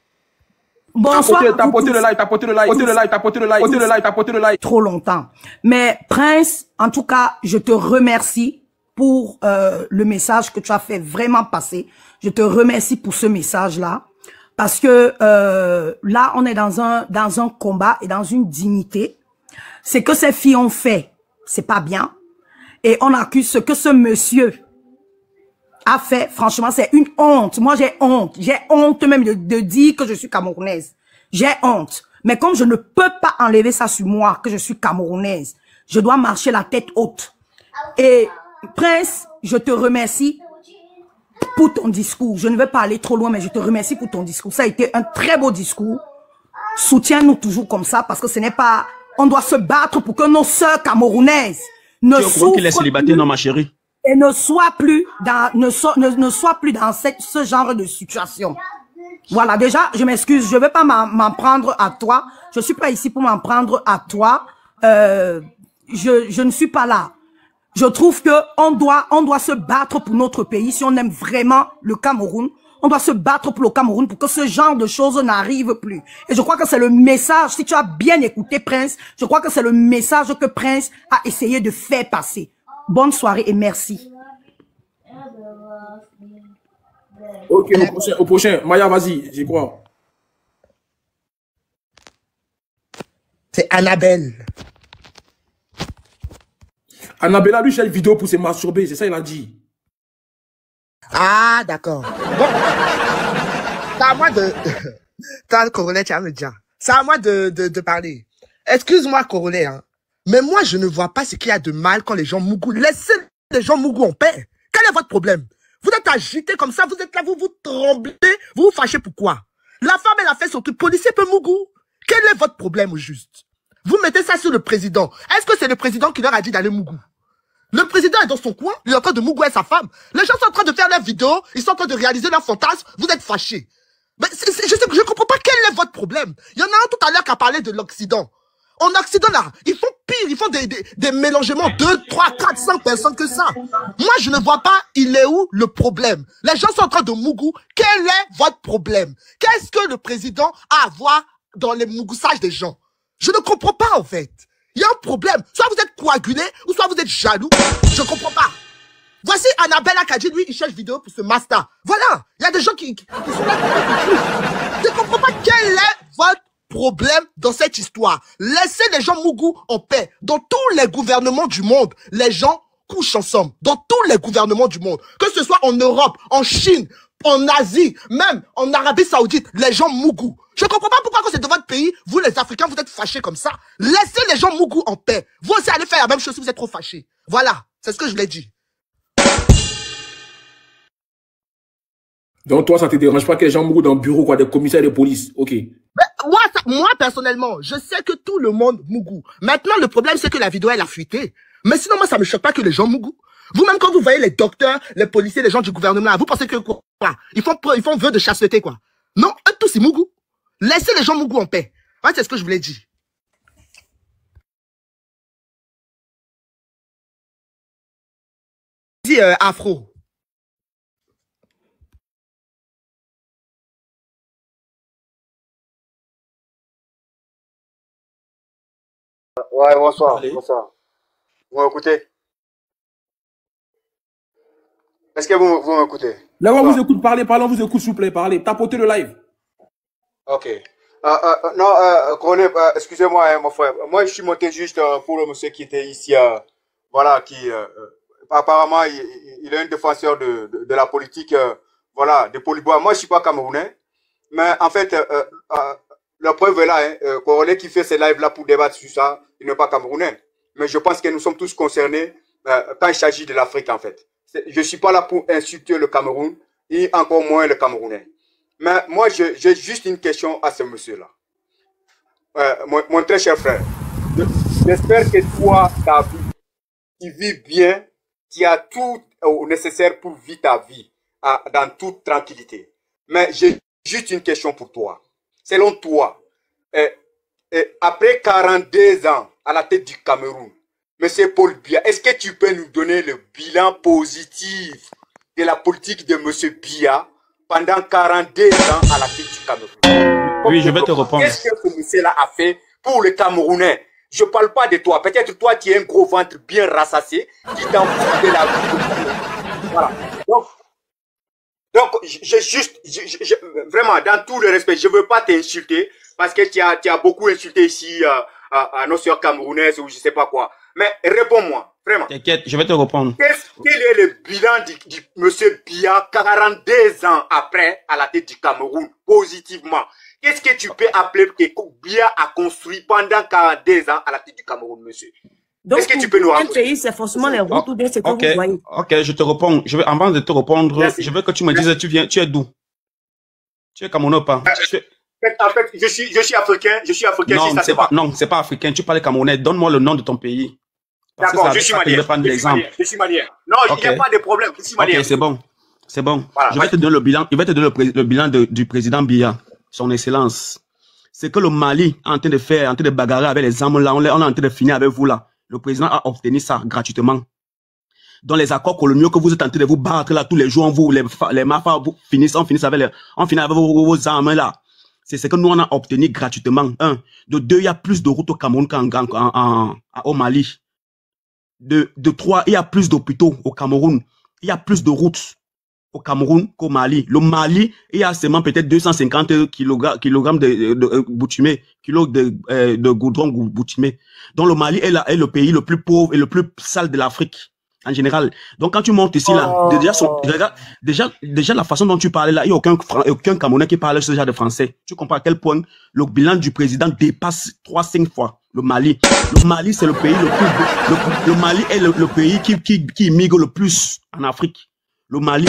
[SPEAKER 6] Bonsoir.
[SPEAKER 4] Tapoter le like.
[SPEAKER 6] Trop longtemps. Mais Prince, en tout cas, je te remercie pour le message que tu as fait vraiment passer. Je te remercie pour ce message-là. Parce que là, on est dans un combat et dans une dignité. C'est que ces filles ont fait, c'est pas bien. Et on accuse ce que ce monsieur a fait, franchement, c'est une honte. Moi, j'ai honte. J'ai honte même de dire que je suis camerounaise. J'ai honte. Mais comme je ne peux pas enlever ça sur moi, que je suis camerounaise, je dois marcher la tête haute. Et Prince, je te remercie pour ton discours. Je ne veux pas aller trop loin, mais je te remercie pour ton discours. Ça a été un très beau discours. Soutiens-nous toujours comme ça, parce que ce n'est pas... On doit se battre pour que nos sœurs camerounaises ne souffrent
[SPEAKER 5] qu'il est célibataire, non, ma chérie?
[SPEAKER 6] Et ne soit plus dans, ne soit plus dans ce genre de situation. Voilà, déjà, je m'excuse, je vais pas m'en prendre à toi. Je suis pas ici pour m'en prendre à toi. Je ne suis pas là. Je trouve que on doit se battre pour notre pays. Si on aime vraiment le Cameroun, on doit se battre pour le Cameroun pour que ce genre de choses n'arrive plus. Et je crois que c'est le message, si tu as bien écouté Prince, je crois que c'est le message que Prince a essayé de faire passer. Bonne soirée et merci.
[SPEAKER 4] Ok, au prochain. Maya, vas-y, j'y crois.
[SPEAKER 12] C'est Annabelle.
[SPEAKER 4] Annabelle a lui fait une vidéo pour se masturber, c'est ça il a dit.
[SPEAKER 12] Ah, d'accord. Bon. C'est à moi de... T'as le coroner, tu vas me dire. C'est à moi de parler. Excuse-moi, coroner, hein. Mais moi, je ne vois pas ce qu'il y a de mal quand les gens mougou. Laissez les gens mougou en paix. Quel est votre problème? Vous êtes agité comme ça, vous êtes là, vous tremblez, vous vous fâchez pourquoi? La femme, elle a fait son truc, policier peut mougou. Quel est votre problème au juste? Vous mettez ça sur le président. Est-ce que c'est le président qui leur a dit d'aller mougou? Le président est dans son coin, il est en train de mougouer sa femme. Les gens sont en train de faire leurs vidéos, ils sont en train de réaliser leurs fantasmes, vous êtes fâchés. Mais je comprends pas quel est votre problème. Il y en a un tout à l'heure qui a parlé de l'Occident. En Occident, là, ils font pire, ils font des mélangements, 2, 3, 400 personnes que ça. Moi, je ne vois pas, il est où le problème? Les gens sont en train de mougou. Quel est votre problème? Qu'est-ce que le président a à voir dans les mougoussages des gens? Je ne comprends pas, en fait. Il y a un problème. Soit vous êtes coagulé, ou soit vous êtes jaloux. Je ne comprends pas. Voici Annabelle Akadji, lui, il cherche vidéo pour ce master. Voilà. Il y a des gens qui sont là. Je ne comprends pas quel est votre problème dans cette histoire. Laissez les gens mougou en paix. Dans tous les gouvernements du monde, les gens couchent ensemble. Dans tous les gouvernements du monde. Que ce soit en Europe, en Chine, en Asie, même en Arabie Saoudite, les gens mougou. Je ne comprends pas pourquoi quand c'est de votre pays, vous les Africains, vous êtes fâchés comme ça. Laissez les gens mougou en paix. Vous aussi allez faire la même chose si vous êtes trop fâchés. Voilà, c'est ce que je l'ai dit.
[SPEAKER 4] Donc toi, ça te dérange pas que les gens mourent dans le bureau, quoi, des commissaires de police, ok.
[SPEAKER 12] Mais moi, personnellement, je sais que tout le monde mougou. Maintenant, le problème, c'est que la vidéo, elle a fuité. Mais sinon, moi, ça me choque pas que les gens mougou. Vous-même, quand vous voyez les docteurs, les policiers, les gens du gouvernement, là, vous pensez que quoi? Ils font vœu de chasteté, quoi. Non, eux tous, ils mougou. Laissez les gens mougou en paix. Ouais, c'est ce que je voulais dire. Dis, Afro.
[SPEAKER 13] Ouais, bonsoir. Bonsoir. Vous m'écoutez? Est-ce que vous m'écoutez?
[SPEAKER 4] Là, on vous écoute parler, on vous écoute, s'il vous plaît, parlez. Tapotez le live.
[SPEAKER 13] Ok. Non, excusez-moi, hein, mon frère. Moi, je suis monté juste pour le monsieur qui était ici, voilà, qui, apparemment, il est un défenseur de la politique, voilà, de Polibois. Moi, je suis pas camerounais, mais en fait, la preuve est là, hein, Coronet qui fait ces lives-là pour débattre sur ça, il n'est pas camerounais. Mais je pense que nous sommes tous concernés quand il s'agit de l'Afrique, en fait. Je ne suis pas là pour insulter le Cameroun, et encore moins le Camerounais. Mais moi, j'ai juste une question à ce monsieur-là. Mon très cher frère, j'espère que toi, ta vie, tu vis bien, tu as tout nécessaire pour vivre ta vie dans toute tranquillité. Mais j'ai juste une question pour toi. Selon toi, après 42 ans à la tête du Cameroun, Monsieur Paul Biya, est-ce que tu peux nous donner le bilan positif de la politique de Monsieur Biya pendant 42 ans à la tête du Cameroun?
[SPEAKER 5] Oui, je vais te répondre.
[SPEAKER 13] Qu'est-ce que ce monsieur-là a fait pour le Camerounais? Je ne parle pas de toi. Peut-être toi, tu es un gros ventre bien rassassé qui t'en fout de la vie. Voilà. Donc, vraiment, dans tout le respect, je ne veux pas t'insulter parce que tu as beaucoup insulté ici à nos sœurs camerounaises ou je ne sais pas quoi. Mais réponds-moi, vraiment.
[SPEAKER 5] T'inquiète, je vais te répondre.
[SPEAKER 13] Quel est le bilan du monsieur Biya 42 ans après à la tête du Cameroun, positivement? Qu'est-ce que tu peux appeler que Biya a construit pendant 42 ans à la tête du Cameroun, monsieur?
[SPEAKER 14] Donc,
[SPEAKER 13] est-ce que tu peux nous
[SPEAKER 14] un pays, c'est forcément les routes ou bien c'est que vous voyez.
[SPEAKER 5] Ok, je te réponds. Avant de te répondre, je veux que tu me dises, tu es d'où? Tu es Camerounais ou pas?
[SPEAKER 13] En fait, je suis africain,
[SPEAKER 5] Non, c'est pas africain, tu parles Camerounais. Donne-moi le nom de ton pays.
[SPEAKER 13] D'accord, je suis malien. Je suis malien. Non, il n'y a pas de problème, je suis malien.
[SPEAKER 5] Ok, c'est bon. C'est bon.
[SPEAKER 13] Voilà,
[SPEAKER 5] je vais te donner le bilan. Il va te donner le bilan du président Biya, son excellence. C'est que le Mali est en train de faire, en train de bagarrer avec les armes là, on est en train de finir avec vous là. Le président a obtenu ça gratuitement. Dans les accords coloniaux que vous êtes en train de vous battre là tous les jours, les mafias, on finit avec vos armes là. C'est ce que nous on a obtenu gratuitement. Un. De deux, il y a plus de routes au Cameroun qu'au Mali. De trois, il y a plus d'hôpitaux au Cameroun. Il y a plus de routes au Cameroun qu'au Mali. Le Mali, il y a seulement peut-être 250 kilogrammes de boutumé, kilos de goudron boutumé. Donc le Mali est le pays le plus pauvre et le plus sale de l'Afrique en général. Donc quand tu montes ici là, déjà la façon dont tu parlais là, il n'y a aucun Camerounais qui parle ce genre de français. Tu comprends à quel point le bilan du président dépasse 3-5 fois le Mali. Le Mali c'est le pays le Mali est le pays qui immigre le plus en Afrique. Le Mali,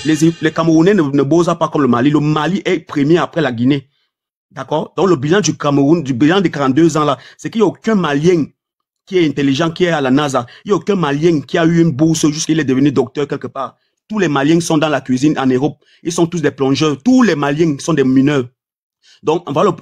[SPEAKER 5] les Camerounais ne bossent pas comme le Mali. Le Mali est premier après la Guinée. D'accord? Donc le bilan du Cameroun, du bilan des 42 ans là, c'est qu'il n'y a aucun Malien qui est intelligent, qui est à la NASA. Il n'y a aucun Malien qui a eu une bourse jusqu'à il est devenu docteur quelque part. Tous les Maliens sont dans la cuisine en Europe. Ils sont tous des plongeurs. Tous les Maliens sont des mineurs. Donc, voilà donc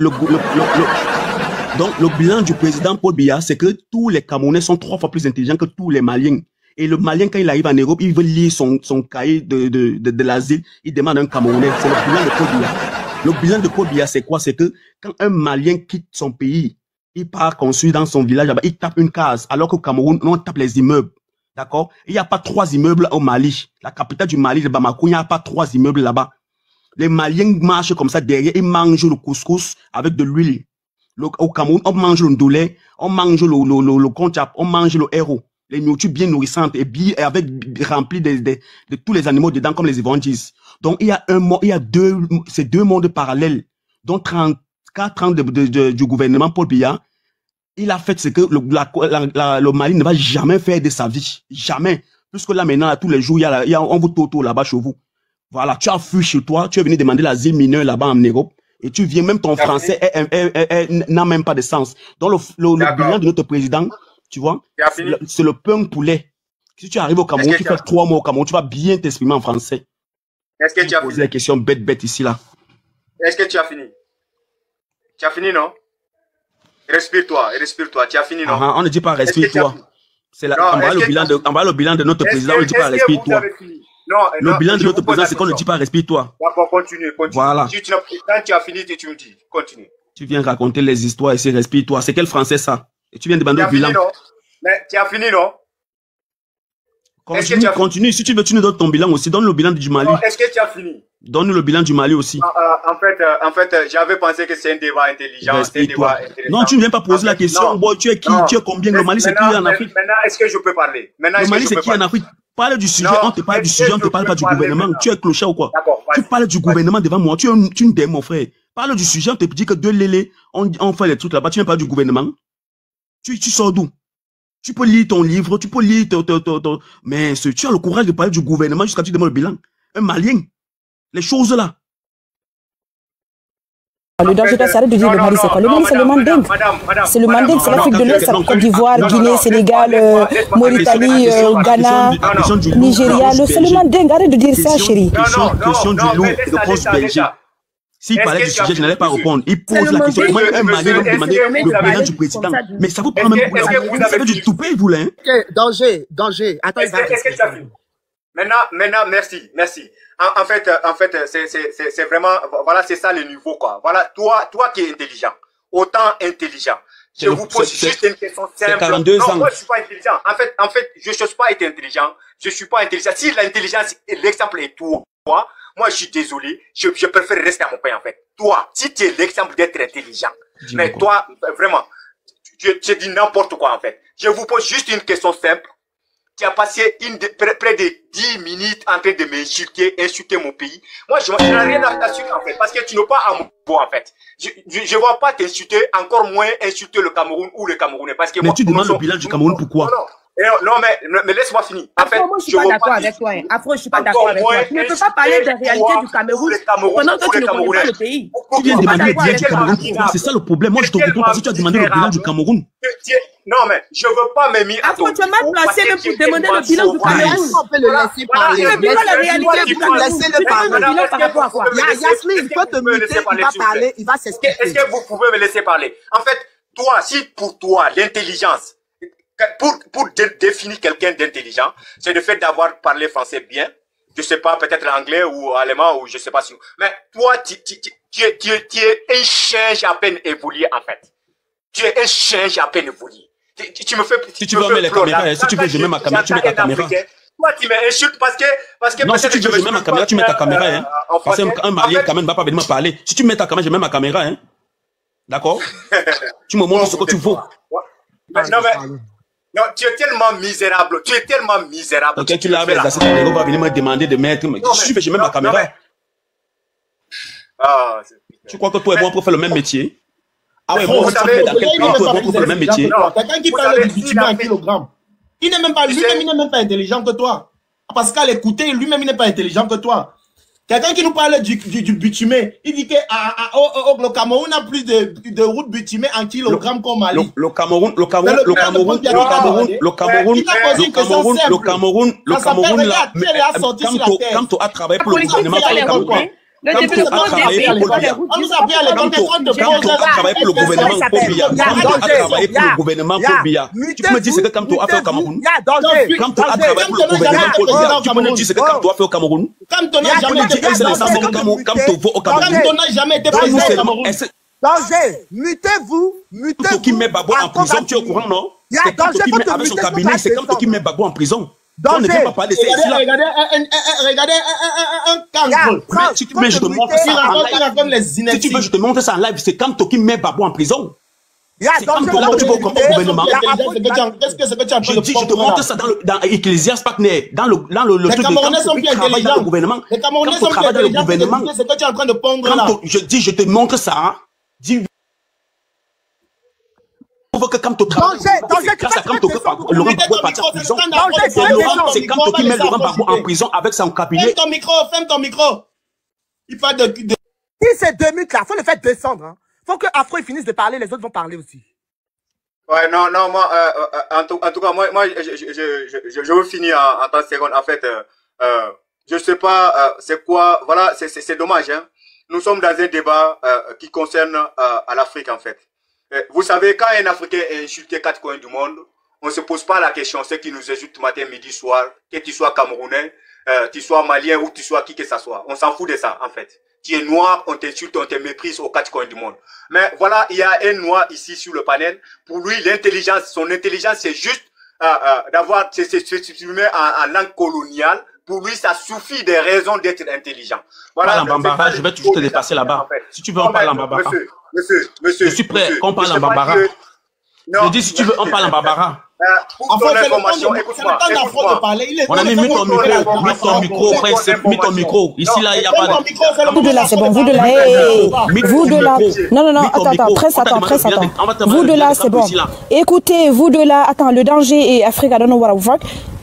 [SPEAKER 5] le bilan du président Paul Biya, c'est que tous les Camerounais sont 3 fois plus intelligents que tous les Maliens. Et le Malien, quand il arrive en Europe, il veut lire son cahier de l'asile. Il demande à un Camerounais. C'est le bilan de Paul Biya. Le bilan de Paul Biya, c'est quoi? C'est que quand un Malien quitte son pays, il part construire dans son village, il tape une case. Alors qu'au Cameroun, on tape les immeubles. D'accord? Il n'y a pas 3 immeubles au Mali. La capitale du Mali, le Bamako, il n'y a pas 3 immeubles là-bas. Les Maliens marchent comme ça derrière. Ils mangent le couscous avec de l'huile. Au Cameroun, on mange le ndolé, on mange le konchap, on mange le héros. Les nourritures bien nourrissantes et bien avec rempli de tous les animaux dedans comme les Ivoiriens disent. Donc il y a ces deux mondes parallèles. Donc 34 ans du gouvernement Paul Biya, il a fait ce que le Mali ne va jamais faire de sa vie, jamais. Puisque là maintenant tous les jours on vous toto là-bas chez vous. Voilà, tu as fui chez toi, tu es venu demander l'asile mineur là-bas en Europe et tu viens même ton français n'a même pas de sens. Donc le bilan de notre président. Tu vois, c'est le pain poulet. Si tu arrives au Cameroun, tu fais 3 mois au Cameroun, tu vas bien t'exprimer en français.
[SPEAKER 13] Est-ce que tu as fini?
[SPEAKER 5] Poser la question bête ici, là.
[SPEAKER 13] Est-ce que tu as fini? Tu as fini, non? Respire-toi. Tu as fini, non?
[SPEAKER 5] On ne dit pas respire-toi. On va le bilan de notre président, on ne dit pas respire-toi. Le bilan de notre président, c'est qu'on ne dit pas respire-toi.
[SPEAKER 13] D'accord, continue.
[SPEAKER 5] Voilà.
[SPEAKER 13] Quand tu as fini, tu me dis. Continue.
[SPEAKER 5] Tu viens raconter les histoires et c'est respire-toi. C'est quel français, ça? Et tu viens demander le bilan.
[SPEAKER 13] Mais tu as fini, non?
[SPEAKER 5] Continue. Si tu veux, tu nous donnes ton bilan aussi. Donne le bilan du Mali.
[SPEAKER 13] Est-ce que tu as fini?
[SPEAKER 5] Donne-nous le bilan du Mali aussi.
[SPEAKER 13] En fait, j'avais pensé que c'est un débat intelligent.
[SPEAKER 5] Non, tu ne viens pas poser la question. Boy, tu es qui? Tu es combien? Le Mali, c'est qui en Afrique?
[SPEAKER 13] Maintenant, est-ce que je peux parler?
[SPEAKER 5] Le Mali, c'est qui en Afrique? Parle du sujet. On te parle du sujet, on ne te parle pas du gouvernement. Tu es clochard ou quoi? Tu parles du gouvernement devant moi. Tu es une dème, mon frère. Parle du sujet, on te dit que deux lélés, on fait les trucs là-bas. Tu viens pas du gouvernement. Tu sors d'où? Tu peux lire ton livre, tu peux lire mais tu as le courage de parler du gouvernement jusqu'à tu demandes le bilan. Un Malien. Les choses là.
[SPEAKER 14] Le danger de s'arrêter de dire le Mali, c'est quoi? Le Mali, c'est le Manding. C'est le Manding, c'est l'Afrique de l'Ouest, c'est Côte d'Ivoire, Guinée, Sénégal, Mauritanie, Ghana, Nigeria. C'est le Manding. Arrête de dire ça, chérie.
[SPEAKER 5] Question du loup, réponse belge. S'il parlait du sujet, je n'allais pas répondre. Il pose la question. Comment un Malien va me demander le bilan du président? Mais ça vous prend même pour vous avez du toupet, vous là.
[SPEAKER 10] Danger. Attends,
[SPEAKER 13] est-ce que tu as fini? Maintenant, merci. En fait, c'est vraiment, voilà, c'est ça le niveau, quoi. Voilà, toi qui es intelligent, autant intelligent. Je vous pose juste une question simple.
[SPEAKER 5] 42 ans.
[SPEAKER 13] Non, moi, je suis pas intelligent. En fait, je cherche pas à être intelligent. Je suis pas intelligent. Si l'intelligence, l'exemple est toi, moi, je suis désolé. Je préfère rester à mon pays, en fait. Toi, si tu es l'exemple d'être intelligent. Mais toi, vraiment, tu dis n'importe quoi, en fait. Je vous pose juste une question simple. Tu as passé près de 10 minutes en train de insulter mon pays. Moi, je n'ai rien à t'assurer, en fait, parce que tu n'as pas à me voir, en fait. Je ne vois pas t'insulter, encore moins insulter le Cameroun ou les Camerounais. Parce que
[SPEAKER 5] mais moi, tu demandes le bilan du Cameroun, pourquoi?
[SPEAKER 13] Non, mais laisse-moi finir. En fait,
[SPEAKER 15] moi, je suis pas d'accord avec toi. Afro, je suis pas d'accord avec toi. Tu ne peux pas parler de réalité du Cameroun pendant que tu ne connais pas le pays.
[SPEAKER 5] Tu viens de demander le bilan du Cameroun. C'est ça le problème. Moi, je te réponds parce que tu as demandé le bilan du Cameroun.
[SPEAKER 13] Non, mais je ne veux pas me mettre à ton
[SPEAKER 15] niveau. Tu es mal placé même pour demander le bilan du Cameroun.
[SPEAKER 16] On peut le laisser parler.
[SPEAKER 15] La réalité du Cameroun.
[SPEAKER 16] Laissez-le parler.
[SPEAKER 15] Par rapport à quoi?
[SPEAKER 16] Yasmine, il faut te muter, il va parler, il va s'expliquer.
[SPEAKER 13] Est-ce que vous pouvez me laisser parler? En fait, toi, si pour toi, l'intelligence, pour définir quelqu'un d'intelligent, c'est le fait d'avoir parlé français bien. Je sais pas, peut-être anglais ou allemand ou je sais pas si. Mais toi, tu es un change à peine évolué, en fait. Tu es un change à peine évolué. Tu me fais.
[SPEAKER 5] Si tu veux mettre les caméras, si tu veux, je mets ma caméra, tu mets ta caméra.
[SPEAKER 13] Toi, tu m'insultes parce que.
[SPEAKER 5] Non, si tu veux, je mets ma caméra, tu mets ta caméra, hein. Parce qu'un Malien, quand même, va pas venir me parler. Si tu mets ta caméra, je mets ma caméra, hein. D'accord? Tu me montres ce que tu veux.
[SPEAKER 13] Non, tu es tellement misérable. Tu es tellement misérable.
[SPEAKER 5] Ok, tu l'as avec la sécurité, on va venir me demander de mettre. Si tu veux, je mets ma caméra. Tu crois que toi et moi, on peut faire le même métier? Ah ouais, bon, ça fait dans quel pays toi et moi, on peut faire le même métier?
[SPEAKER 12] Quelqu'un qui parle du bitumen en kilogramme. Il n'est même pas, lui-même, il n'est même pas intelligent que toi. Parce qu'à l'écouter, lui-même, il n'est pas intelligent que toi. Quelqu'un qui nous parle du bitumen, il dit que le Cameroun a plus de routes bitumées en kilogrammes qu'au Mali.
[SPEAKER 5] Le Cameroun, là, quand tu as travaillé pour le gouvernement,
[SPEAKER 15] Le développement des pays,
[SPEAKER 5] on nous a pris à l'école quand tu as travaillé pour le gouvernement Kobia, quand tu as travaillé pour le gouvernement Kobia, tu peux me dire ce que quand tu as fait au Cameroun? Quand tu as travaillé pour le gouvernement Kobia, tu peux me dire ce que quand tu as fait au Cameroun?
[SPEAKER 12] Quand tu n'as jamais été président
[SPEAKER 5] au Cameroun,
[SPEAKER 12] quand tu n'as jamais été président au Cameroun.
[SPEAKER 16] Danger, mutez-vous,
[SPEAKER 5] mutez-vous. Qui met Babo en prison, tu es au courant, non? C'est quand qui met avec son cabinet, c'est quand qui met Babo en prison. On ne peut pas parler de ça.
[SPEAKER 12] Regardez un cancre.
[SPEAKER 5] Si tu veux, je te montre ça en live. Si tu veux, je te montre ça en live. C'est quand Toki met Babo en prison. C'est quand tu vas au gouvernement. Je dis, je te montre ça dans Ecclésiaste Partner, dans le truc de travail dans le gouvernement.
[SPEAKER 12] Les Camerounais sont plus intelligents. C'est ce que tu es en train de pondre là.
[SPEAKER 5] Je dis, je te montre ça. Dis que quand tu travailles, grâce à quand Laurent Gbagbo est parti en prison, c'est quand tu mets Laurent Gbagbo en prison avec son cabinet.
[SPEAKER 12] Ferme ton micro. Il parle de...
[SPEAKER 16] Si c'est 2 minutes là, faut le faire descendre. Hein. Faut que Afro finisse de parler, les autres vont parler aussi.
[SPEAKER 13] Ouais, non, moi, en tout cas, moi, je veux finir en 30 secondes. En fait, je sais pas, c'est quoi, voilà, c'est dommage, hein. Nous sommes dans un débat qui concerne à l'Afrique, en fait. Vous savez, quand un Africain est insulté 4 coins du monde, on ne se pose pas la question, ceux qui nous insultent matin, midi, soir, que tu sois Camerounais, tu sois Malien ou tu sois qui que ça soit. On s'en fout de ça, en fait. Tu es noir, on t'insulte, on te méprise aux 4 coins du monde. Mais voilà, il y a un noir ici sur le panel. Pour lui, l'intelligence, son intelligence, c'est juste d'avoir s'exprimer en langue coloniale. Pour lui, ça suffit des raisons d'être intelligent. Voilà.
[SPEAKER 5] En Bambara, je vais toujours te dépasser là-bas. Si tu veux, on parle en Bambara.
[SPEAKER 13] Monsieur.
[SPEAKER 5] Je suis prêt, qu'on parle en Bambara. Je dis, si tu veux, on parle en Bambara.
[SPEAKER 13] Pour ton information, écoute-moi.
[SPEAKER 5] Mon ami, mets ton micro. Ici, là, il n'y a pas de...
[SPEAKER 14] Vous de là, c'est bon. Vous de là, vous de là. Non, attends, presse, attends. Vous de là, c'est bon. Écoutez, vous de là, attends, le danger est Afrique, I don't know what I work.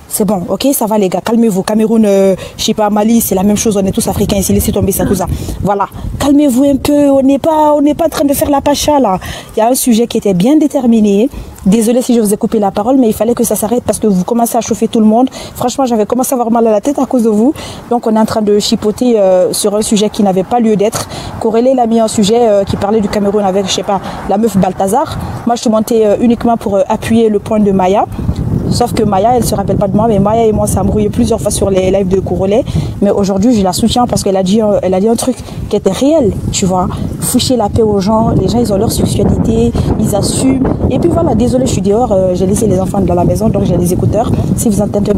[SPEAKER 14] C'est bon, ok, ça va les gars, calmez-vous. Cameroun, je sais pas, Mali, c'est la même chose, on est tous africains ici, laissez tomber ça, tout ça. Voilà, calmez-vous un peu, on n'est pas en train de faire la pacha là. Il y a un sujet qui était bien déterminé. Désolée si je vous ai coupé la parole, mais il fallait que ça s'arrête parce que vous commencez à chauffer tout le monde. Franchement, j'avais commencé à avoir mal à la tête à cause de vous. Donc on est en train de chipoter sur un sujet qui n'avait pas lieu d'être. Corélé l'a mis un sujet qui parlait du Cameroun avec, je sais pas, la meuf Balthazar. Moi, je suis montée uniquement pour appuyer le point de Maya. Sauf que Maya, elle se rappelle pas de moi, mais Maya et moi, ça a embrouillé plusieurs fois sur les lives de Corolé. Mais aujourd'hui, je la soutiens parce qu'elle a dit un truc qui était réel, tu vois. Foucher la paix aux gens, les gens, ils ont leur sexualité, ils assument. Et puis voilà, désolé, je suis dehors, j'ai laissé les enfants dans la maison, donc j'ai les écouteurs. Si vous entendez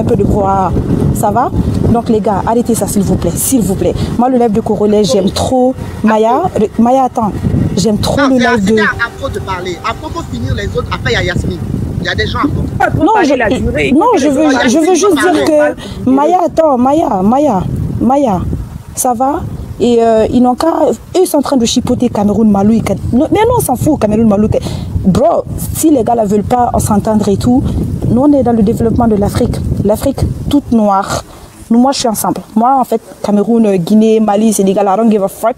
[SPEAKER 14] un peu de brouhaha, ça va. Donc les gars, arrêtez ça, s'il vous plaît, s'il vous plaît. Moi, le live de Corolé, j'aime trop. Maya, attends, j'aime trop le live de...
[SPEAKER 16] Après de parler, après faut finir les autres, après il y a Yasmine. Il y a des gens.
[SPEAKER 14] Non, je veux juste dire que Maya, attends, Maya, ça va? Et ils n'ont qu'à... Eux sont en train de chipoter Cameroun, Malou. Mais non, on s'en fout, Cameroun, Malou. Bro, si les gars ne veulent pas s'entendre et tout, nous, on est dans le développement de l'Afrique. L'Afrique toute noire. Nous, moi, je suis ensemble. Moi, en fait, Cameroun, Guinée, Mali, Sénégal, I don't give a fuck.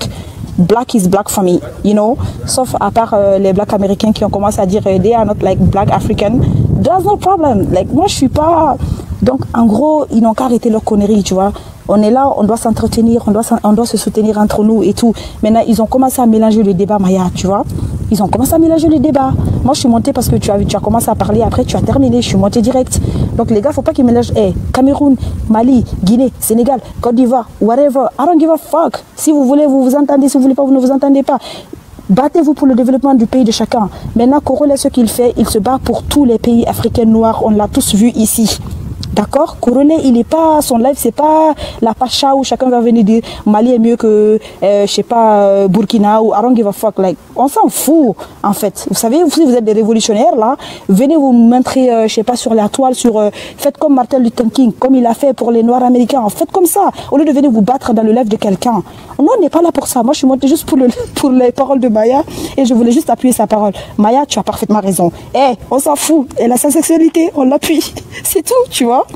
[SPEAKER 14] Black is black for me, you know. Sauf à part les blacks américains qui ont commencé à dire they are not like black African. There's no problem. Like, moi, je suis pas... Donc, en gros, ils n'ont qu'à arrêter leur connerie, tu vois. On est là, on doit s'entretenir, on doit se soutenir entre nous et tout. Maintenant, ils ont commencé à mélanger le débat, Maya, tu vois. Ils ont commencé à mélanger le débat. Moi, je suis montée parce que tu as commencé à parler, après tu as terminé, je suis montée direct. Donc, les gars, faut pas qu'ils mélangent Cameroun, Mali, Guinée, Sénégal, Côte d'Ivoire, whatever. I don't give a fuck. Si vous voulez, vous vous entendez. Si vous voulez pas, vous ne vous entendez pas. Battez-vous pour le développement du pays de chacun. Maintenant, Korole, ce qu'il fait, il se bat pour tous les pays africains noirs. On l'a tous vu ici. D'accord? Korole, il n'est pas, son live, c'est pas la pacha où chacun va venir dire Mali est mieux que, je sais pas, Burkina ou I don't give a fuck. Like, on s'en fout, en fait. Vous savez, si vous êtes des révolutionnaires, là, venez vous montrer, je sais pas, sur la toile, faites comme Martin Luther King, comme il a fait pour les Noirs américains. Faites comme ça, au lieu de venir vous battre dans le live de quelqu'un. Non, on n'est pas là pour ça. Moi, je suis montée juste pour les paroles de Maya et je voulais juste appuyer sa parole. Maya, tu as parfaitement raison. On s'en fout. Elle a sa sexualité, on l'appuie. C'est tout, tu vois.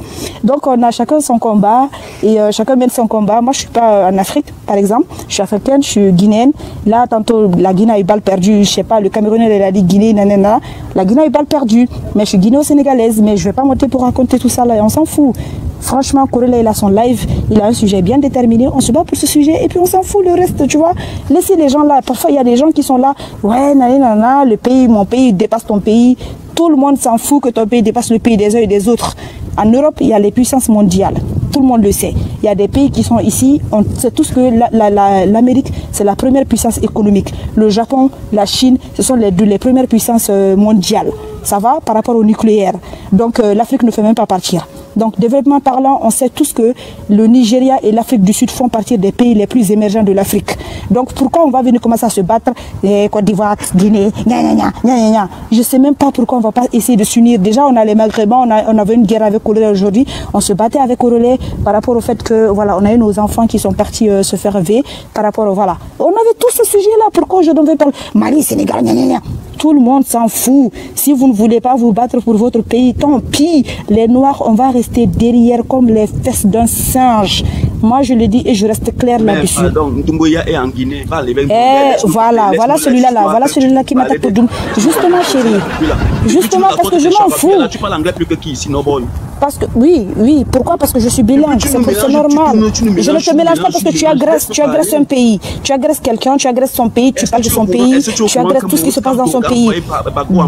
[SPEAKER 14] Donc on a chacun son combat et chacun mène son combat. Moi je suis pas en Afrique par exemple, je suis africaine, je suis guinéenne. Là tantôt la Guinée a eu balle perdue, je sais pas, le Camerounais elle a dit Guinée, nanana. La Guinée a eu balle perdue, mais je suis guinéo-sénégalaise, mais je vais pas monter pour raconter tout ça là, on s'en fout. Franchement, Korole il a son live, il a un sujet bien déterminé, on se bat pour ce sujet et puis on s'en fout le reste, tu vois. Laissez les gens là, parfois il y a des gens qui sont là, ouais, nanana, le pays, mon pays dépasse ton pays. Tout le monde s'en fout que ton pays dépasse le pays des uns et des autres. En Europe, il y a les puissances mondiales. Tout le monde le sait. Il y a des pays qui sont ici. On sait tous que l'Amérique, c'est la première puissance économique. Le Japon, la Chine, ce sont les premières puissances mondiales. Ça va par rapport au nucléaire. Donc l'Afrique ne fait même pas partir. Donc développement parlant, on sait tous que le Nigeria et l'Afrique du Sud font partie des pays les plus émergents de l'Afrique. Donc pourquoi on va venir commencer à se battre Côte d'Ivoire, Guinée, je ne sais même pas pourquoi on ne va pas essayer de s'unir. Déjà on a les Maghrébins, on avait une guerre avec Korole aujourd'hui, on se battait avec Korole par rapport au fait que voilà, on a eu nos enfants qui sont partis se faire élever par rapport au voilà. On avait tous ce sujet là, pourquoi je devais parler Mali, Sénégal, tout le monde s'en fout. Si vous ne voulez pas vous battre pour votre pays, tant pis. Les Noirs, on va rester derrière comme les fesses d'un singe. Moi, je le dis et je reste clair là-dessus. Voilà celui-là qui m'attaque pour Doum. Justement, chérie. Justement, parce que je m'en fous.
[SPEAKER 5] Tu parles anglais plus que qui, sinon boy.
[SPEAKER 14] Parce que, oui, pourquoi? Parce que je suis bilingue, c'est normal. Je ne te mélange pas parce que tu agresses un pays. Tu agresses quelqu'un, tu agresses son pays, tu parles de son pays, tu agresses tout ce qui se passe dans son pays.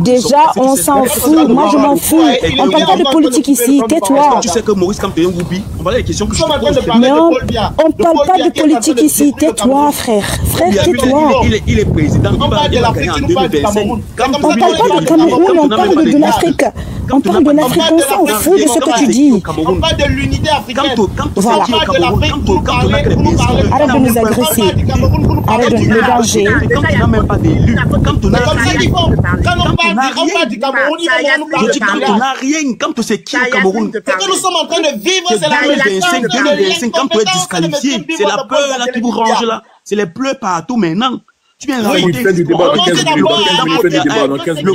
[SPEAKER 14] Déjà, on s'en fout. Moi, je m'en fous. On ne parle pas de politique ici. Tais-toi.
[SPEAKER 5] Tu sais que Maurice, quand tu es un groupi, on parle des questions que je te pose.
[SPEAKER 14] Mais on ne parle pas de politique ici. Tais-toi, frère. Frère, tais-toi.
[SPEAKER 5] Il est président.
[SPEAKER 12] On parle de l'Afrique, tu nous parles du Cameroun.
[SPEAKER 14] On ne parle pas de Cameroun, on parle de l'Afrique. On parle de l'Afrique, on s'en fout de ce que tu dis.
[SPEAKER 12] On parle de l'unité africaine.
[SPEAKER 14] Voilà. Arrête de nous agresser. Arrête de le danger.
[SPEAKER 5] Quand tu n'as même pas d'élu, quand tu n'as rien.
[SPEAKER 12] Quand on parle du Cameroun,
[SPEAKER 5] je dis quand tu n'as rien, quand c'est qui au Cameroun?
[SPEAKER 12] Ce que nous sommes en train de vivre, c'est la
[SPEAKER 5] 2025, quand tu es disqualifié, c'est la peur là qui vous range là. C'est les pleurs partout maintenant. Tu viens raconter. Le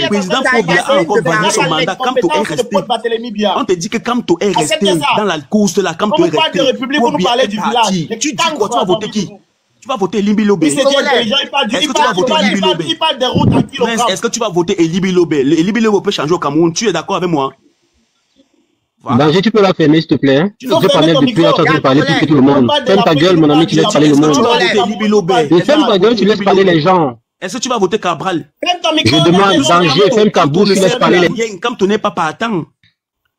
[SPEAKER 5] président Fobia a encore gagné son mandat. Kamto est resté. On te dit que Kamto est resté dans la course là. Kamto est resté. Tu dis quoi? Tu vas voter qui? Tu vas voter Elibi Lobé. Est-ce que tu vas voter Elibi Lobé? Est-ce que tu vas voter Elibi Lobé? Elibi Lobé peut changer au Cameroun. Tu es d'accord avec moi?
[SPEAKER 11] Voilà. Danger, tu peux la fermer, s'il te plaît. Hein? Je parlais depuis là, tu as parlé pour tout le monde. Ferme ta gueule, mon ami, tu laisses parler le monde. Ferme ta gueule, tu laisses parler les gens.
[SPEAKER 5] Est-ce que tu vas voter Cabral?
[SPEAKER 11] Je demande, Danger, ferme ta bouche, tu laisses parler les gens.
[SPEAKER 5] Comme tu n'es pas partant.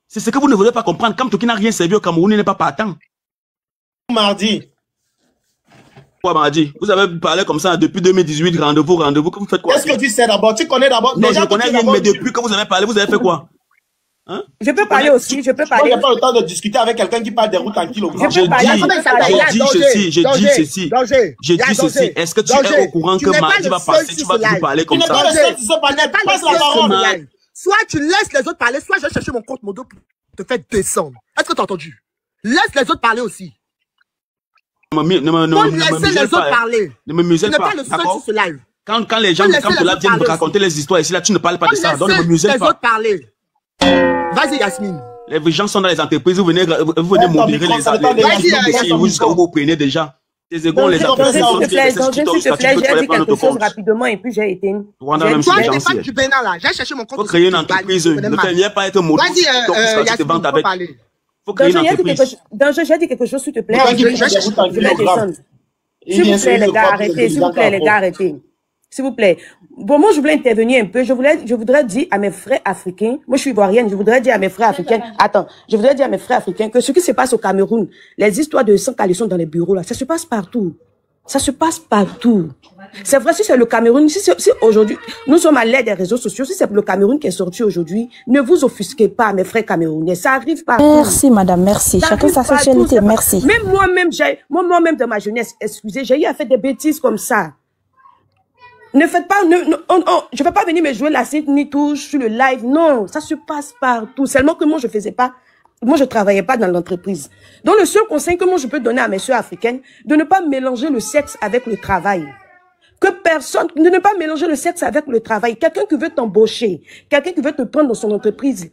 [SPEAKER 5] C'est ce que vous ne voulez pas comprendre. Comme tu n'as rien servi au Cameroun, il n'est pas partant.
[SPEAKER 12] Mardi.
[SPEAKER 5] Quoi, Mardi? Vous avez parlé comme ça depuis 2018, rendez-vous, que vous faites quoi?
[SPEAKER 12] Qu'est-ce que tu sais d'abord? Tu connais d'abord?
[SPEAKER 5] Non, je connais rien, mais depuis que vous avez parlé, vous avez fait quoi?
[SPEAKER 15] Hein? Je peux parler aussi, je peux parler.
[SPEAKER 12] Il n'y a pas le temps de discuter avec quelqu'un qui parle des routes en kilogrammes.
[SPEAKER 5] J'ai dit ceci. Est-ce que tu es au courant que Mardi va passer? Tu vas toujours parler comme ça.
[SPEAKER 12] Tu n'es pas le seul qui se parle. Passe la parole.
[SPEAKER 16] Soit tu laisses les autres parler, soit je vais chercher mon compte modo pour te faire descendre. Est-ce que tu as entendu? Laisse les autres parler aussi.
[SPEAKER 5] Ne me
[SPEAKER 16] laissez les autres parler.
[SPEAKER 5] Ne me muselle pas.
[SPEAKER 16] Tu n'es pas le seul sur ce live.
[SPEAKER 5] Quand les gens viennent me raconter les histoires ici, là, tu ne parles pas de ça. Donc ne me muselle pas.
[SPEAKER 16] Les autres parler. Vas-y, Yasmine.
[SPEAKER 5] Les gens sont dans les entreprises, vous venez modérer les gens jusqu'à où vous prenez déjà. Les égons, les entreprises.
[SPEAKER 15] S'il te plaît, j'ai dit quelque chose rapidement et puis j'ai éteint.
[SPEAKER 16] Toi, tu n'es pas du Bénin là. J'ai cherché mon compte.
[SPEAKER 5] Il faut créer une entreprise. Ne faites pas être modèle.
[SPEAKER 16] Vas-y, Yasmine, faut parler.
[SPEAKER 5] Faut créer une entreprise.
[SPEAKER 15] J'ai dit quelque chose, s'il te plaît. Je vais descendre. S'il vous plaît, les gars, arrêtez. S'il vous plaît, les gars, arrêtez. S'il vous plaît. Bon, moi, je voulais intervenir un peu. Je voudrais dire à mes frères africains, moi, je suis ivoirienne, je voudrais dire à mes frères africains, je voudrais dire à mes frères africains que ce qui se passe au Cameroun, les histoires de sang caleçon dans les bureaux, là, ça se passe partout. Ça se passe partout. C'est vrai, si c'est le Cameroun, si aujourd'hui, nous sommes à l'ère des réseaux sociaux, si c'est le Cameroun qui est sorti aujourd'hui, ne vous offusquez pas, mes frères camerounais. Ça arrive partout.
[SPEAKER 14] Merci, madame, merci. Chacun sa sexualité, merci.
[SPEAKER 15] Même moi-même de ma jeunesse, excusez, j'ai eu à faire des bêtises comme ça. Ne faites pas, je vais pas venir me jouer la cite ni touche sur le live. Non, ça se passe partout. Seulement que moi, je faisais pas, moi, je travaillais pas dans l'entreprise. Donc, le seul conseil que moi, je peux donner à mes soeurs africaines, de ne pas mélanger le sexe avec le travail. De ne pas mélanger le sexe avec le travail. Quelqu'un qui veut t'embaucher, quelqu'un qui veut te prendre dans son entreprise,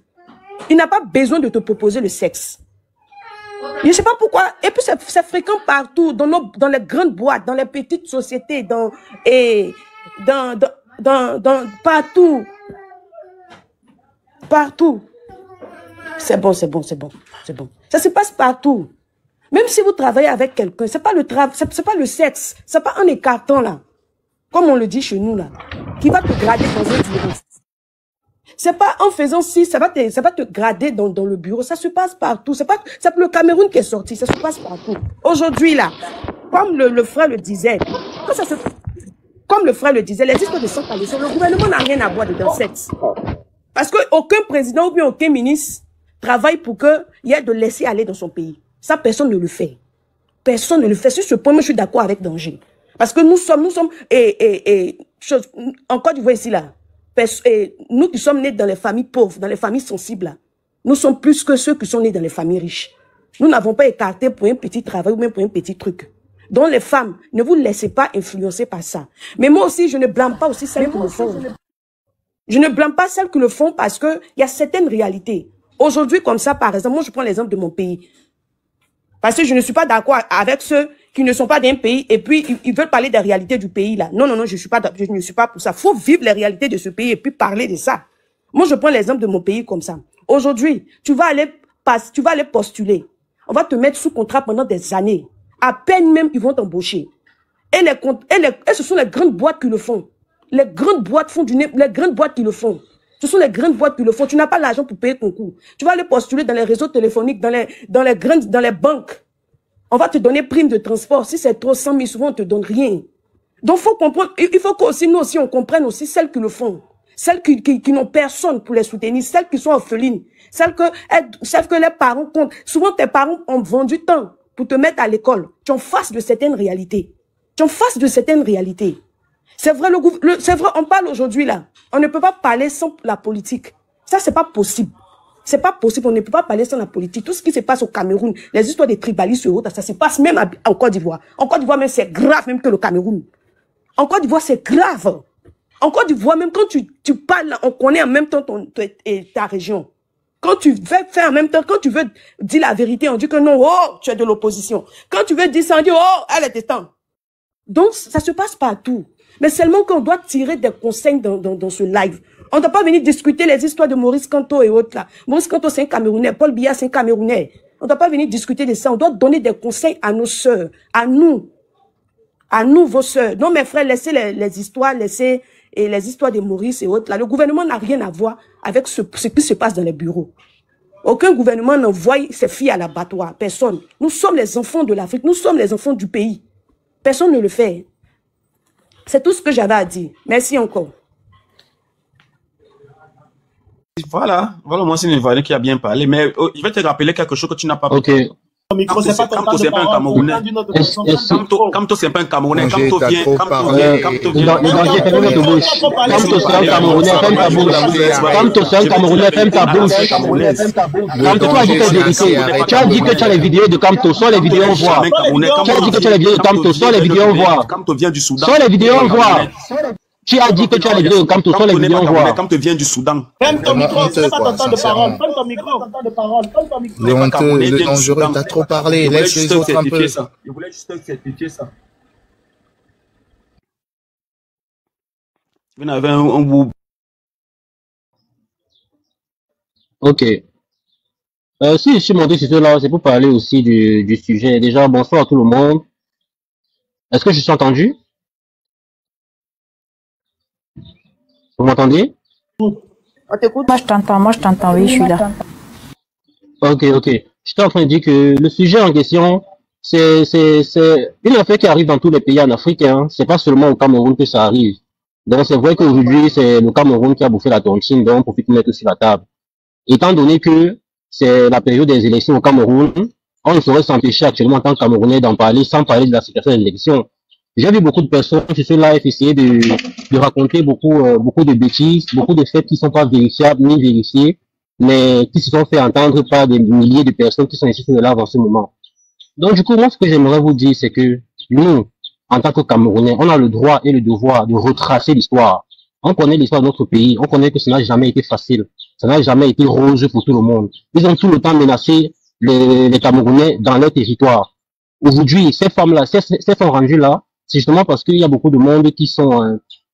[SPEAKER 15] il n'a pas besoin de te proposer le sexe. Je ne sais pas pourquoi. Et puis, c'est fréquent partout, dans les grandes boîtes, dans les petites sociétés, partout. Partout. C'est bon. Ça se passe partout. Même si vous travaillez avec quelqu'un, c'est pas le travail, c'est pas le sexe, c'est pas un écartant là, comme on le dit chez nous là, qui va te grader dans un bureau. C'est pas en faisant ci, ça va te grader dans le bureau. Ça se passe partout. C'est le Cameroun qui est sorti. Ça se passe partout. Aujourd'hui là, comme le frère le disait, comme le frère le disait, les histoires de sang caleçon, le gouvernement n'a rien à voir dedans cette. Parce que aucun président ou bien aucun ministre travaille pour qu'il y ait de laisser aller dans son pays. Ça, personne ne le fait. Personne ne le fait. Sur ce point, moi, je suis d'accord avec Danger. Parce que nous sommes, en Côte d'Ivoire ici, là, nous qui sommes nés dans les familles pauvres, dans les familles sensibles, là, nous sommes plus que ceux qui sont nés dans les familles riches. Nous n'avons pas écarté pour un petit travail ou même pour un petit truc. Donc, les femmes, ne vous laissez pas influencer par ça. Mais moi aussi, je ne blâme pas aussi celles qui le font. Je ne blâme pas celles qui le font parce que il y a certaines réalités. Aujourd'hui, comme ça, par exemple, moi, je prends l'exemple de mon pays. Parce que je ne suis pas d'accord avec ceux qui ne sont pas d'un pays et puis ils veulent parler des réalités du pays là. Non, je ne suis pas pour ça. Faut vivre les réalités de ce pays et puis parler de ça. Moi, je prends l'exemple de mon pays comme ça. Aujourd'hui, tu vas aller postuler. On va te mettre sous contrat pendant des années. À peine même, ils vont t'embaucher. Et ce sont les grandes boîtes qui le font. Les grandes boîtes les grandes boîtes qui le font. Ce sont les grandes boîtes qui le font. Tu n'as pas l'argent pour payer ton coût. Tu vas aller postuler dans les réseaux téléphoniques, dans les banques. On va te donner prime de transport. Si c'est trop 100 000, souvent on te donne rien. Donc faut comprendre. Il faut qu'aussi nous aussi on comprenne aussi celles qui le font, celles qui n'ont personne pour les soutenir, celles qui sont orphelines, celles que les parents comptent. Souvent tes parents ont vendu temps pour te mettre à l'école. Tu en face de certaines réalités. C'est vrai, c'est vrai, on parle aujourd'hui là. On ne peut pas parler sans la politique. Ça, c'est pas possible. C'est pas possible, on ne peut pas parler sans la politique. Tout ce qui se passe au Cameroun, les histoires des tribalistes et autres, ça se passe même en Côte d'Ivoire. En Côte d'Ivoire, même, c'est grave même que le Cameroun. En Côte d'Ivoire, c'est grave. En Côte d'Ivoire, même quand tu parles, on connaît en même temps ta région. Quand tu veux faire en même temps, quand tu veux dire la vérité, on dit que non, oh, tu es de l'opposition. Quand tu veux dire ça, on dit, oh, elle est temps. Donc, ça se passe partout. Mais seulement qu'on doit tirer des conseils dans ce live. On ne doit pas venir discuter les histoires de Maurice Kanto et autres là. Maurice Kanto, c'est un Camerounais. Paul Biya, c'est un Camerounais. On ne doit pas venir discuter de ça. On doit donner des conseils à nos sœurs, à nous, vos sœurs. Non, mes frères, laissez les histoires, laissez les histoires de Maurice et autres là. Le gouvernement n'a rien à voir avec ce qui se passe dans les bureaux. Aucun gouvernement n'envoie ses filles à l'abattoir. Personne. Nous sommes les enfants de l'Afrique. Nous sommes les enfants du pays. Personne ne le fait. C'est tout ce que j'avais à dire. Merci encore.
[SPEAKER 5] Voilà, moi c'est une Ivoirienne qui a bien parlé, mais je vais te rappeler quelque chose que tu n'as pas
[SPEAKER 11] Ok,
[SPEAKER 12] micro, c'est pas ton temps de
[SPEAKER 5] c'est pas un
[SPEAKER 12] parole.
[SPEAKER 5] Camerounais. Kamto, c'est pas un Camerounais. Kamto vient.
[SPEAKER 17] Le danger, ferme notre bouche. Kamto, c'est un Camerounais, ferme ta bouche. Kamto, c'est un Camerounais, ferme ta bouche. Kamto, tu as dit que vérité. Tu as dit que tu as les vidéos de Kamto, soit les vidéos on voit. Tu as dit que tu as les vidéos de Kamto, soit les vidéos on voit.
[SPEAKER 5] Kamto vient du Soudan.
[SPEAKER 17] Soit les vidéos on voit. Tu as dit que tu as les vidéos de Kamto, soit les vidéos on voit.
[SPEAKER 5] Kamto vient du Soudan.
[SPEAKER 12] Ferme ton micro, c'est pas ton temps de parole. Ferme ton micro, ton temps de parole. Ferme ton micro.
[SPEAKER 18] Le honteux, le dangereux, t'as trop parlé. Laisse les autres un peu.
[SPEAKER 5] Je voulais juste certifier ça. Vous avez un bout.
[SPEAKER 17] Ok. Si je suis monté sur cela, c'est pour parler aussi du sujet. Déjà, bonsoir à tout le monde. Est-ce que je suis entendu? Vous m'entendez?
[SPEAKER 14] On t'écoute. Moi, je t'entends, oui, je suis là.
[SPEAKER 17] Ok. J'étais en train de dire que le sujet en question, c'est une affaire qui arrive dans tous les pays en Afrique, hein. C'est pas seulement au Cameroun que ça arrive. Donc, c'est vrai qu'aujourd'hui, c'est le Cameroun qui a bouffé la tontine, donc on profite de mettre sur la table. Étant donné que c'est la période des élections au Cameroun, on ne saurait s'empêcher actuellement en tant que Camerounais d'en parler sans parler de la situation des élections. J'ai vu beaucoup de personnes sur ce live essayer de raconter beaucoup de bêtises, beaucoup de faits qui ne sont pas vérifiables ni vérifiés, mais qui se sont fait entendre par des milliers de personnes qui sont ici sur le live en ce moment. Donc, du coup, moi, ce que j'aimerais vous dire, c'est que nous, en tant que Camerounais, on a le droit et le devoir de retracer l'histoire. On connaît l'histoire de notre pays, on connaît que ça n'a jamais été facile, ça n'a jamais été rose pour tout le monde. Ils ont tout le temps menacé les Camerounais dans leur territoire. Aujourd'hui, ces femmes-là, ces femmes rendues-là, c'est justement parce qu'il y a beaucoup de monde qui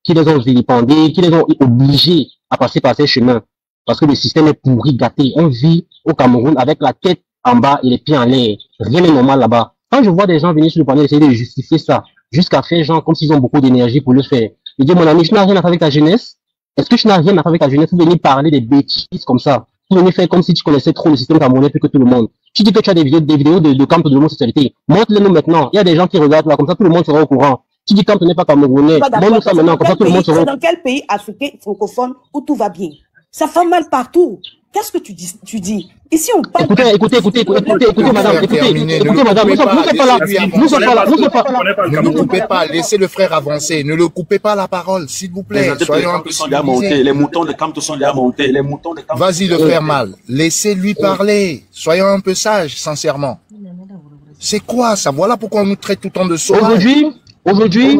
[SPEAKER 17] les ont vilipendés, qui les ont obligés à passer par ces chemins. Parce que le système est pourri, gâté. On vit au Cameroun avec la tête en bas et les pieds en l'air. Rien n'est normal là-bas. Quand je vois des gens venir sur le panel essayer de justifier ça, jusqu'à faire genre comme s'ils ont beaucoup d'énergie pour le faire. Je dis, mon ami, tu n'as rien à faire avec ta jeunesse? Est-ce que tu n'as rien à faire avec ta jeunesse pour venir parler des bêtises comme ça? Pour venir faire comme si tu connaissais trop le système camerounais plus que tout le monde. Tu dis que tu as des vidéos de camp de l'homosexualité. Montre-les-nous maintenant. Il y a des gens qui regardent là, comme ça tout le monde sera au courant. Tu dis quand tu n'es pas camerounais. Montre-nous ça maintenant, comme ça tout le monde sera au courant.
[SPEAKER 15] Dans quel pays africain francophone où tout va bien? Ça fait mal partout. Qu'est-ce que tu dis? Ici, on parle...
[SPEAKER 17] Écoutez, madame, écoutez, madame, nous sommes pas là.
[SPEAKER 18] Ne le coupez pas, laissez le frère avancer. Ne le coupez pas la parole, s'il vous plaît. Soyons un peu civilisés.
[SPEAKER 5] Les moutons de Kamto sont déjà montés.
[SPEAKER 18] Vas-y, le frère mal. Laissez-lui parler. Soyons un peu sages, sincèrement. C'est quoi ça? Voilà pourquoi on nous traite tout le temps de sauvages.
[SPEAKER 17] Aujourd'hui,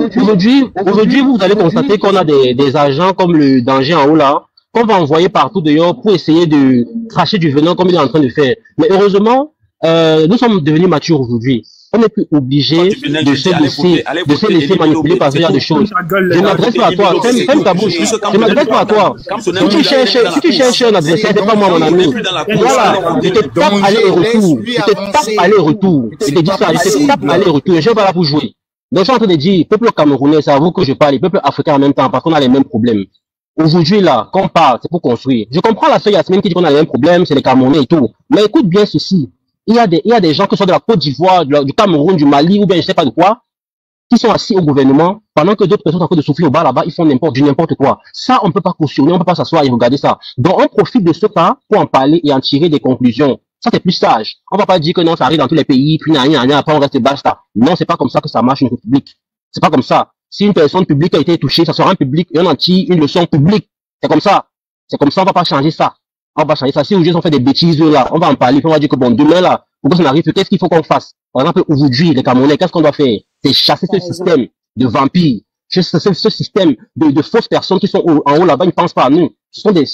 [SPEAKER 17] vous allez constater qu'on a des agents comme le danger en haut là, qu'on va envoyer partout dehors pour essayer de cracher du venin comme il est en train de faire. Mais heureusement, nous sommes devenus matures aujourd'hui. On n'est plus obligé de se laisser manipuler par ce genre de choses. Je ne m'adresse pas à toi. Ferme ta bouche. Je ne m'adresse pas à toi. Si tu cherches un adversaire, c'est pas moi, mon ami. Voilà. Je te tape aller-retour. Je te dis ça. Je te tape aller-retour. Je suis pas là pour jouer. Donc, je suis en train de dire, peuple camerounais, c'est à vous que je parle, et peuple africain en même temps, parce qu'on a les mêmes problèmes. Aujourd'hui, là, quand on parle, c'est pour construire. Je comprends la feuille Yasmine qui dit qu'on a les mêmes problèmes, c'est les Camerounais et tout. Mais écoute bien ceci. Il y a des gens qui sont de la Côte d'Ivoire, du Cameroun, du Mali, ou bien je sais pas de quoi, qui sont assis au gouvernement, pendant que d'autres personnes sont en train de souffrir au bar là-bas, ils font n'importe quoi. Ça, on peut pas cautionner, on peut pas s'asseoir et regarder ça. Donc, on profite de ce cas pour en parler et en tirer des conclusions. Ça, c'est plus sage. On va pas dire que non, ça arrive dans tous les pays, puis après on reste basta. Non, c'est pas comme ça que ça marche une république. C'est pas comme ça. Si une personne publique a été touchée, ça sera un public et on en tire une leçon publique. C'est comme ça. C'est comme ça, on va pas changer ça. On va changer ça. Si aujourd'hui on fait des bêtises là, on va en parler, puis on va dire que bon, demain là, pourquoi ça n'arrive, qu'est-ce qu'il faut qu'on fasse? Par exemple, aujourd'hui, les Camerounais, qu'est-ce qu'on doit faire? C'est chasser ce système de vampires, ce système de fausses personnes qui sont en haut là-bas, ils ne pensent pas à nous. Ce sont des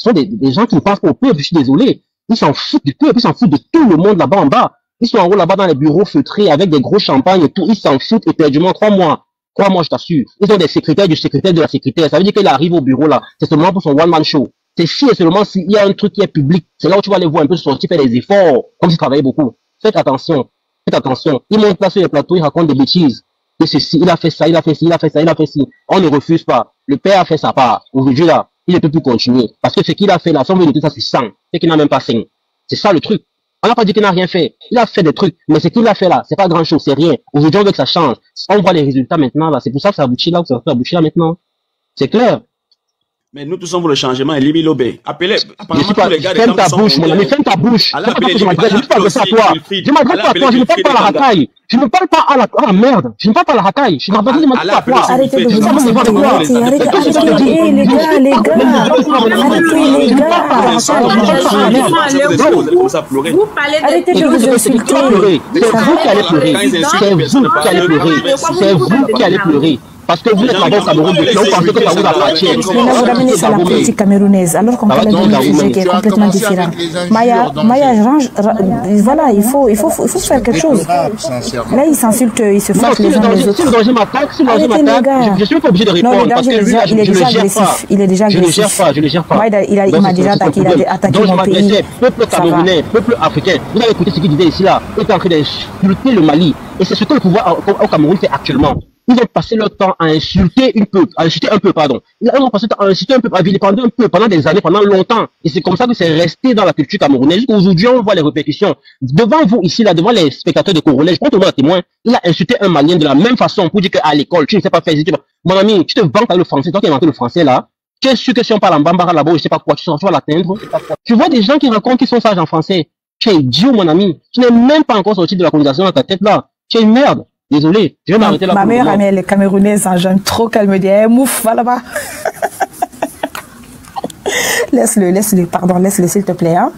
[SPEAKER 17] gens qui ne pensent pas au peuple, je suis désolé. Ils s'en foutent du peuple, ils s'en foutent de tout le monde là-bas en bas. Ils sont en haut là-bas dans les bureaux feutrés avec des gros champagnes et tout, ils s'en foutent éperdument 3 mois. 3 mois, je t'assure. Ils ont des secrétaires du secrétaire de la secrétaire. Ça veut dire qu'il arrive au bureau là. C'est seulement pour son one-man show. C'est si et seulement s'il y a un truc qui est public. C'est là où tu vas les voir un peu sortir, faire des efforts, comme s'ils travaillaient beaucoup. Faites attention. Faites attention. Ils montent là sur les plateaux, ils racontent des bêtises. Et ceci, il a fait ça, il a fait ci, il a fait ça, il a fait ci. On ne refuse pas. Le père a fait sa part. Aujourd'hui là, il ne peut plus continuer. Parce que ce qu'il a fait là, si on veut noter ça sur 100, c'est qu'il n'a même pas 5. C'est ça le truc. On n'a pas dit qu'il n'a rien fait. Il a fait des trucs. Mais ce qu'il a fait là, c'est pas grand chose, c'est rien. Aujourd'hui, on veut que ça change. On voit les résultats maintenant là. C'est pour ça que ça aboutit là, que ça aboutit là maintenant. C'est clair.
[SPEAKER 5] Mais nous tous sommes pour le changement et Libi Lobé. Appelez, apparemment tous les gars des
[SPEAKER 17] ferme ta bouche, mon ami, ferme ta bouche. Je ne parle pas de ça à toi. Je m'adresse pas à toi, je ne parle pas à la racaille. Je ne parle pas à la... Ah merde, je ne parle pas à la racaille. Je n'ai pas dit à toi.
[SPEAKER 14] Arrêtez de vous insulter, arrêtez, les gars.
[SPEAKER 8] Vous parlez de...
[SPEAKER 14] Arrêtez de vous insulter.
[SPEAKER 17] C'est vous qui allez pleurer. C'est vous qui allez pleurer. C'est vous qui allez pleurer. Parce que vous êtes là-bas au Cameroun, vous pensez que ça vous appartient.
[SPEAKER 14] Mais là, vous ramenez ça à la politique camerounaise, alors qu'on parle d'un sujet qui est complètement différent. Maya, voilà, il faut faire quelque chose. Là, il s'insulte, il se fâche les uns les autres.
[SPEAKER 17] Si le danger m'attaque, je suis pas obligé de répondre.
[SPEAKER 14] Non, le danger, il est déjà agressif. Il est déjà agressif.
[SPEAKER 17] Je ne le gère pas.
[SPEAKER 14] Moi, il m'a déjà attaqué, il a attaqué mon pays.
[SPEAKER 17] Peuple camerounais, peuple africain, vous avez écouté ce qu'il disait ici, là. Il est en train d'insulter le Mali. Et c'est ce que le pouvoir au Cameroun fait actuellement. Ils ont passé leur temps à insulter un peuple, pardon. Ils ont passé leur temps à insulter un peuple, à vilipender un peuple pendant des années, pendant longtemps. Et c'est comme ça que c'est resté dans la culture camerounaise. Jusqu'aujourd'hui, on voit les répercussions. Devant vous, ici, là, devant les spectateurs de Coronet, je prends tout le monde à témoin. Il a insulté un Malien de la même façon pour dire qu'à l'école, tu ne sais pas faire études. Mon ami, tu te vantes avec le français, toi qui as inventé le français, là. Tu es sûr que si on parle en bambara là-bas, je sais pas quoi, tu vas l'atteindre. Tu vois des gens qui racontent qu'ils sont sages en français. Tu es idiot, mon ami. Tu n'es même pas encore sorti de la conversation dans ta tête, là. Tu es une merde. Désolé, je vais m'arrêter là.
[SPEAKER 14] Ma meilleure amie, elle est camerounaise, j'aime trop qu'elle me dise, mouf, va là-bas. Laisse-le, s'il te plaît, hein.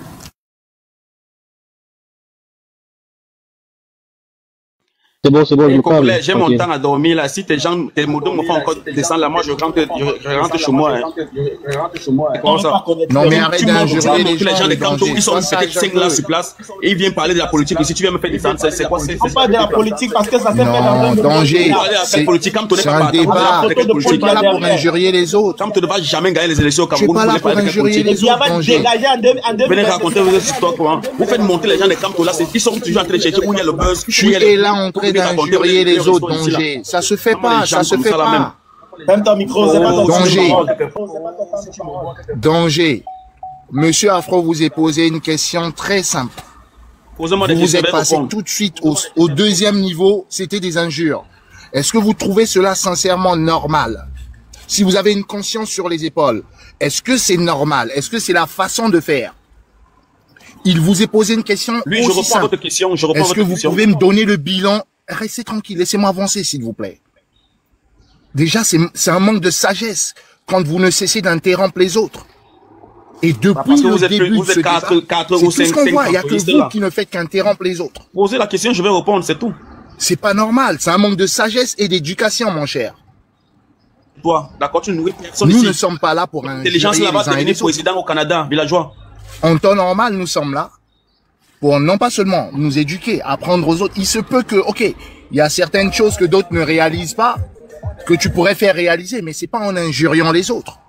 [SPEAKER 17] C'est bon, je me parle.
[SPEAKER 5] J'ai mon temps à dormir là. Si tes motos me font encore descendre là, moi je rentre chez moi.
[SPEAKER 18] Non mais arrête d'injurier
[SPEAKER 5] les gens des Camto, ils sont peut-être 5 là sur place et ils viennent parler de la politique. Et si tu viens me faire descendre, c'est quoi?
[SPEAKER 12] On parle de la politique parce que ça fait
[SPEAKER 18] non, danger. C'est un débat. Tu n'es pas là pour injurier les autres.
[SPEAKER 5] Camto ne va jamais gagner les élections au Cameroun.
[SPEAKER 18] Tu n'es pas là pour injurier les autres.
[SPEAKER 5] Venez raconter vos histoires. Vous faites monter les gens des Camto là. Ils sont toujours en train de chercher où il y a le buzz.
[SPEAKER 18] Tu es là en train d'injurier les autres, danger. Ça se fait pas, ça se fait pas.
[SPEAKER 12] Même ton micro, c'est pas ton
[SPEAKER 18] danger. Monsieur Afro vous a posé une question très simple. Vous êtes passé tout de suite au deuxième niveau, c'était des injures. Est-ce que vous trouvez cela sincèrement normal? Si vous avez une conscience sur les épaules, est-ce que c'est normal? Est-ce que c'est la façon de faire? Il vous a posé une question
[SPEAKER 5] aussi
[SPEAKER 18] simple.
[SPEAKER 5] Je reprends votre question.
[SPEAKER 18] Est-ce que vous pouvez me donner le bilan? Restez tranquille, laissez-moi avancer, s'il vous plaît. Déjà, c'est un manque de sagesse quand vous ne cessez d'interrompre les autres. Et depuis le début de ce débat, c'est tout ce qu'on voit. Il n'y a que vous qui ne faites qu'interrompre les autres.
[SPEAKER 5] Posez la question, je vais répondre, c'est tout.
[SPEAKER 18] C'est pas normal. C'est un manque de sagesse et d'éducation, mon cher.
[SPEAKER 5] Toi, d'accord, tu nourris personne
[SPEAKER 18] ici.
[SPEAKER 5] Nous
[SPEAKER 18] ne sommes pas là pour injurier les uns et les autres.
[SPEAKER 5] L'intelligence là-bas, t'es président au Canada, villageois.
[SPEAKER 18] En temps normal, nous sommes là pour non pas seulement nous éduquer, apprendre aux autres. Il se peut que, ok, il y a certaines choses que d'autres ne réalisent pas, que tu pourrais faire réaliser, mais c'est pas en injuriant les autres.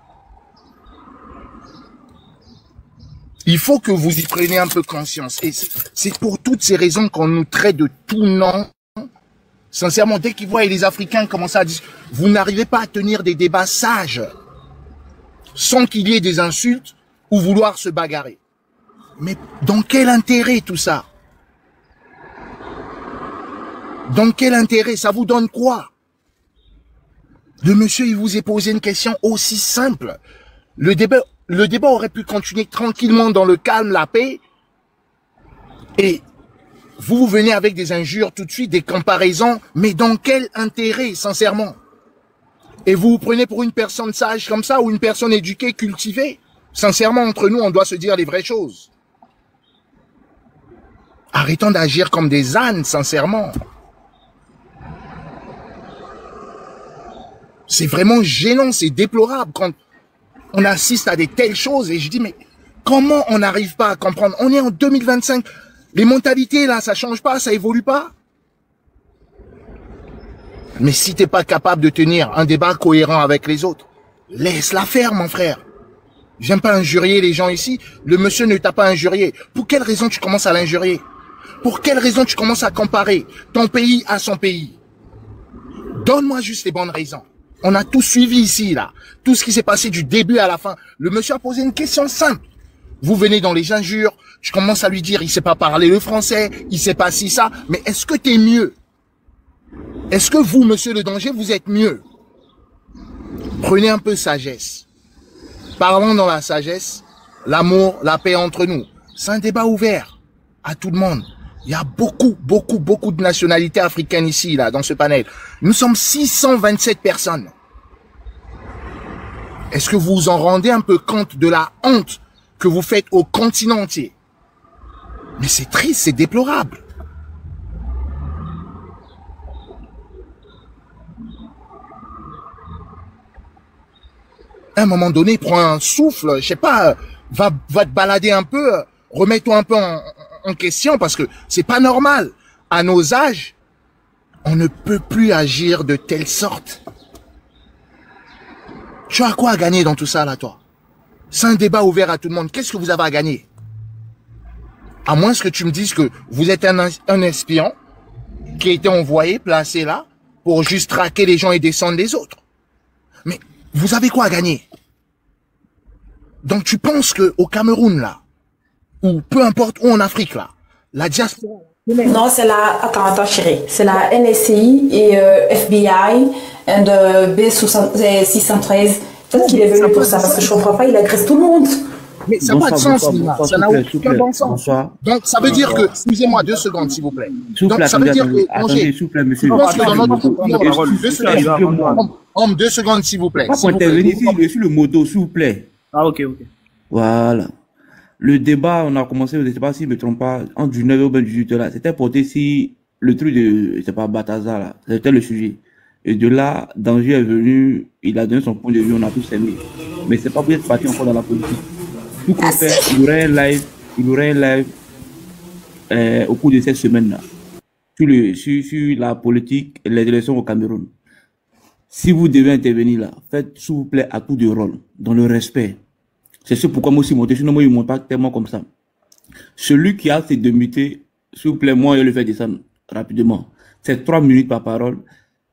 [SPEAKER 18] Il faut que vous y preniez un peu conscience. Et c'est pour toutes ces raisons qu'on nous traite de tout nom. Sincèrement, dès qu'ils voient les Africains commencer à dire, vous n'arrivez pas à tenir des débats sages, sans qu'il y ait des insultes ou vouloir se bagarrer. Mais dans quel intérêt tout ça? Dans quel intérêt? Ça vous donne quoi? Le monsieur, il vous a posé une question aussi simple. Le débat aurait pu continuer tranquillement dans le calme, la paix. Et vous venez avec des injures tout de suite, des comparaisons. Mais dans quel intérêt, sincèrement? Et vous vous prenez pour une personne sage comme ça ou une personne éduquée, cultivée? Sincèrement, entre nous, on doit se dire les vraies choses. Arrêtons d'agir comme des ânes, sincèrement. C'est vraiment gênant, c'est déplorable quand on assiste à des telles choses. Et je dis, mais comment on n'arrive pas à comprendre? On est en 2025. Les mentalités, là, ça change pas, ça évolue pas. Mais si t'es pas capable de tenir un débat cohérent avec les autres, laisse-la faire, mon frère. J'aime pas injurier les gens ici. Le monsieur ne t'a pas injurié. Pour quelle raison tu commences à l'injurier? Pour quelle raison tu commences à comparer ton pays à son pays? Donne-moi juste les bonnes raisons. On a tout suivi ici, là. Tout ce qui s'est passé du début à la fin. Le monsieur a posé une question simple. Vous venez dans les injures, tu commences à lui dire, il sait pas parler le français, il sait pas si ça. Mais est-ce que t'es mieux? Est-ce que vous, monsieur le danger, vous êtes mieux? Prenez un peu sagesse. Parlons dans la sagesse, l'amour, la paix entre nous. C'est un débat ouvert à tout le monde. Il y a beaucoup de nationalités africaines ici, là, dans ce panel. Nous sommes 627 personnes. Est-ce que vous vous en rendez un peu compte de la honte que vous faites au continent entier? Mais c'est triste, c'est déplorable. À un moment donné, prends un souffle, je sais pas, va te balader un peu, remets-toi un peu en question, parce que c'est pas normal. À nos âges, on ne peut plus agir de telle sorte. Tu as quoi à gagner dans tout ça, là, toi? C'est un débat ouvert à tout le monde. Qu'est-ce que vous avez à gagner? À moins que tu me dises que vous êtes un espion qui a été envoyé, placé là, pour juste traquer les gens et descendre les autres. Mais vous avez quoi à gagner? Donc tu penses que au Cameroun, là, ou peu importe où en Afrique, là, la diaspora...
[SPEAKER 14] Non, c'est la... Attends, chérie. C'est la NSCI et FBI de B613. Peut-être qu'il est venu pour ça, parce que je comprends pas, il agresse tout le monde.
[SPEAKER 18] Mais ça n'a pas de sens, Lima. Ça n'a aucun bon sens. Donc, ça veut dire que... Excusez-moi 2 secondes, s'il vous plaît. Donc, ça veut dire que...
[SPEAKER 5] Attendez, s'il vous plaît, monsieur.
[SPEAKER 18] Je pense que dans notre... Homme, 2 secondes, s'il vous plaît.
[SPEAKER 5] Pas pour intervenir ici, je suis le moto, s'il vous plaît.
[SPEAKER 19] Ah, ok.
[SPEAKER 5] Voilà. Le débat, on a commencé, je ne sais pas si je ne me trompe pas, entre 19h ou 18h là. C'était porté si le truc de, je sais pas, Bataza là. C'était le sujet. Et de là, Danger est venu, il a donné son point de vue, on a tous aimé. Mais c'est pas pour être parti encore dans la politique. Tout qu'on fait, il y aurait un live au cours de cette semaine-là. Sur la politique et les élections au Cameroun. Si vous devez intervenir là, faites s'il vous plaît à tout de rôle, dans le respect. C'est ce pourquoi moi aussi monter, sinon moi il ne monte pas tellement comme ça. Celui qui a ses 2 minutes, s'il vous plaît, moi je le fais descendre rapidement. C'est 3 minutes par parole.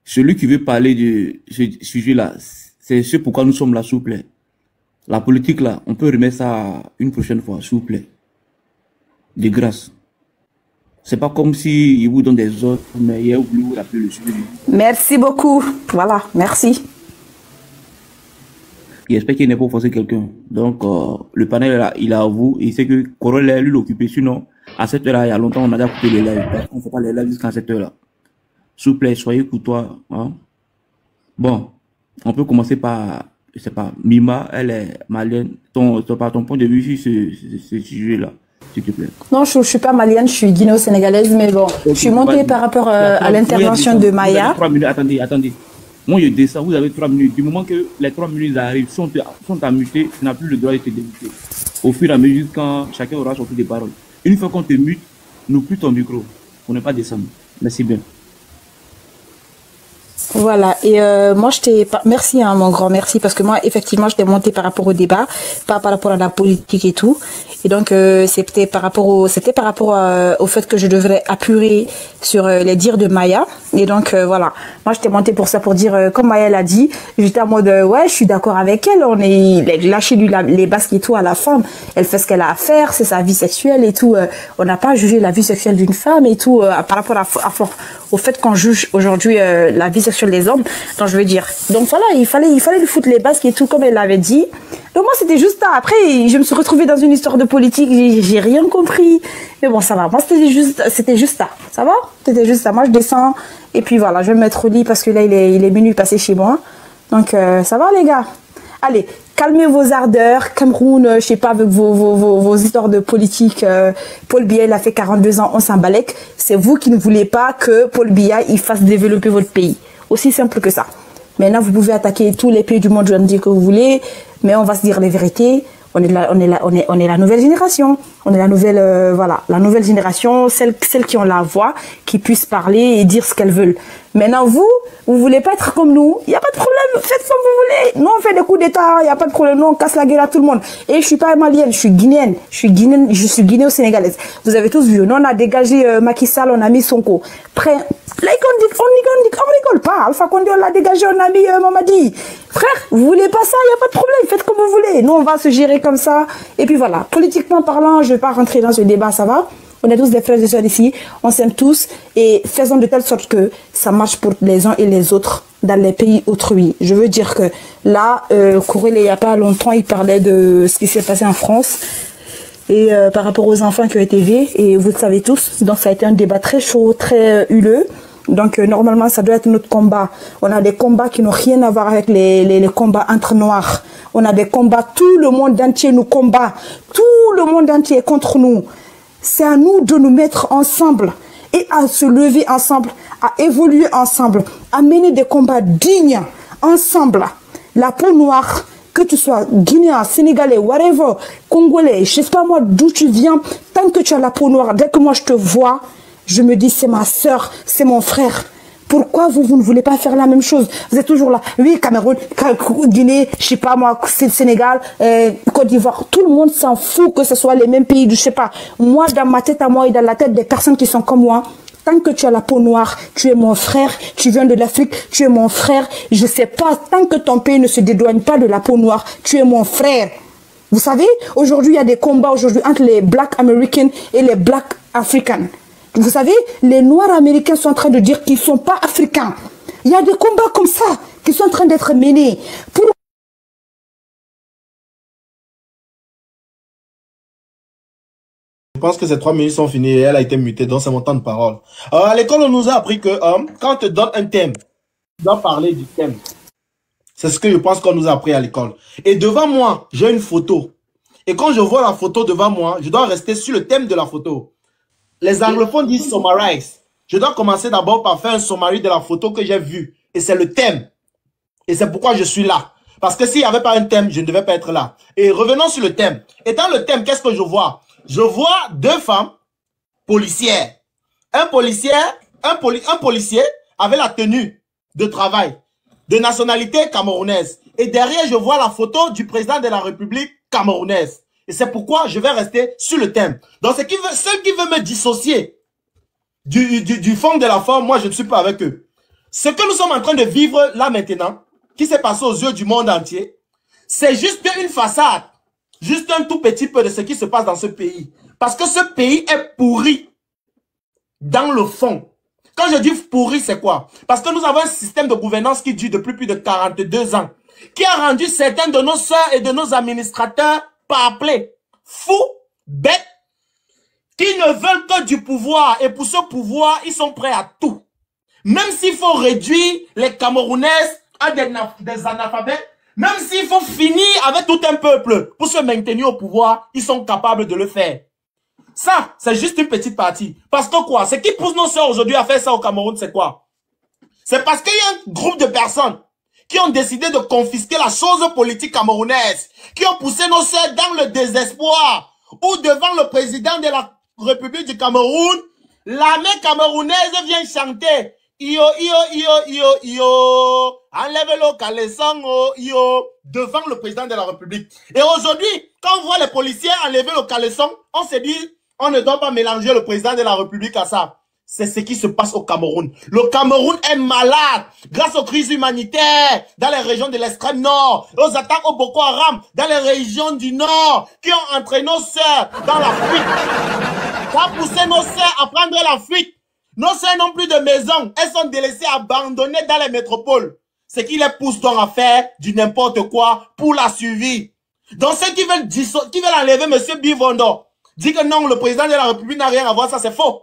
[SPEAKER 5] Celui qui veut parler de ce sujet-là, c'est ce pourquoi nous sommes là, s'il vous plaît. La politique là, on peut remettre ça une prochaine fois, s'il vous plaît. De grâce. C'est pas comme si il vous donne des ordres, mais il y a oublié de rappeler le sujet.
[SPEAKER 14] Merci beaucoup. Voilà, merci.
[SPEAKER 5] J'espère qu'il n'est pas forcer quelqu'un. Donc, le panel là, il est à vous. Il sait que Corolla lui l'occupé. Sinon, à cette heure-là, il y a longtemps, on a déjà coupé les lives. On ne fait pas les lives jusqu'à cette heure-là. S'il vous plaît, soyez courtois. Hein? Bon, on peut commencer par, je sais pas, Mima, elle est malienne. Ton point de vue sur ce sujet-là, s'il te plaît.
[SPEAKER 14] Non, je suis pas malienne, je suis guinéo-sénégalaise, mais bon, je suis montée par rapport à l'intervention de Maya.
[SPEAKER 5] 3 minutes, attendez. Moi, je descends, vous avez 3 minutes. Du moment que les 3 minutes arrivent, sont à muter, tu n'as plus le droit de te démuter. Au fur et à mesure, quand chacun aura sorti des paroles. Une fois qu'on te mute, n'ouvre plus ton micro. On n'est pas descendre. Merci bien.
[SPEAKER 14] Voilà, et moi merci hein, mon grand merci, parce que moi effectivement je t'ai monté par rapport au débat, pas par rapport à la politique et tout, et donc c'était par rapport au fait que je devrais apurer sur les dires de Maya, et donc voilà, moi je t'ai monté pour ça, pour dire comme Maya l'a dit, j'étais en mode ouais je suis d'accord avec elle, on est lâché lui les basques et tout à la femme, elle fait ce qu'elle a à faire, c'est sa vie sexuelle et tout, on n'a pas jugé la vie sexuelle d'une femme et tout, par rapport au fait qu'on juge aujourd'hui la vie sexuelle des hommes, donc je veux dire, donc voilà, il fallait lui foutre les basques et tout comme elle l'avait dit. Donc moi c'était juste ça. Après je me suis retrouvée dans une histoire de politique, j'ai rien compris, mais bon ça va, moi c'était juste ça va, c'était juste ça. Moi je descends et puis voilà, je vais me mettre au lit parce que là il est minuit passé chez moi, donc ça va les gars, allez calmez vos ardeurs. Cameroun, je sais pas, avec vos histoires de politique. Paul Biya, il a fait 42 ans, on s'en balèque. C'est vous qui ne voulez pas que Paul Biya, il fasse développer votre pays. Aussi simple que ça. Maintenant, vous pouvez attaquer tous les pays du monde, je vais me dire que vous voulez, mais on va se dire les vérités. On est la nouvelle génération. On est la nouvelle, voilà, la nouvelle génération, celles qui ont la voix, qui puissent parler et dire ce qu'elles veulent. Maintenant, vous voulez pas être comme nous. Il y a pas de problème. Faites comme vous voulez. Nous, on fait des coups d'État. Il y a pas de problème. Nous, on casse la gueule à tout le monde. Et je suis pas malienne. Je suis guinéenne. Je suis guinéo-sénégalaise. Vous avez tous vu. Nous, on a dégagé Macky Sall. On a mis Sonko. Là, on rigole pas. Alpha Condé, on l'a dégagé. On a mis Mamadi. Frère, vous voulez pas ça? Il y a pas de problème. Faites comme vous voulez. Nous, on va se gérer comme ça. Et puis voilà. Politiquement parlant, je vais pas rentrer dans ce débat. Ça va? On est tous des frères et sœurs ici. On s'aime tous. Et faisons de telle sorte que ça marche pour les uns et les autres dans les pays autrui. Je veux dire que là, Kourel, il n'y a pas longtemps, il parlait de ce qui s'est passé en France. Et par rapport aux enfants qui ont été vus. Et vous le savez tous. Donc ça a été un débat très chaud, très huleux. Donc normalement, ça doit être notre combat. On a des combats qui n'ont rien à voir avec les combats entre noirs. On a des combats, tout le monde entier nous combat. Tout le monde entier est contre nous. C'est à nous de nous mettre ensemble et à se lever ensemble, à évoluer ensemble, à mener des combats dignes ensemble. La peau noire, que tu sois guinéen, sénégalais, whatever, congolais, je sais pas moi d'où tu viens, tant que tu as la peau noire, dès que moi je te vois, je me dis c'est ma soeur, c'est mon frère. Pourquoi vous ne voulez pas faire la même chose? Vous êtes toujours là. Oui, Cameroun, Guinée, je sais pas moi, Sénégal, Côte d'Ivoire. Tout le monde s'en fout que ce soit les mêmes pays, je sais pas. Moi, dans ma tête à moi et dans la tête des personnes qui sont comme moi, tant que tu as la peau noire, tu es mon frère, tu viens de l'Afrique, tu es mon frère. Je sais pas, tant que ton pays ne se dédouane pas de la peau noire, tu es mon frère. Vous savez, aujourd'hui, il y a des combats aujourd'hui entre les Black Americans et les Black Africans. Vous savez, les Noirs américains sont en train de dire qu'ils ne sont pas africains. Il y a des combats comme ça qui sont en train d'être menés.
[SPEAKER 12] Je pense que ces 3 minutes sont finies et elle a été mutée, donc c'est mon temps de parole. À l'école, on nous a appris que quand on te donne un thème, tu dois parler du thème. C'est ce que je pense qu'on nous a appris à l'école. Et devant moi, j'ai une photo. Et quand je vois la photo devant moi, je dois rester sur le thème de la photo. Les anglophones disent summarize. Je dois commencer d'abord par faire un summary de la photo que j'ai vue. Et c'est le thème. Et c'est pourquoi je suis là. Parce que s'il n'y avait pas un thème, je ne devais pas être là. Et revenons sur le thème. Et dans le thème, qu'est-ce que je vois? Je vois 2 femmes policières. Un policier avait la tenue de travail de nationalité camerounaise. Et derrière, je vois la photo du président de la République camerounaise. Et c'est pourquoi je vais rester sur le thème. Donc, ceux qui veulent me dissocier du fond de la forme, moi, je ne suis pas avec eux. Ce que nous sommes en train de vivre là maintenant, qui s'est passé aux yeux du monde entier, c'est juste une façade. Juste un tout petit peu de ce qui se passe dans ce pays. Parce que ce pays est pourri dans le fond. Quand je dis pourri, c'est quoi? Parce que nous avons un système de gouvernance qui dure depuis plus de 42 ans, qui a rendu certains de nos sœurs et de nos administrateurs appelés fous, bêtes, qui ne veulent que du pouvoir. Et pour ce pouvoir, ils sont prêts à tout. Même s'il faut réduire les Camerounaises à des analphabètes, même s'il faut finir avec tout un peuple pour se maintenir au pouvoir, ils sont capables de le faire. Ça, c'est juste une petite partie. Parce que quoi? Ce qui pousse nos sœurs aujourd'hui à faire ça au Cameroun, c'est quoi? C'est parce qu'il y a un groupe de personnes qui ont décidé de confisquer la chose politique camerounaise, qui ont poussé nos sœurs dans le désespoir, ou devant le président de la République du Cameroun, l'armée camerounaise vient chanter Io, io, io, io, io, enlève le caleçon, io, devant le président de la République. Et aujourd'hui, quand on voit les policiers enlever le caleçon, on se dit, on ne doit pas mélanger le président de la République à ça. C'est ce qui se passe au Cameroun. Le Cameroun est malade grâce aux crises humanitaires dans les régions de l'extrême nord, aux attaques au Boko Haram dans les régions du nord qui ont entraîné nos sœurs dans la fuite. Ça a poussé nos sœurs à prendre la fuite. Nos sœurs n'ont plus de maison. Elles sont délaissées, abandonnées dans les métropoles. Ce qui les pousse donc à faire du n'importe quoi pour la survie. Donc ceux qui veulent enlever M. Bivondo, dit que non, le président de la République n'a rien à voir, ça c'est faux.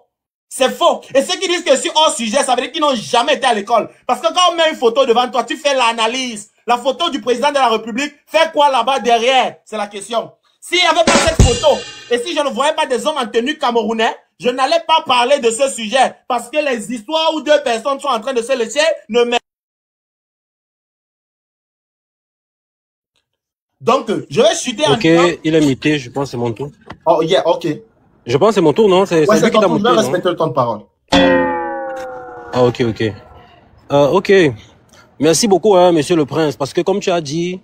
[SPEAKER 12] C'est faux. Et ceux qui disent que c'est hors sujet, ça veut dire qu'ils n'ont jamais été à l'école. Parce que quand on met une photo devant toi, tu fais l'analyse. La photo du président de la République fait quoi là-bas derrière? C'est la question. S'il n'y avait pas cette photo, et si je ne voyais pas des hommes en tenue camerounais, je n'allais pas parler de ce sujet. Parce que les histoires où 2 personnes sont en train de se laisser ne mènent. Donc, je vais chuter en...
[SPEAKER 17] Ok, il est muté, je pense que c'est mon tour.
[SPEAKER 12] Oh, yeah, ok.
[SPEAKER 17] Je pense que c'est mon tour, non? C'est lui qui t'a muté,
[SPEAKER 12] non? Je vais respecter le temps de parole.
[SPEAKER 17] Ah, ok, ok. Ok. Merci beaucoup, hein, monsieur le prince, parce que comme tu as dit,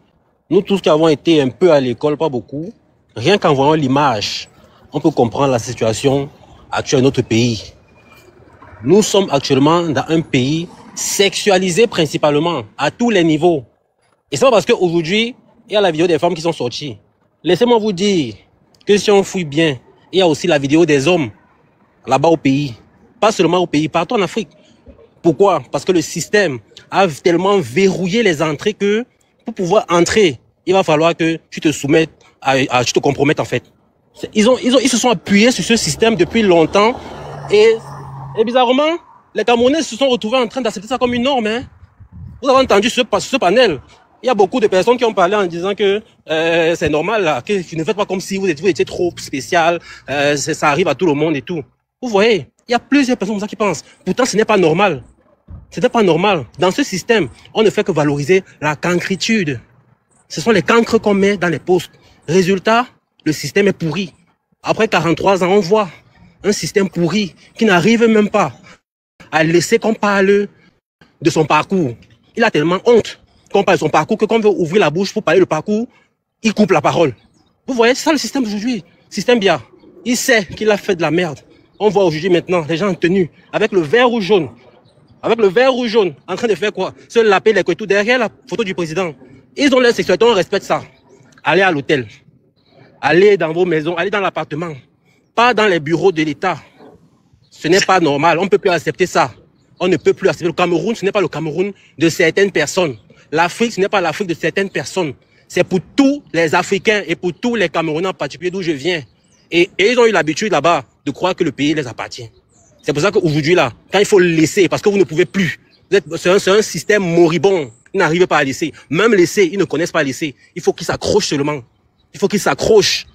[SPEAKER 17] nous tous qui avons été un peu à l'école, pas beaucoup, rien qu'en voyant l'image, on peut comprendre la situation actuelle de notre pays. Nous sommes actuellement dans un pays sexualisé principalement, à tous les niveaux. Et c'est pas parce qu'aujourd'hui, il y a la vidéo des femmes qui sont sorties. Laissez-moi vous dire que si on fouille bien, il y a aussi la vidéo des hommes là-bas au pays. Pas seulement au pays, partout en Afrique. Pourquoi? Parce que le système a tellement verrouillé les entrées que pour pouvoir entrer, il va falloir que tu te soumettes, tu te compromettes en fait. Ils se sont appuyés sur ce système depuis longtemps et bizarrement, les Camerounais se sont retrouvés en train d'accepter ça comme une norme. Hein. Vous avez entendu ce panel. Il y a beaucoup de personnes qui ont parlé en disant que c'est normal, là, que tu ne faites pas comme si vous étiez trop spécial, ça arrive à tout le monde et tout. Vous voyez, il y a plusieurs personnes comme ça qui pensent. Pourtant, ce n'est pas normal. Ce n'est pas normal. Dans ce système, on ne fait que valoriser la cancritude. Ce sont les cancres qu'on met dans les postes. Résultat, le système est pourri. Après 43 ans, on voit un système pourri qui n'arrive même pas à laisser qu'on parle de son parcours. Il a tellement honte qu'on parle de son parcours que quand on veut ouvrir la bouche pour parler de parcours, il coupe la parole. Vous voyez, c'est ça le système d'aujourd'hui. Système bien. Il sait qu'il a fait de la merde. On voit aujourd'hui maintenant les gens en tenue avec le vert ou jaune. Avec le vert ou jaune, en train de faire quoi? Se laper les couteaux derrière la photo du président. Ils ont leur sexualité, on respecte ça. Allez à l'hôtel. Allez dans vos maisons, allez dans l'appartement. Pas dans les bureaux de l'État. Ce n'est pas normal, on ne peut plus accepter ça. On ne peut plus accepter. Le Cameroun, ce n'est pas le Cameroun de certaines personnes. L'Afrique, ce n'est pas l'Afrique de certaines personnes. C'est pour tous les Africains et pour tous les Camerounais en particulier d'où je viens. Et ils ont eu l'habitude là-bas de croire que le pays les appartient. C'est pour ça qu'aujourd'hui là, quand il faut le laisser, parce que vous ne pouvez plus. C'est un système moribond. Ils n'arrivent pas à laisser. Même laisser, ils ne connaissent pas laisser. Il faut qu'ils s'accrochent seulement. Il faut qu'ils s'accrochent.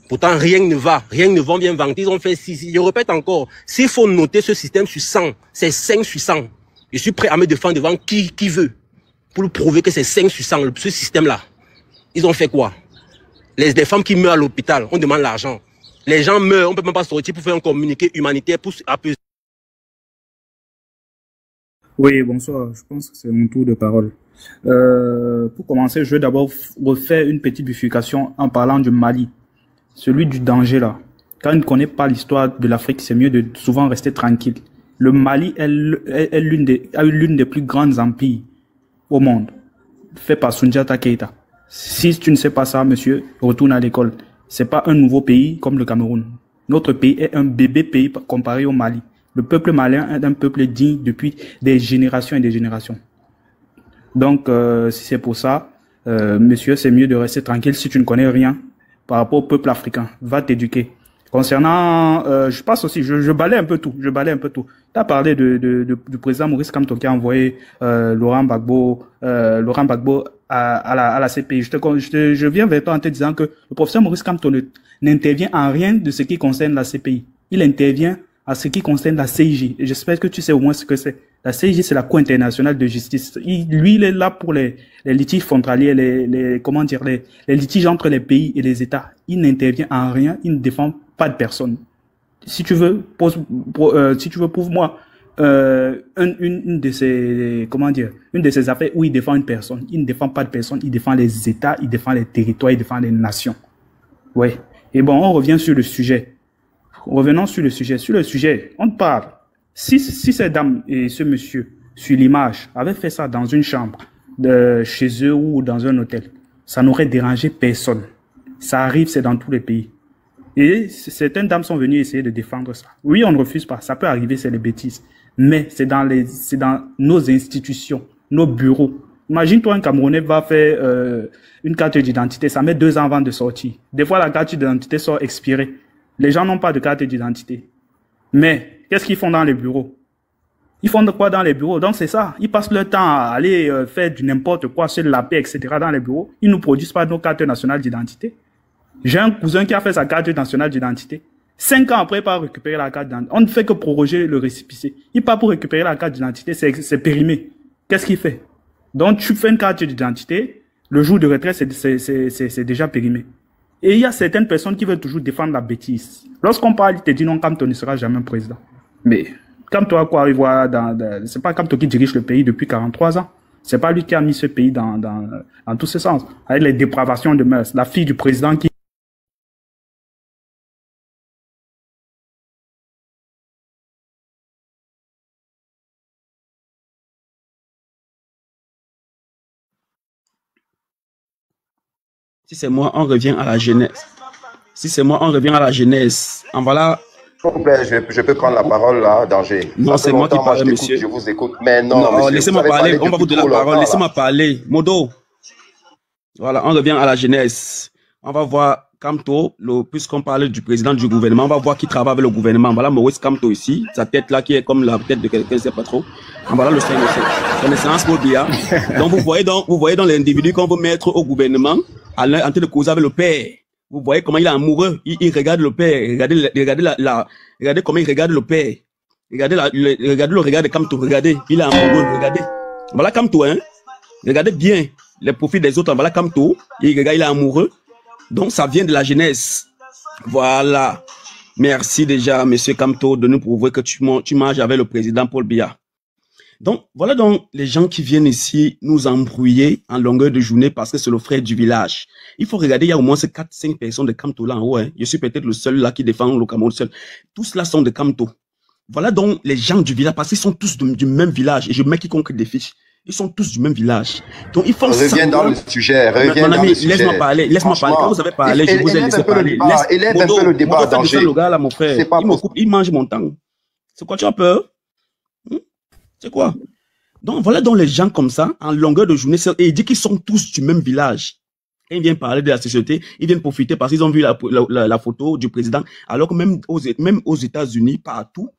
[SPEAKER 17] Pourtant, rien ne va. Rien ne va bien vanter. Ils ont fait 6. Je répète encore. S'il faut noter ce système sur 100, c'est 5 sur 100. Je suis prêt à me défendre devant qui veut. Pour lui prouver que c'est 5 sur 100, ce système-là. Ils ont fait quoi? Les femmes qui meurent à l'hôpital, on demande l'argent. Les gens meurent, on ne peut même pas sortir pour faire un communiqué humanitaire pour apaiser.
[SPEAKER 19] Oui, bonsoir. Je pense que c'est mon tour de parole. Pour commencer, je vais d'abord refaire une petite bifurcation en parlant du Mali. Celui du danger là. Quand on ne connaît pas l'histoire de l'Afrique, c'est mieux de souvent rester tranquille. Le Mali a eu l'une des plus grandes empires au monde, fait par Soundiata Keïta. Si tu ne sais pas ça, monsieur, retourne à l'école. C'est pas un nouveau pays comme le Cameroun. Notre pays est un bébé pays comparé au Mali. Le peuple malien est un peuple digne depuis des générations et des générations. Donc, si c'est pour ça, monsieur, c'est mieux de rester tranquille si tu ne connais rien par rapport au peuple africain. Va t'éduquer. Concernant, je passe aussi, je balaye un peu tout. Tu as parlé du président Maurice Kamto qui a envoyé Laurent Gbagbo à la CPI. Je viens vers toi en te disant que le professeur Maurice Kamto n'intervient en rien de ce qui concerne la CPI. Il intervient à ce qui concerne la CIJ. Et j'espère que tu sais au moins ce que c'est. La CIJ, c'est la Cour internationale de justice. Lui, il est là pour les litiges frontaliers, les litiges entre les pays et les États. Il n'intervient en rien, il ne défend pas de personne. Si tu veux, prouve-moi une de ces affaires où il défend une personne. Il ne défend pas de personne, il défend les États, il défend les territoires, il défend les nations. Ouais. Et bon, on revient sur le sujet. Revenons sur le sujet. Sur le sujet, on parle. Si cette dame et ce monsieur, sur l'image, avaient fait ça dans une chambre, chez eux ou dans un hôtel, ça n'aurait dérangé personne. Ça arrive, c'est dans tous les pays. Et certaines dames sont venues essayer de défendre ça. Oui, on ne refuse pas. Ça peut arriver, c'est des bêtises. Mais c'est dans nos institutions, nos bureaux. Imagine-toi, un Camerounais va faire une carte d'identité. Ça met 2 ans avant de sortir. Des fois, la carte d'identité sort expirée. Les gens n'ont pas de carte d'identité. Mais, qu'est-ce qu'ils font dans les bureaux? Ils font de quoi dans les bureaux? Donc, c'est ça. Ils passent leur temps à aller faire du n'importe quoi, se laper, etc. dans les bureaux. Ils ne nous produisent pas nos cartes nationales d'identité. J'ai un cousin qui a fait sa carte nationale d'identité. 5 ans après, il part récupérer la carte d'identité. On ne fait que proroger le récépissé. Il part pour récupérer la carte d'identité, c'est périmé. Qu'est-ce qu'il fait? Donc, tu fais une carte d'identité, le jour de retrait, c'est déjà périmé. Et il y a certaines personnes qui veulent toujours défendre la bêtise. Lorsqu'on parle, ils te disent non, Kamto ne sera jamais président. Mais Kamto a quoi? C'est pas Kamto qui dirige le pays depuis 43 ans. C'est pas lui qui a mis ce pays dans tous ces sens. Avec les dépravations de mœurs. La fille du président qui...
[SPEAKER 5] Si c'est moi, on revient à la jeunesse. En voilà
[SPEAKER 20] S'il vous plaît, je peux prendre la parole là, danger.
[SPEAKER 17] Non, c'est moi qui parle, monsieur.
[SPEAKER 20] Je vous écoute, mais non,
[SPEAKER 17] monsieur, laissez-moi parler, on va vous donner la parole, laissez-moi parler. Modo. Voilà, on revient à la jeunesse. On va voir Kamto, puisqu'on parle du président du gouvernement, on va voir qui travaille avec le gouvernement. Voilà Maurice Kamto ici, sa tête là qui est comme la tête de quelqu'un, je ne sais pas trop. Voilà le son excellence Paul Biya. Donc vous voyez dans l'individu qu'on veut mettre au gouvernement en train de causer avec le père. Vous voyez comment il est amoureux, il regarde le père, regardez comment il regarde le père. Regardez le regard de Kamto, regardez, il est amoureux, regardez. Voilà Kamto, hein. Regardez bien les profils des autres, voilà Kamto, il regarde, il est amoureux. Donc ça vient de la jeunesse. Voilà. Merci déjà, monsieur Kamto, de nous prouver que tu manges avec le président Paul Biya. Donc, voilà donc les gens qui viennent ici nous embrouiller en longueur de journée parce que c'est le frère du village. Il faut regarder, il y a au moins 4-5 personnes de Kamto là en haut. Hein. Je suis peut-être le seul là qui défend le Cameroun seul. Tous là sont de Kamto. Voilà donc les gens du village parce qu'ils sont tous du même village. Et je mets quiconque des fiches. Ils sont tous du même village. Donc ils font
[SPEAKER 20] reviens dans le sujet. Reviens dans le sujet.
[SPEAKER 17] Laisse-moi parler. Laisse-moi parler. Quand vous avez parlé, je vous ai laissé parler.
[SPEAKER 20] Élève un peu le débat, danger.
[SPEAKER 17] Le gars là, mon frère. Il mange mon temps. C'est quoi, tu as peur? C'est quoi? Donc voilà donc les gens comme ça, en longueur de journée, et il dit qu'ils sont tous du même village. Et ils viennent parler de la société, ils viennent profiter parce qu'ils ont vu la photo du président. Alors que même aux États-Unis, partout,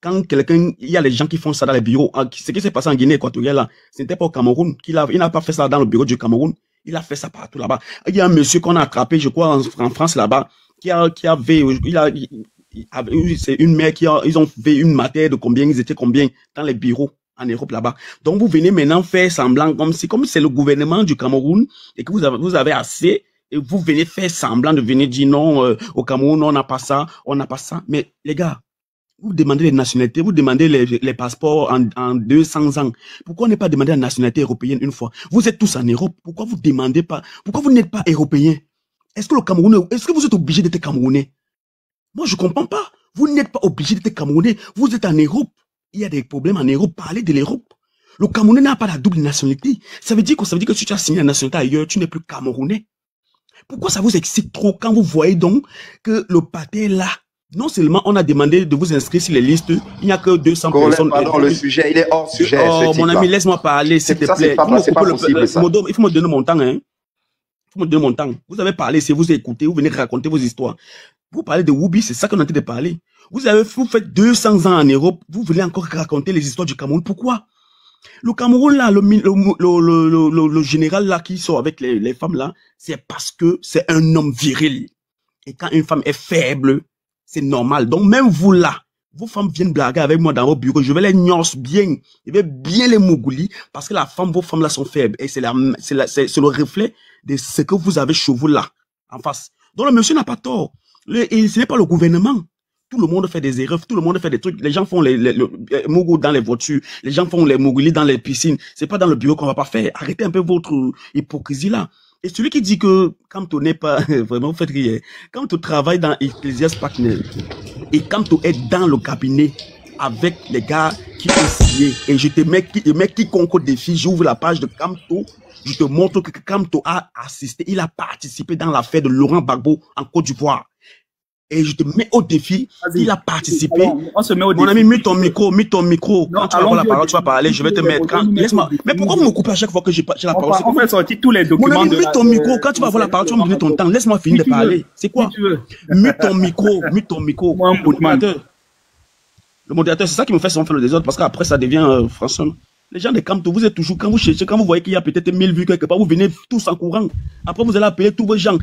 [SPEAKER 17] quand quelqu'un, il y a les gens qui font ça dans les bureaux. Ce qui s'est passé en Guinée équatoriale, là, ce n'était pas au Cameroun. Il n'a pas fait ça dans le bureau du Cameroun. Il a fait ça partout là-bas. Il y a un monsieur qu'on a attrapé, je crois, en France là-bas, c'est une mère ils ont fait une matière de combien, ils étaient combien dans les bureaux en Europe là-bas. Donc vous venez maintenant faire semblant comme c'est le gouvernement du Cameroun et que vous avez assez et vous venez faire semblant de venir dire non, au Cameroun on n'a pas ça, on n'a pas ça. Mais les gars, vous demandez les nationalités, vous demandez les passeports en 200 ans. Pourquoi on n'est pas demandé la nationalité européenne une fois? Vous êtes tous en Europe. Pourquoi vous demandez pas? Pourquoi vous n'êtes pas européen? Est-ce que vous êtes obligé d'être Camerounais? Moi, je comprends pas. Vous n'êtes pas obligé d'être Camerounais. Vous êtes en Europe. Il y a des problèmes en Europe. Parlez de l'Europe. Le Camerounais n'a pas la double nationalité. Ça veut dire que si tu as signé la nationalité ailleurs, tu n'es plus Camerounais. Pourquoi ça vous excite trop quand vous voyez donc que le pâté est là? Non seulement on a demandé de vous inscrire sur les listes, il n'y a que 200 personnes.
[SPEAKER 20] Pardon, le sujet, il est hors sujet.
[SPEAKER 17] Oh, mon ami, laisse-moi parler, s'il te plaît.
[SPEAKER 20] C'est pas possible, ça.
[SPEAKER 17] Il faut me donner mon temps, hein. Il faut me donner mon temps. Vous avez parlé, si vous écoutez, vous venez raconter vos histoires. Vous parlez de Woubi, c'est ça qu'on est en train de parler. Vous faites 200 ans en Europe, vous voulez encore raconter les histoires du Cameroun. Pourquoi? Le Cameroun, là, le général, là, qui sort avec les femmes, là, c'est parce que c'est un homme viril. Et quand une femme est faible, c'est normal. Donc, même vous, là, vos femmes viennent blaguer avec moi dans vos bureaux. Je vais les gnose bien. Je vais bien les mougoulis parce que vos femmes, là, sont faibles. Et c'est le reflet de ce que vous avez chez vous, là, en face. Donc, le monsieur n'a pas tort. Et ce n'est pas le gouvernement. Tout le monde fait des erreurs, tout le monde fait des trucs. Les gens font les mougous dans les voitures, les gens font les mougoulis dans les piscines. C'est pas dans le bureau qu'on va pas faire. Arrêtez un peu votre hypocrisie là. Et celui qui dit que quand tu n'es pas, vraiment, vous faites rire. Quand tu travailles dans Ecclesias Partner et quand tu es dans le cabinet avec les gars qui ont signé et je te mets quiconque au défi, j'ouvre la page de Kamto, je te montre que Kamto a assisté, il a participé dans l'affaire de Laurent Gbagbo en Côte d'Ivoire. Et je te mets au défi, il a participé.
[SPEAKER 19] On se met au défi.
[SPEAKER 17] Mon ami, mets ton micro. Quand tu vas avoir la parole, tu vas parler, je vais te mettre. Laisse-moi. Mais pourquoi vous me coupez à chaque fois que j'ai la parole?
[SPEAKER 19] On fait sortir tous les documents.
[SPEAKER 17] Mon ami, mets ton micro. Quand tu vas avoir la parole, tu vas me donner ton temps. Laisse-moi finir de parler. C'est quoi? Mets ton micro. Le modérateur, c'est ça qui me fait souvent faire le désordre parce qu'après, ça devient, franchement. Les gens de Kamto, vous êtes toujours, quand vous cherchez, quand vous voyez qu'il y a peut-être 1000 vues quelque part, vous venez tous en courant. Après, vous allez appeler tous vos gens.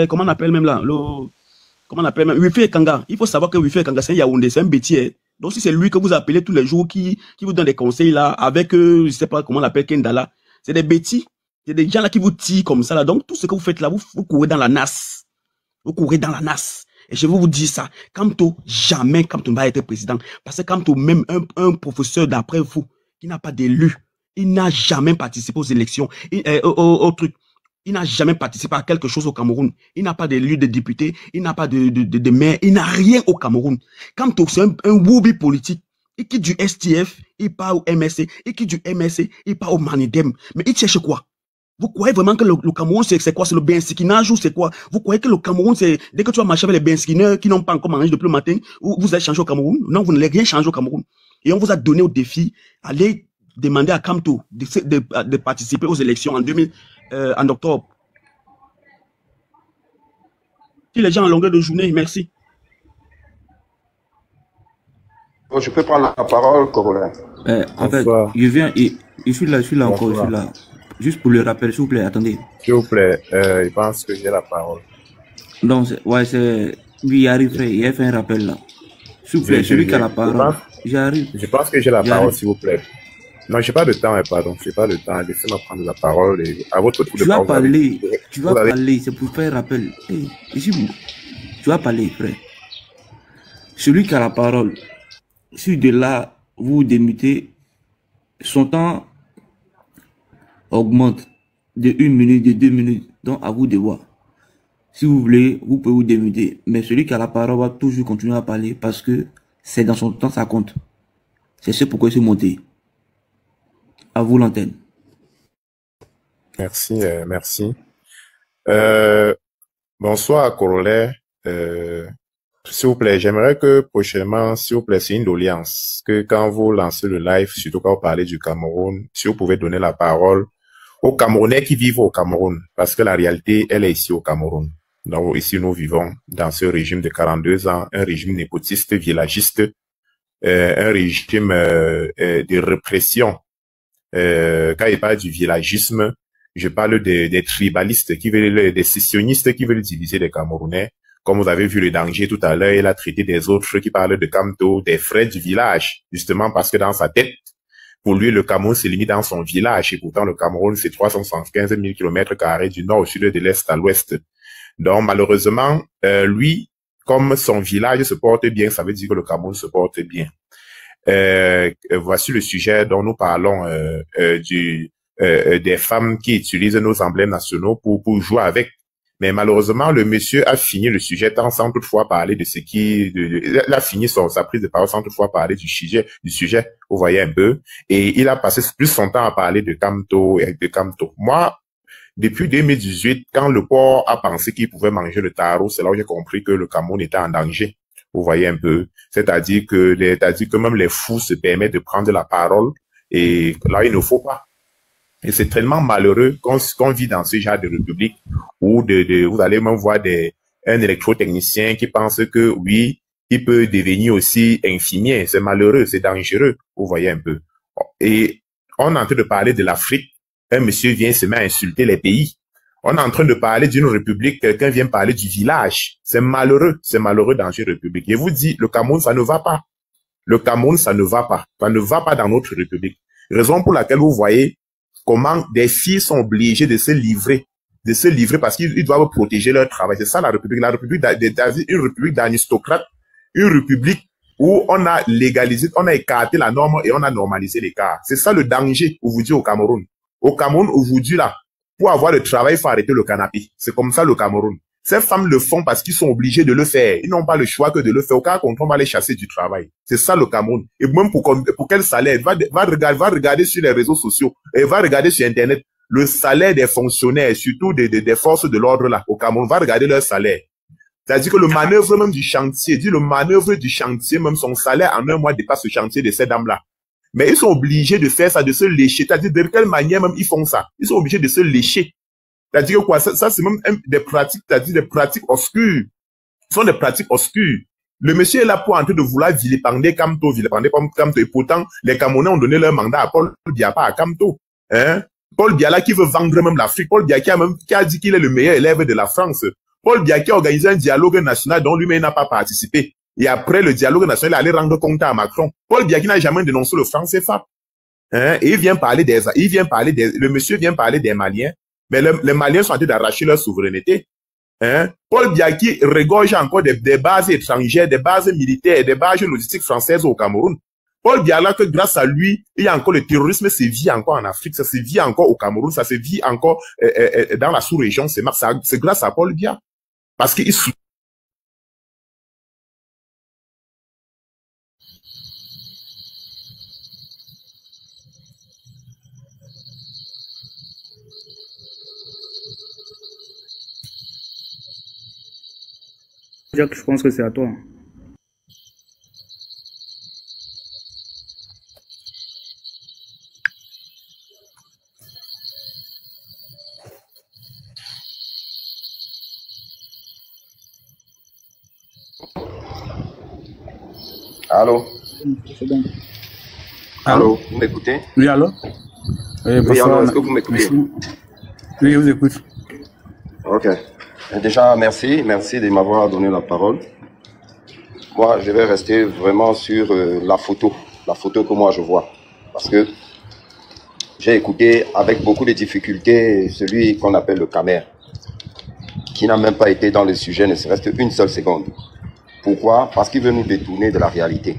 [SPEAKER 17] Comment on appelle même là? Comment on appelle même? Wifi et Kanga. Il faut savoir que Wifi et Kanga, c'est un Yaoundé, c'est un bêtier. Donc, si c'est lui que vous appelez tous les jours, qui vous donne des conseils là, avec, je sais pas comment on l'appelle, Kendala, c'est des bêtis. Il y a des gens là qui vous tirent comme ça là. Donc, tout ce que vous faites là, vous courez dans la nasse. Vous courez dans la nasse. Et je vais vous dire ça, Kamto, jamais Kamto ne va être président. Parce que Kamto, même un professeur d'après vous, qui n'a pas d'élu, il n'a jamais participé aux élections, au truc. Il n'a jamais participé à quelque chose au Cameroun. Il n'a pas d'élu de député, il n'a pas de maire, il n'a rien au Cameroun. Kamto, c'est un woubi politique. Il quitte du STF, il part au MSC, il quitte du MSC, il part au Manidem. Mais il cherche quoi?
[SPEAKER 5] Vous croyez vraiment que le Cameroun, c'est quoi? C'est le bensikinage ou c'est quoi? Vous croyez que le Cameroun, c'est dès que tu vas marcher avec les bensikineurs qui n'ont pas encore mangé depuis le matin, vous allez changer au Cameroun? Non, vous n'allez rien changer au Cameroun. Et on vous a donné au défi, allez demander à Kamto de participer aux élections en octobre. Si les gens en longueur de journée, merci.
[SPEAKER 20] Bon, je peux prendre la parole, Corolla.
[SPEAKER 21] En fait, je suis là encore, je suis là. Juste pour le rappel, s'il vous plaît, attendez.
[SPEAKER 22] S'il vous plaît, je pense que j'ai la parole.
[SPEAKER 21] Donc, oui, il arrive, frère, il a fait un rappel là. S'il vous plaît, celui qui a la parole, j'arrive.
[SPEAKER 22] Je pense que j'ai la parole, s'il vous plaît. Non, j'ai pas de temps, pardon, j'ai pas de temps. Laissez-moi prendre la parole et à votre tour de parole.
[SPEAKER 21] Tu vas parler, c'est pour faire un rappel. Hey, ici, tu vas parler, frère. Celui qui a la parole, si de là, vous démutez, son temps augmente de 1 minute, de 2 minutes. Donc, à vous de voir. Si vous voulez, vous pouvez vous démuter. Mais celui qui a la parole va toujours continuer à parler parce que c'est dans son temps, ça compte. C'est ce pourquoi il s'est monté. À vous l'antenne.
[SPEAKER 22] Merci, merci. Bonsoir, Corolla. S'il vous plaît, j'aimerais que prochainement, s'il vous plaît, c'est une doléance, que quand vous lancez le live, surtout quand vous parlez du Cameroun, si vous pouvez donner la parole aux Camerounais qui vivent au Cameroun, parce que la réalité, elle est ici au Cameroun. Donc, ici, nous vivons dans ce régime de 42 ans, un régime népotiste, villagiste, un régime de répression. Quand il parle du villagisme, je parle des tribalistes qui veulent, des scissionnistes qui veulent diviser les Camerounais. Comme vous avez vu le danger tout à l'heure, il a traité des autres qui parlent de Kamto, des frères du village, justement parce que dans sa tête, pour lui, le Cameroun se limite dans son village, et pourtant le Cameroun, c'est 375 000 km² du nord au sud, de l'est à l'ouest. Donc, malheureusement, lui, comme son village se porte bien, ça veut dire que le Cameroun se porte bien. Voici le sujet dont nous parlons, des femmes qui utilisent nos emblèmes nationaux pour jouer avec. Mais malheureusement, le monsieur a fini le sujet sans toutefois parler de ce qui, il a fini sa prise de parole sans toutefois parler du sujet, vous voyez un peu. Et il a passé plus son temps à parler de Kamto et de Kamto. Moi, depuis 2018, quand le port a pensé qu'il pouvait manger le taro, c'est là où j'ai compris que le Cameroun était en danger. Vous voyez un peu. C'est-à-dire que même les fous se permettent de prendre la parole et là, il ne faut pas. Et c'est tellement malheureux qu'on vit dans ce genre de république où vous allez même voir un électrotechnicien qui pense que oui, il peut devenir aussi infirmier. C'est malheureux, c'est dangereux. Vous voyez un peu. Et on est en train de parler de l'Afrique. Un monsieur vient se mettre à insulter les pays. On est en train de parler d'une république, quelqu'un vient parler du village. C'est malheureux dans une république. Et vous dit, le Cameroun, ça ne va pas. Le Cameroun, ça ne va pas. Ça ne va pas dans notre république. Raison pour laquelle vous voyez comment des filles sont obligées de se livrer parce qu'ils doivent protéger leur travail. C'est ça la république. La république une république d'aristocrates, une république où on a légalisé, on a écarté la norme et on a normalisé l'écart. C'est ça le danger, on vous dit au Cameroun. Au Cameroun, aujourd'hui là, pour avoir le travail, il faut arrêter le canapé. C'est comme ça le Cameroun. Ces femmes le font parce qu'ils sont obligés de le faire. Ils n'ont pas le choix que de le faire. Au cas contre, on va les chasser du travail. C'est ça le Cameroun. Et même pour quel salaire, va regarder sur les réseaux sociaux et va regarder sur Internet le salaire des fonctionnaires, surtout des forces de l'ordre là au Cameroun. Va regarder leur salaire. C'est-à-dire que le manœuvre même du chantier, même son salaire en un mois dépasse le chantier de ces dames-là. Mais ils sont obligés de faire ça, de se lécher. C'est-à-dire de quelle manière même ils font ça. Ils sont obligés de se lécher. C'est-à-dire que quoi, ça c'est même des pratiques, c'est-à-dire des pratiques obscures. Ce sont des pratiques obscures. Le monsieur est là pour en train de vouloir vilipender Kamto. Et pourtant, les Camerounais ont donné leur mandat à Paul Biya, pas à Kamto. Hein? Paul Biya là qui veut vendre même l'Afrique. Paul Biya qui a dit qu'il est le meilleur élève de la France. Paul Biya qui a organisé un dialogue national dont lui-même n'a pas participé. Et après le dialogue national, il allait rendre compte à Macron. Paul Biya qui n'a jamais dénoncé le franc CFA. Hein? Et le monsieur vient parler des Maliens. Mais les Maliens sont en train d'arracher leur souveraineté. Hein? Paul Biya qui regorge encore des bases étrangères, des bases militaires, des bases logistiques françaises au Cameroun. Paul Biya là que grâce à lui, il y a encore le terrorisme se vit encore en Afrique, ça se vit encore au Cameroun, ça se vit encore dans la sous-région. C'est grâce à Paul Biya. Parce qu'il
[SPEAKER 19] Jack, je pense que c'est à toi.
[SPEAKER 20] Allô?
[SPEAKER 19] C'est bon.
[SPEAKER 20] Allô, vous m'écoutez?
[SPEAKER 19] Oui, allô?
[SPEAKER 20] Oui, allô, est-ce que vous m'écoutez?
[SPEAKER 19] Oui, je vous écoute.
[SPEAKER 20] Ok. Déjà, merci de m'avoir donné la parole. Moi, je vais rester vraiment sur la photo que moi je vois. Parce que j'ai écouté avec beaucoup de difficultés celui qu'on appelle le Camer, qui n'a même pas été dans le sujet, ne serait-ce qu'une seule seconde. Pourquoi? Parce qu'il veut nous détourner de la réalité.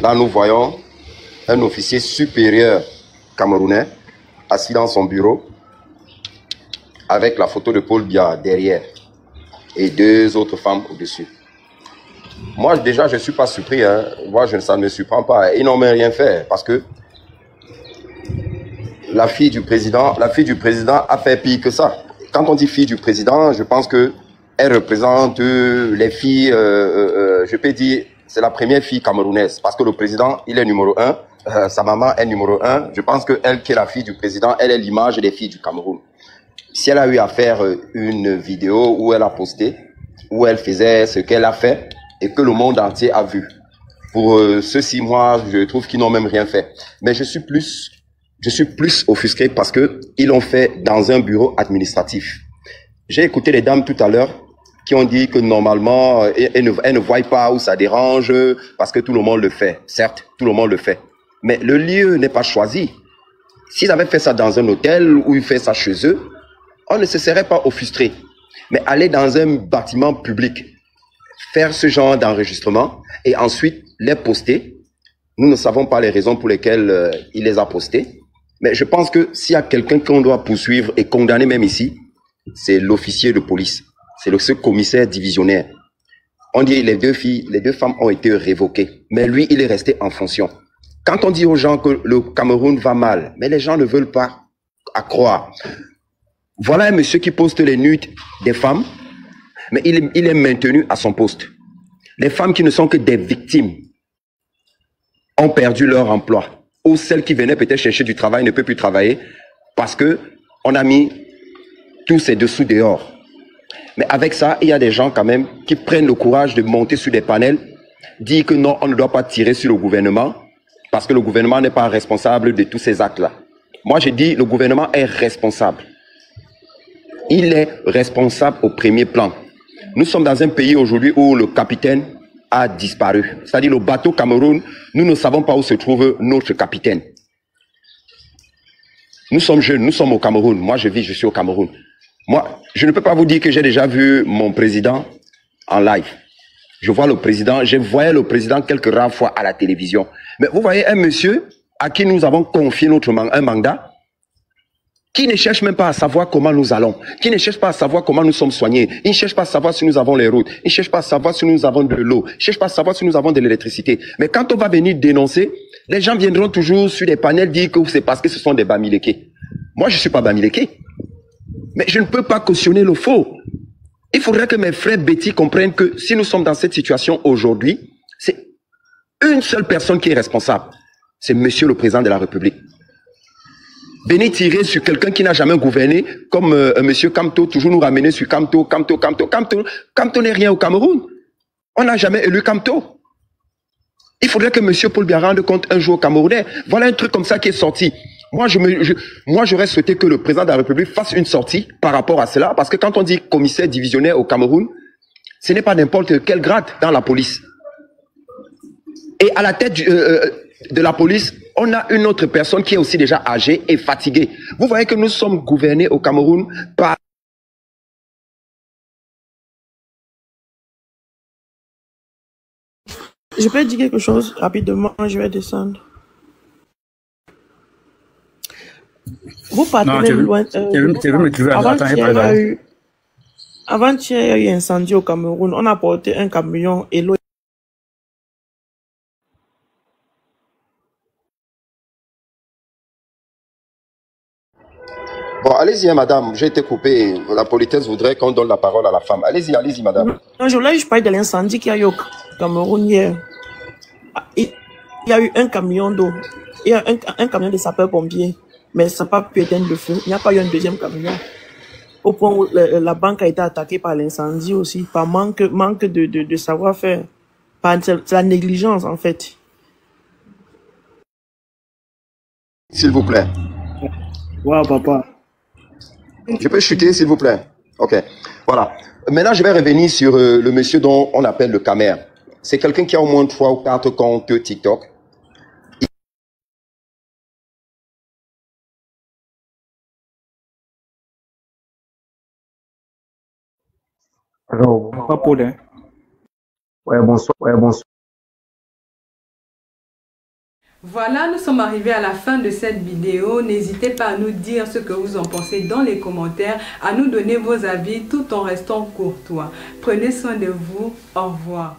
[SPEAKER 20] Là, nous voyons un officier supérieur camerounais assis dans son bureau avec la photo de Paul Biya derrière et 2 autres femmes au-dessus. Moi, déjà, je ne suis pas surpris. Hein. Moi, ça ne me surprend pas. Ils n'ont même rien fait parce que la fille du président a fait pire que ça. Quand on dit fille du président, je pense que elle représente les filles, je peux dire, c'est la première fille camerounaise. Parce que le président, il est numéro 1, sa maman est numéro 1. Je pense qu'elle, qui est la fille du président, elle est l'image des filles du Cameroun. Si elle a eu à faire une vidéo où elle a posté, où elle faisait ce qu'elle a fait et que le monde entier a vu. Pour ceux-ci, moi, je trouve qu'ils n'ont même rien fait. Mais je suis plus offusqué parce que ils l'ont fait dans un bureau administratif. J'ai écouté les dames tout à l'heure qui ont dit que normalement, elles ne voient pas où ça dérange parce que tout le monde le fait. Certes, tout le monde le fait. Mais le lieu n'est pas choisi. S'ils avaient fait ça dans un hôtel ou ils fait ça chez eux, on ne se serait pas offusqué. Mais aller dans un bâtiment public, faire ce genre d'enregistrement et ensuite les poster, nous ne savons pas les raisons pour lesquelles il les a postés. Mais je pense que s'il y a quelqu'un qu'on doit poursuivre et condamner même ici, c'est l'officier de police. C'est ce commissaire divisionnaire. On dit les 2 filles, les 2 femmes ont été révoquées. Mais lui, il est resté en fonction. Quand on dit aux gens que le Cameroun va mal, mais les gens ne veulent pas croire. Voilà un monsieur qui poste les nudes des femmes, mais il est maintenu à son poste. Les femmes qui ne sont que des victimes ont perdu leur emploi. Ou celles qui venaient peut-être chercher du travail ne peuvent plus travailler parce que on a mis tous ces dessous dehors. Mais avec ça, il y a des gens quand même qui prennent le courage de monter sur des panels, dire que non, on ne doit pas tirer sur le gouvernement parce que le gouvernement n'est pas responsable de tous ces actes-là. Moi, je dis le gouvernement est responsable. Il est responsable au premier plan. Nous sommes dans un pays aujourd'hui où le capitaine a disparu. C'est-à-dire le bateau Cameroun, nous ne savons pas où se trouve notre capitaine. Nous sommes jeunes, nous sommes au Cameroun. Moi, je suis au Cameroun. Moi, je ne peux pas vous dire que j'ai déjà vu mon président en live. Je vois le président, je voyais le président quelques rares fois à la télévision. Mais vous voyez un monsieur à qui nous avons confié un mandat, qui ne cherche même pas à savoir comment nous allons, qui ne cherche pas à savoir comment nous sommes soignés, il ne cherche pas à savoir si nous avons les routes, il ne cherche pas à savoir si nous avons de l'eau, il ne cherche pas à savoir si nous avons de l'électricité. Mais quand on va venir dénoncer, les gens viendront toujours sur des panels dire que c'est parce que ce sont des Bamileke. Moi, je ne suis pas Bamileke. Mais je ne peux pas cautionner le faux. Il faudrait que mes frères Betty comprennent que si nous sommes dans cette situation aujourd'hui, c'est une seule personne qui est responsable. C'est Monsieur le Président de la République. Venir tirer sur quelqu'un qui n'a jamais gouverné, comme Monsieur Kamto, toujours nous ramener sur Kamto. Kamto n'est rien au Cameroun. On n'a jamais élu Kamto. Il faudrait que Monsieur Paul Biya rende compte un jour au Camerounais. Voilà un truc comme ça qui est sorti. Moi, j'aurais souhaité que le président de la République fasse une sortie par rapport à cela, parce que quand on dit commissaire divisionnaire au Cameroun, ce n'est pas n'importe quel grade dans la police. Et à la tête de la police, on a une autre personne qui est aussi déjà âgée et fatiguée. Vous voyez que nous sommes gouvernés au Cameroun par...
[SPEAKER 7] Je peux dire quelque chose rapidement, je vais descendre. Vous partez loin. Avant-hier, il y a eu incendie au Cameroun. On a porté un camion et l'eau.
[SPEAKER 20] Bon, allez-y, hein, madame. J'ai été coupé. La politesse voudrait qu'on donne la parole à la femme. Allez-y, madame.
[SPEAKER 7] Non, je parle de l'incendie qu'il y a eu au Cameroun hier. Il y a eu un camion d'eau. Il y a un camion de sapeurs-pompiers. Mais ça n'a pas pu éteindre le feu. Il n'y a pas eu un deuxième camion. Au point où la banque a été attaquée par l'incendie aussi, par manque de savoir-faire. C'est la négligence, en fait.
[SPEAKER 20] S'il vous plaît.
[SPEAKER 19] Ouais, papa.
[SPEAKER 20] Je peux chuter, s'il vous plaît? Ok. Voilà. Maintenant, je vais revenir sur le monsieur dont on appelle le Camer. C'est quelqu'un qui a au moins 3 ou 4 comptes TikTok.
[SPEAKER 1] Alors,
[SPEAKER 19] Pas pour l'air.
[SPEAKER 1] ouais, bonsoir.
[SPEAKER 2] Voilà, nous sommes arrivés à la fin de cette vidéo. N'hésitez pas à nous dire ce que vous en pensez dans les commentaires, à nous donner vos avis tout en restant courtois. Prenez soin de vous. Au revoir.